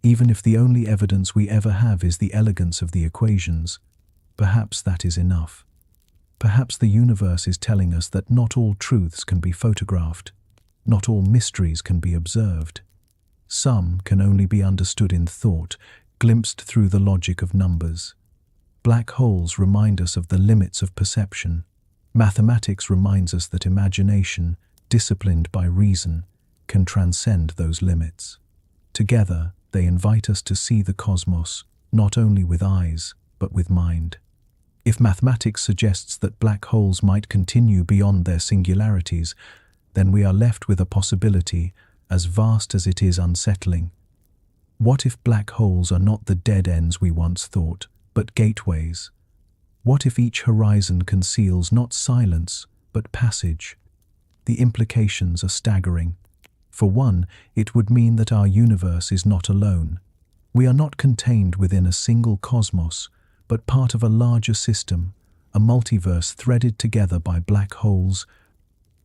even if the only evidence we ever have is the elegance of the equations, perhaps that is enough. Perhaps the universe is telling us that not all truths can be photographed, not all mysteries can be observed. Some can only be understood in thought, glimpsed through the logic of numbers. Black holes remind us of the limits of perception. Mathematics reminds us that imagination, disciplined by reason, can transcend those limits. Together, they invite us to see the cosmos, not only with eyes, but with mind. If mathematics suggests that black holes might continue beyond their singularities, then we are left with a possibility as vast as it is unsettling. What if black holes are not the dead ends we once thought, but gateways? What if each horizon conceals not silence, but passage? The implications are staggering. For one, it would mean that our universe is not alone. We are not contained within a single cosmos, but part of a larger system, a multiverse threaded together by black holes,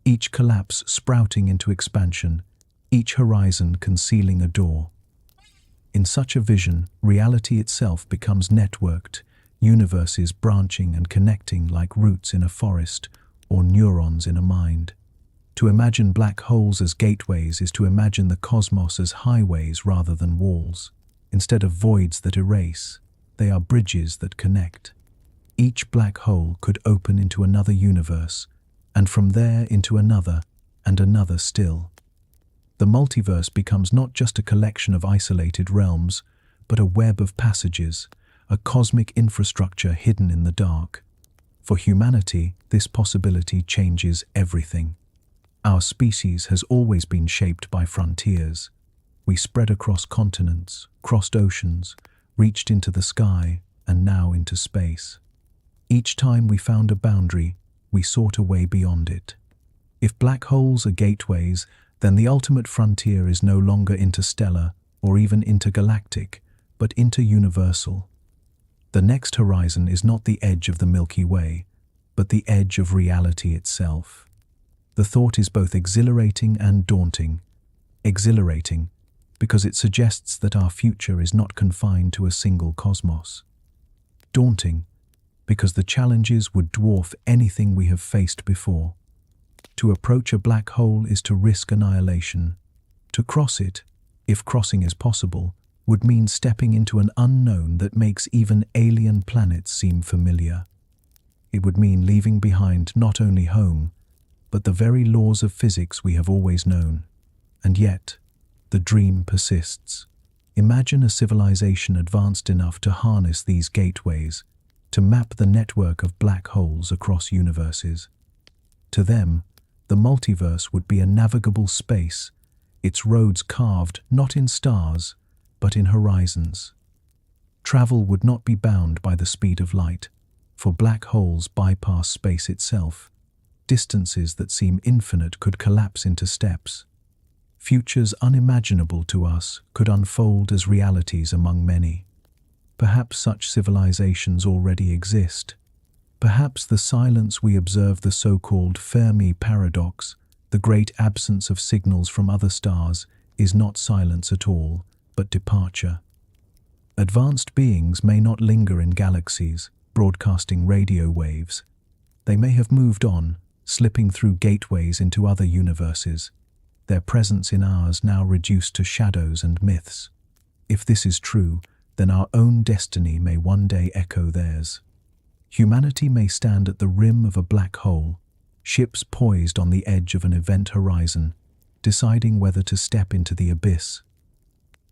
each collapse sprouting into expansion, each horizon concealing a door. In such a vision, reality itself becomes networked, universes branching and connecting like roots in a forest or neurons in a mind. To imagine black holes as gateways is to imagine the cosmos as highways rather than walls. Instead of voids that erase, they are bridges that connect. Each black hole could open into another universe, and from there into another, and another still. The multiverse becomes not just a collection of isolated realms, but a web of passages, a cosmic infrastructure hidden in the dark. For humanity, this possibility changes everything. Our species has always been shaped by frontiers. We spread across continents, crossed oceans, reached into the sky, and now into space. Each time we found a boundary, we sought a way beyond it. If black holes are gateways, then the ultimate frontier is no longer interstellar or even intergalactic, but interuniversal. The next horizon is not the edge of the Milky Way, but the edge of reality itself. The thought is both exhilarating and daunting. Exhilarating, because it suggests that our future is not confined to a single cosmos. Daunting, because the challenges would dwarf anything we have faced before. To approach a black hole is to risk annihilation. To cross it, if crossing is possible, would mean stepping into an unknown that makes even alien planets seem familiar. It would mean leaving behind not only home, but the very laws of physics we have always known. And yet, the dream persists. Imagine a civilization advanced enough to harness these gateways, to map the network of black holes across universes. To them, the multiverse would be a navigable space, its roads carved not in stars, but in horizons. Travel would not be bound by the speed of light, for black holes bypass space itself. Distances that seem infinite could collapse into steps. Futures unimaginable to us could unfold as realities among many. Perhaps such civilizations already exist. Perhaps the silence we observe, the so-called Fermi paradox, the great absence of signals from other stars, is not silence at all, but departure. Advanced beings may not linger in galaxies, broadcasting radio waves. They may have moved on, slipping through gateways into other universes, their presence in ours now reduced to shadows and myths. If this is true, then our own destiny may one day echo theirs. Humanity may stand at the rim of a black hole, ships poised on the edge of an event horizon, deciding whether to step into the abyss.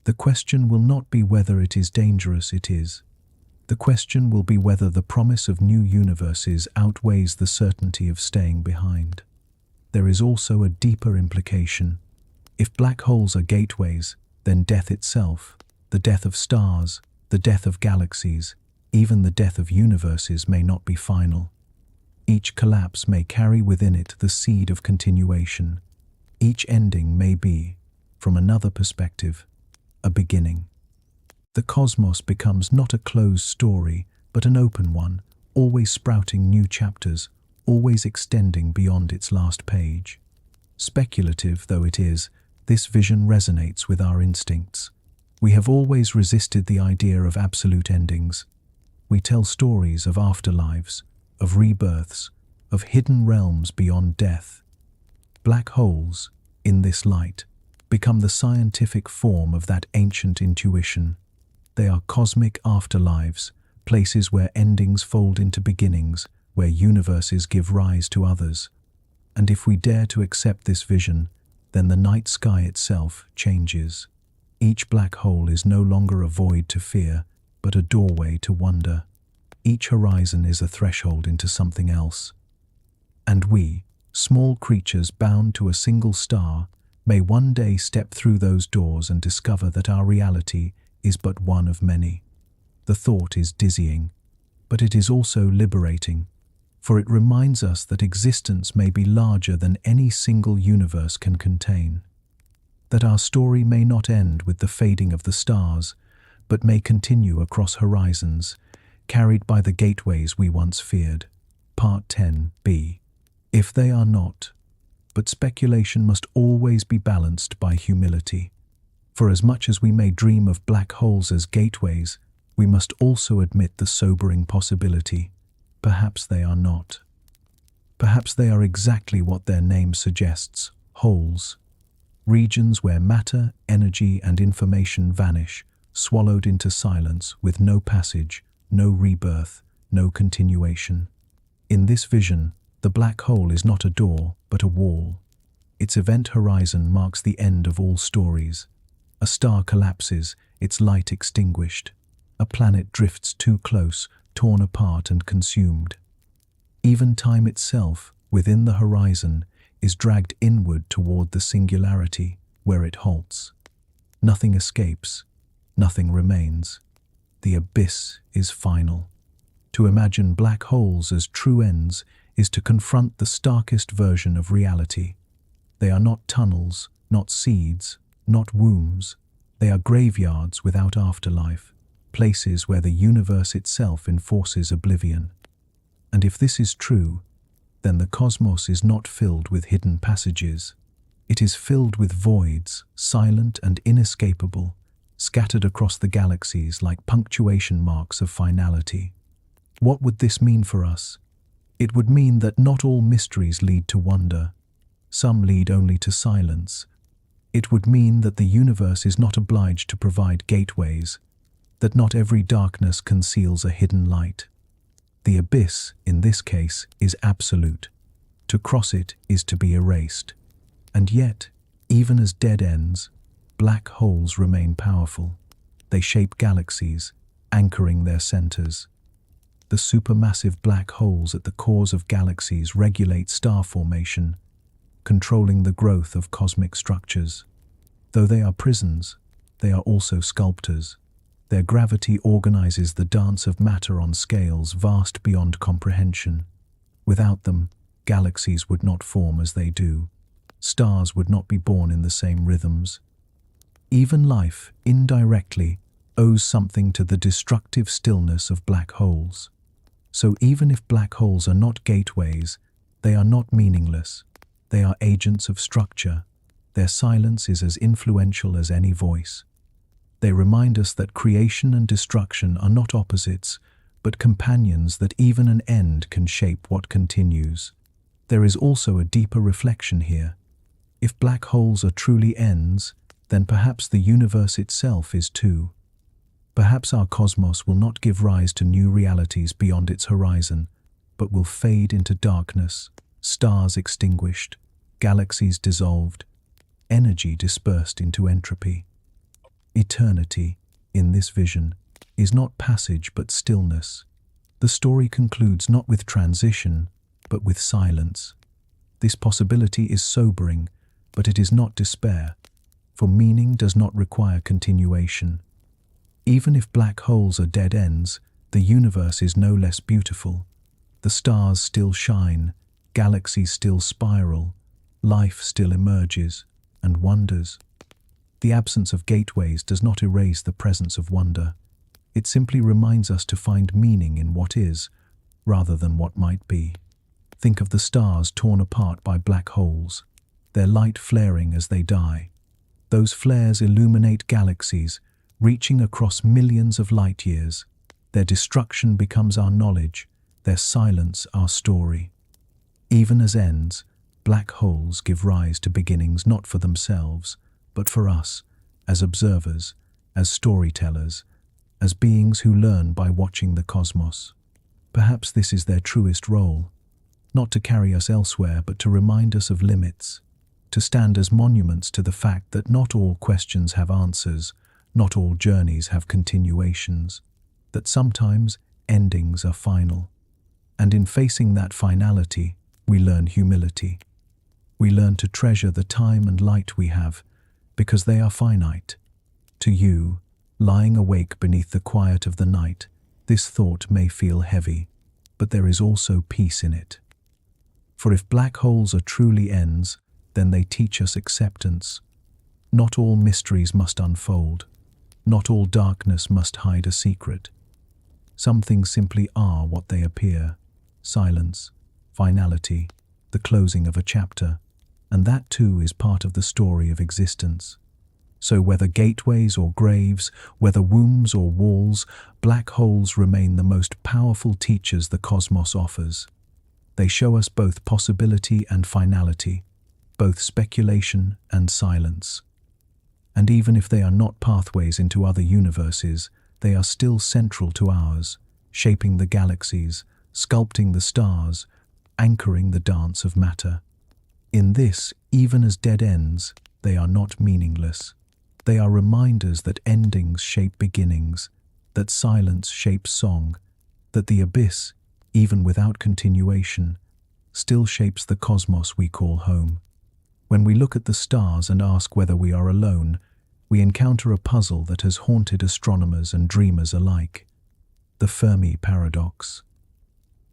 The question will not be whether it is dangerous, it is. The question will be whether the promise of new universes outweighs the certainty of staying behind. There is also a deeper implication. If black holes are gateways, then death itself, the death of stars, the death of galaxies, even the death of universes may not be final. Each collapse may carry within it the seed of continuation. Each ending may be, from another perspective, a beginning. The cosmos becomes not a closed story, but an open one, always sprouting new chapters, always extending beyond its last page. Speculative though it is, this vision resonates with our instincts. We have always resisted the idea of absolute endings. We tell stories of afterlives, of rebirths, of hidden realms beyond death. Black holes, in this light, become the scientific form of that ancient intuition. They are cosmic afterlives, places where endings fold into beginnings, where universes give rise to others. And if we dare to accept this vision, then the night sky itself changes. Each black hole is no longer a void to fear, but a doorway to wonder. Each horizon is a threshold into something else. And we, small creatures bound to a single star, may one day step through those doors and discover that our reality is but one of many. The thought is dizzying, but it is also liberating, for it reminds us that existence may be larger than any single universe can contain. That our story may not end with the fading of the stars, but may continue across horizons, carried by the gateways we once feared. Part 10b. If they are not, but speculation must always be balanced by humility. For as much as we may dream of black holes as gateways, we must also admit the sobering possibility. Perhaps they are not. Perhaps they are exactly what their name suggests, holes. Regions where matter, energy, and information vanish, swallowed into silence with no passage, no rebirth, no continuation. In this vision, the black hole is not a door, but a wall. Its event horizon marks the end of all stories. A star collapses, its light extinguished. A planet drifts too close, torn apart and consumed. Even time itself, within the horizon, is dragged inward toward the singularity, where it halts. Nothing escapes, nothing remains. The abyss is final. To imagine black holes as true ends is to confront the starkest version of reality. They are not tunnels, not seeds, not wombs. They are graveyards without afterlife, places where the universe itself enforces oblivion. And if this is true, then the cosmos is not filled with hidden passages. It is filled with voids, silent and inescapable, scattered across the galaxies like punctuation marks of finality. What would this mean for us? It would mean that not all mysteries lead to wonder. Some lead only to silence. It would mean that the universe is not obliged to provide gateways, that not every darkness conceals a hidden light. The abyss, in this case, is absolute. To cross it is to be erased. And yet, even as dead ends, black holes remain powerful. They shape galaxies, anchoring their centers. The supermassive black holes at the cores of galaxies regulate star formation, controlling the growth of cosmic structures. Though they are prisons, they are also sculptors. Their gravity organizes the dance of matter on scales vast beyond comprehension. Without them, galaxies would not form as they do. Stars would not be born in the same rhythms. Even life, indirectly, owes something to the destructive stillness of black holes. So even if black holes are not gateways, they are not meaningless. They are agents of structure. Their silence is as influential as any voice. They remind us that creation and destruction are not opposites, but companions, that even an end can shape what continues. There is also a deeper reflection here. If black holes are truly ends, then perhaps the universe itself is too. Perhaps our cosmos will not give rise to new realities beyond its horizon, but will fade into darkness, stars extinguished, galaxies dissolved, energy dispersed into entropy. Eternity, in this vision, is not passage but stillness. The story concludes not with transition, but with silence. This possibility is sobering, but it is not despair, for meaning does not require continuation. Even if black holes are dead ends, the universe is no less beautiful. The stars still shine, galaxies still spiral, life still emerges and wonders. The absence of gateways does not erase the presence of wonder. It simply reminds us to find meaning in what is, rather than what might be. Think of the stars torn apart by black holes, their light flaring as they die. Those flares illuminate galaxies, reaching across millions of light years. Their destruction becomes our knowledge, their silence our story. Even as ends, black holes give rise to beginnings not for themselves, but for us, as observers, as storytellers, as beings who learn by watching the cosmos. Perhaps this is their truest role, not to carry us elsewhere, but to remind us of limits, to stand as monuments to the fact that not all questions have answers, not all journeys have continuations, that sometimes endings are final. And in facing that finality, we learn humility. We learn to treasure the time and light we have, because they are finite. To you, lying awake beneath the quiet of the night, this thought may feel heavy, but there is also peace in it. For if black holes are truly ends, then they teach us acceptance. Not all mysteries must unfold. Not all darkness must hide a secret. Some things simply are what they appear: silence, finality, the closing of a chapter, and that too is part of the story of existence. So whether gateways or graves, whether wombs or walls, black holes remain the most powerful teachers the cosmos offers. They show us both possibility and finality, both speculation and silence. And even if they are not pathways into other universes, they are still central to ours, shaping the galaxies, sculpting the stars, anchoring the dance of matter. In this, even as dead ends, they are not meaningless. They are reminders that endings shape beginnings, that silence shapes song, that the abyss, even without continuation, still shapes the cosmos we call home. When we look at the stars and ask whether we are alone, we encounter a puzzle that has haunted astronomers and dreamers alike: the Fermi paradox.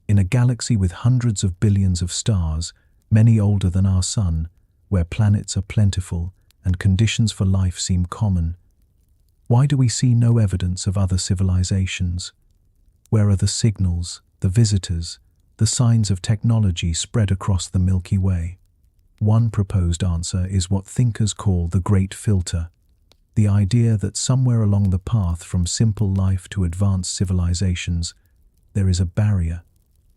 In a galaxy with hundreds of billions of stars, many older than our sun, where planets are plentiful and conditions for life seem common, why do we see no evidence of other civilizations? Where are the signals, the visitors, the signs of technology spread across the Milky Way? One proposed answer is what thinkers call the Great Filter, the idea that somewhere along the path from simple life to advanced civilizations, there is a barrier.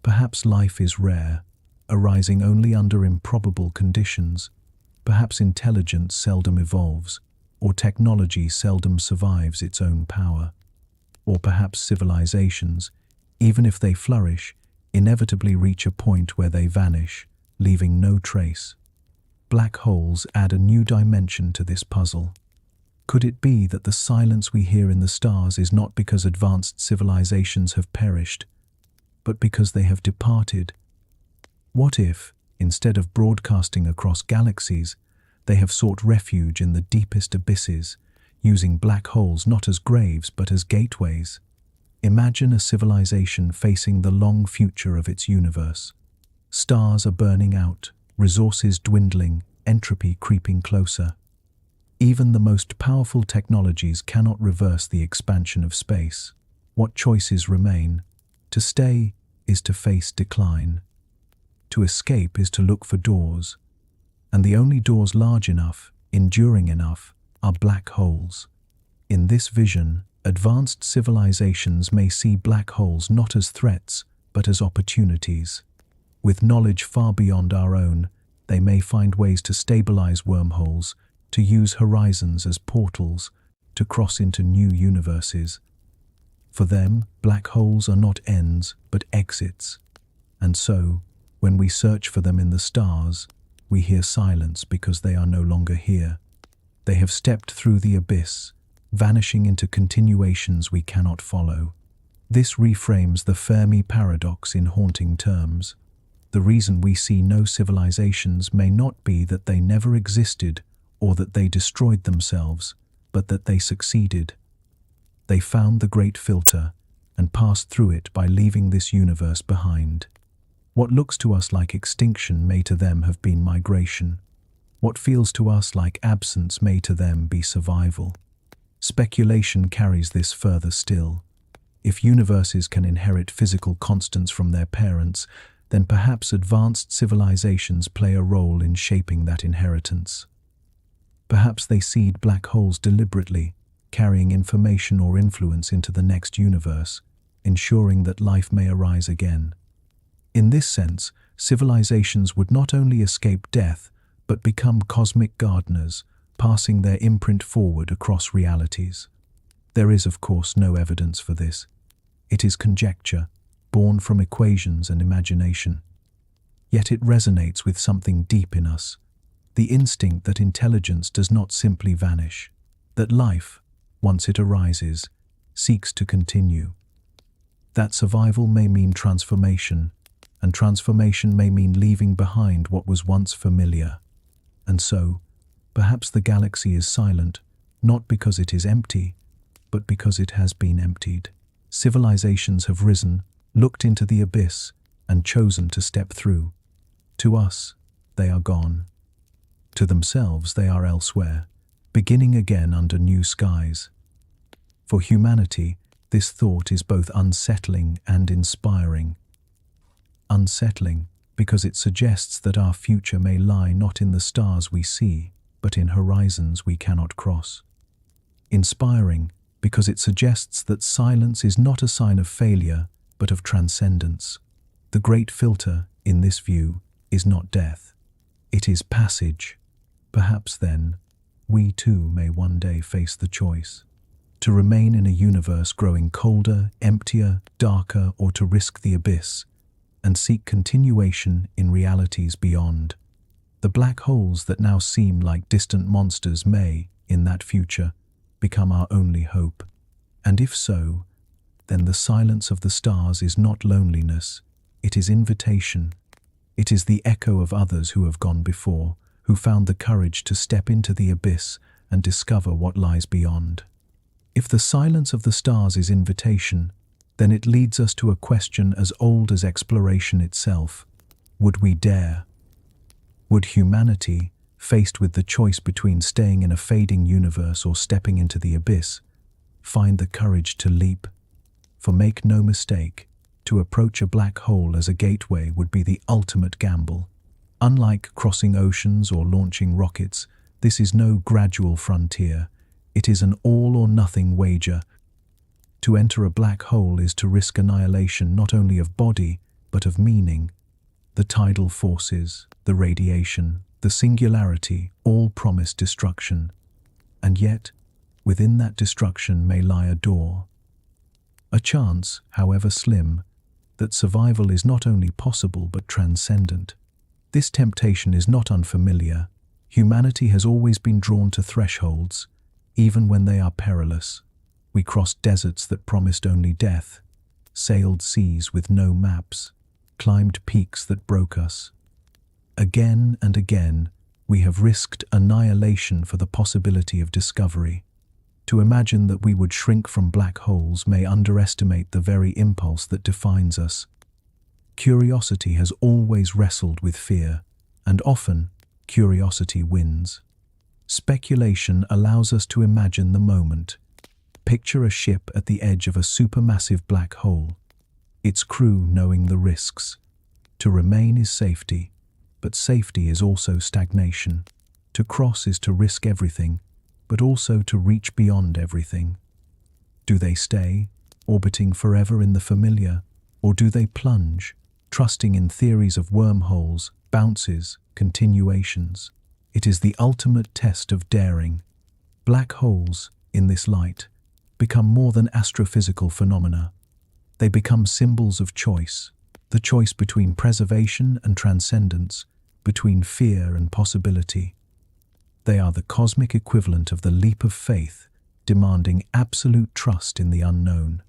Perhaps life is rare, arising only under improbable conditions. Perhaps intelligence seldom evolves, or technology seldom survives its own power. Or perhaps civilizations, even if they flourish, inevitably reach a point where they vanish, leaving no trace. Black holes add a new dimension to this puzzle. Could it be that the silence we hear in the stars is not because advanced civilizations have perished, but because they have departed? What if, instead of broadcasting across galaxies, they have sought refuge in the deepest abysses, using black holes not as graves but as gateways? Imagine a civilization facing the long future of its universe. Stars are burning out, resources dwindling, entropy creeping closer. Even the most powerful technologies cannot reverse the expansion of space. What choices remain? To stay is to face decline. To escape is to look for doors. And the only doors large enough, enduring enough, are black holes. In this vision, advanced civilizations may see black holes not as threats, but as opportunities. With knowledge far beyond our own, they may find ways to stabilize wormholes, to use horizons as portals, to cross into new universes. For them, black holes are not ends, but exits. And so, when we search for them in the stars, we hear silence because they are no longer here. They have stepped through the abyss, vanishing into continuations we cannot follow. This reframes the Fermi paradox in haunting terms. The reason we see no civilizations may not be that they never existed or that they destroyed themselves, but that they succeeded. They found the Great Filter, and pass through it by leaving this universe behind. What looks to us like extinction may to them have been migration. What feels to us like absence may to them be survival. Speculation carries this further still. If universes can inherit physical constants from their parents, then perhaps advanced civilizations play a role in shaping that inheritance. Perhaps they seed black holes deliberately, carrying information or influence into the next universe, ensuring that life may arise again. In this sense, civilizations would not only escape death, but become cosmic gardeners, passing their imprint forward across realities. There is, of course, no evidence for this. It is conjecture, born from equations and imagination. Yet it resonates with something deep in us, the instinct that intelligence does not simply vanish, that life, once it arises, seeks to continue. That survival may mean transformation, and transformation may mean leaving behind what was once familiar. And so, perhaps the galaxy is silent, not because it is empty, but because it has been emptied. Civilizations have risen, looked into the abyss, and chosen to step through. To us, they are gone. To themselves, they are elsewhere, beginning again under new skies. For humanity, this thought is both unsettling and inspiring. Unsettling, because it suggests that our future may lie not in the stars we see, but in horizons we cannot cross. Inspiring, because it suggests that silence is not a sign of failure, but of transcendence. The great filter, in this view, is not death. It is passage. Perhaps then, we too may one day face the choice. To remain in a universe growing colder, emptier, darker, or to risk the abyss, and seek continuation in realities beyond. The black holes that now seem like distant monsters may, in that future, become our only hope. And if so, then the silence of the stars is not loneliness, it is invitation. It is the echo of others who have gone before, who found the courage to step into the abyss and discover what lies beyond. If the silence of the stars is invitation, then it leads us to a question as old as exploration itself. Would we dare? Would humanity, faced with the choice between staying in a fading universe or stepping into the abyss, find the courage to leap? For make no mistake, to approach a black hole as a gateway would be the ultimate gamble. Unlike crossing oceans or launching rockets, this is no gradual frontier. It is an all-or-nothing wager. To enter a black hole is to risk annihilation not only of body, but of meaning. The tidal forces, the radiation, the singularity, all promise destruction. And yet, within that destruction may lie a door. A chance, however slim, that survival is not only possible but transcendent. This temptation is not unfamiliar. Humanity has always been drawn to thresholds, even when they are perilous. We crossed deserts that promised only death, sailed seas with no maps, climbed peaks that broke us. Again and again, we have risked annihilation for the possibility of discovery. To imagine that we would shrink from black holes may underestimate the very impulse that defines us. Curiosity has always wrestled with fear, and often, curiosity wins. Speculation allows us to imagine the moment. Picture a ship at the edge of a supermassive black hole, its crew knowing the risks. To remain is safety, but safety is also stagnation. To cross is to risk everything, but also to reach beyond everything. Do they stay, orbiting forever in the familiar, or do they plunge, trusting in theories of wormholes, bounces, continuations? It is the ultimate test of daring. Black holes, in this light, become more than astrophysical phenomena. They become symbols of choice, the choice between preservation and transcendence, between fear and possibility. They are the cosmic equivalent of the leap of faith, demanding absolute trust in the unknown.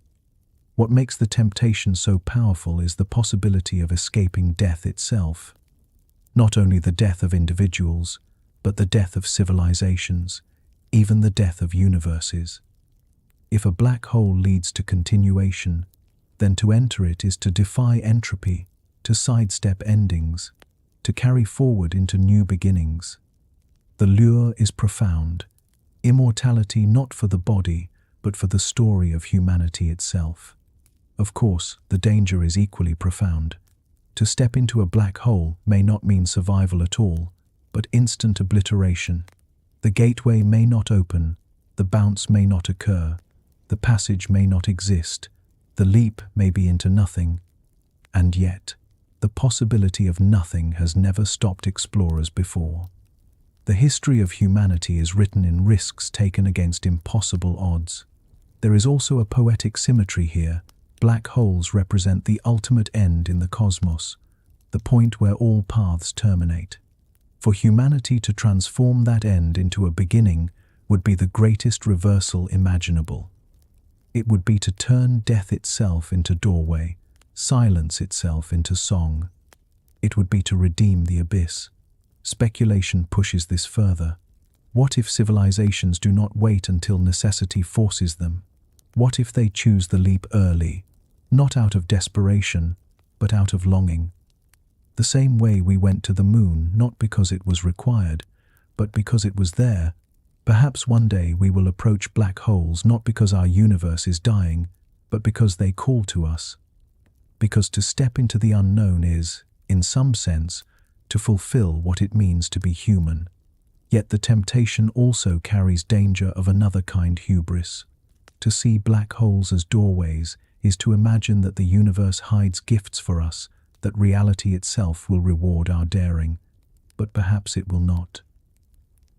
What makes the temptation so powerful is the possibility of escaping death itself. Not only the death of individuals, but the death of civilizations, even the death of universes. If a black hole leads to continuation, then to enter it is to defy entropy, to sidestep endings, to carry forward into new beginnings. The lure is profound. Immortality not for the body, but for the story of humanity itself. Of course, the danger is equally profound. To step into a black hole may not mean survival at all, but instant obliteration. The gateway may not open, the bounce may not occur, the passage may not exist, the leap may be into nothing. And yet, the possibility of nothing has never stopped explorers before. The history of humanity is written in risks taken against impossible odds. There is also a poetic symmetry here. Black holes represent the ultimate end in the cosmos, the point where all paths terminate. For humanity to transform that end into a beginning would be the greatest reversal imaginable. It would be to turn death itself into doorway, silence itself into song. It would be to redeem the abyss. Speculation pushes this further. What if civilizations do not wait until necessity forces them? What if they choose the leap early, not out of desperation, but out of longing? The same way we went to the moon, not because it was required, but because it was there. Perhaps one day we will approach black holes not because our universe is dying, but because they call to us. Because to step into the unknown is, in some sense, to fulfill what it means to be human. Yet the temptation also carries danger of another kind: hubris. To see black holes as doorways is to imagine that the universe hides gifts for us, that reality itself will reward our daring. But perhaps it will not.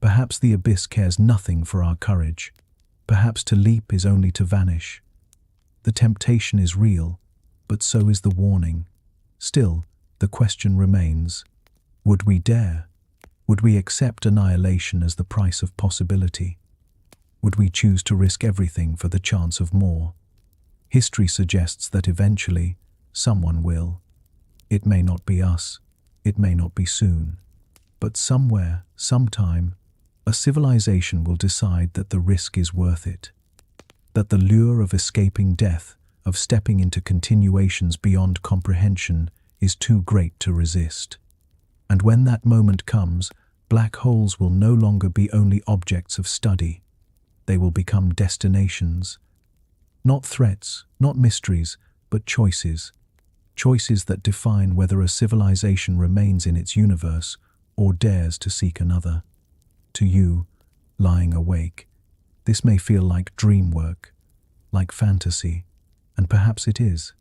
Perhaps the abyss cares nothing for our courage. Perhaps to leap is only to vanish. The temptation is real, but so is the warning. Still, the question remains: would we dare? Would we accept annihilation as the price of possibility? Would we choose to risk everything for the chance of more? History suggests that eventually, someone will. It may not be us, it may not be soon, but somewhere, sometime, a civilization will decide that the risk is worth it, that the lure of escaping death, of stepping into continuations beyond comprehension, is too great to resist. And when that moment comes, black holes will no longer be only objects of study. They will become destinations. Not threats, not mysteries, but choices. Choices that define whether a civilization remains in its universe or dares to seek another. To you, lying awake, this may feel like dream work, like fantasy, and perhaps it is.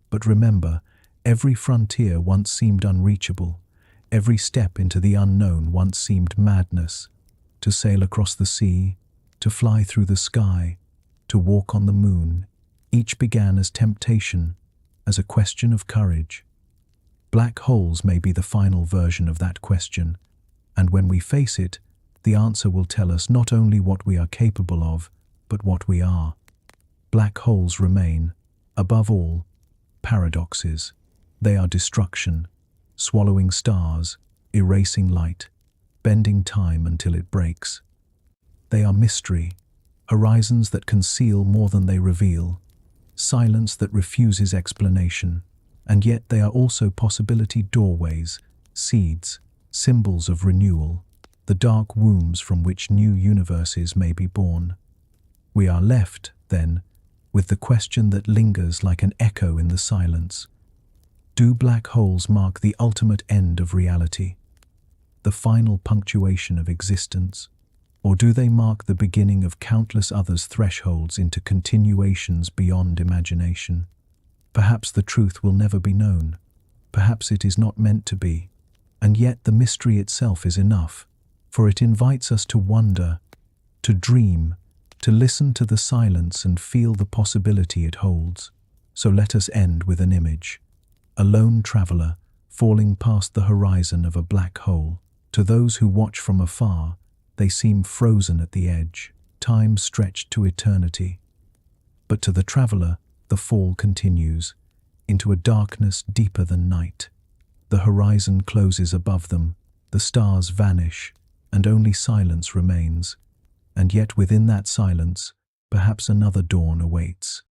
But remember, every frontier once seemed unreachable. Every step into the unknown once seemed madness. To sail across the sea, to fly through the sky, to walk on the moon, each began as temptation, as a question of courage. Black holes may be the final version of that question, and when we face it, the answer will tell us not only what we are capable of, but what we are. Black holes remain, above all, paradoxes. They are destruction, swallowing stars, erasing light, bending time until it breaks. They are mystery, horizons that conceal more than they reveal, silence that refuses explanation, and yet they are also possibility doorways, seeds, symbols of renewal, the dark wombs from which new universes may be born. We are left, then, with the question that lingers like an echo in the silence. Do black holes mark the ultimate end of reality, the final punctuation of existence, or do they mark the beginning of countless others' thresholds into continuations beyond imagination? Perhaps the truth will never be known. Perhaps it is not meant to be. And yet the mystery itself is enough, for it invites us to wonder, to dream, to listen to the silence and feel the possibility it holds. So let us end with an image. A lone traveler falling past the horizon of a black hole. To those who watch from afar, they seem frozen at the edge, time stretched to eternity. But to the traveler, the fall continues, into a darkness deeper than night. The horizon closes above them, the stars vanish, and only silence remains. And yet within that silence, perhaps another dawn awaits.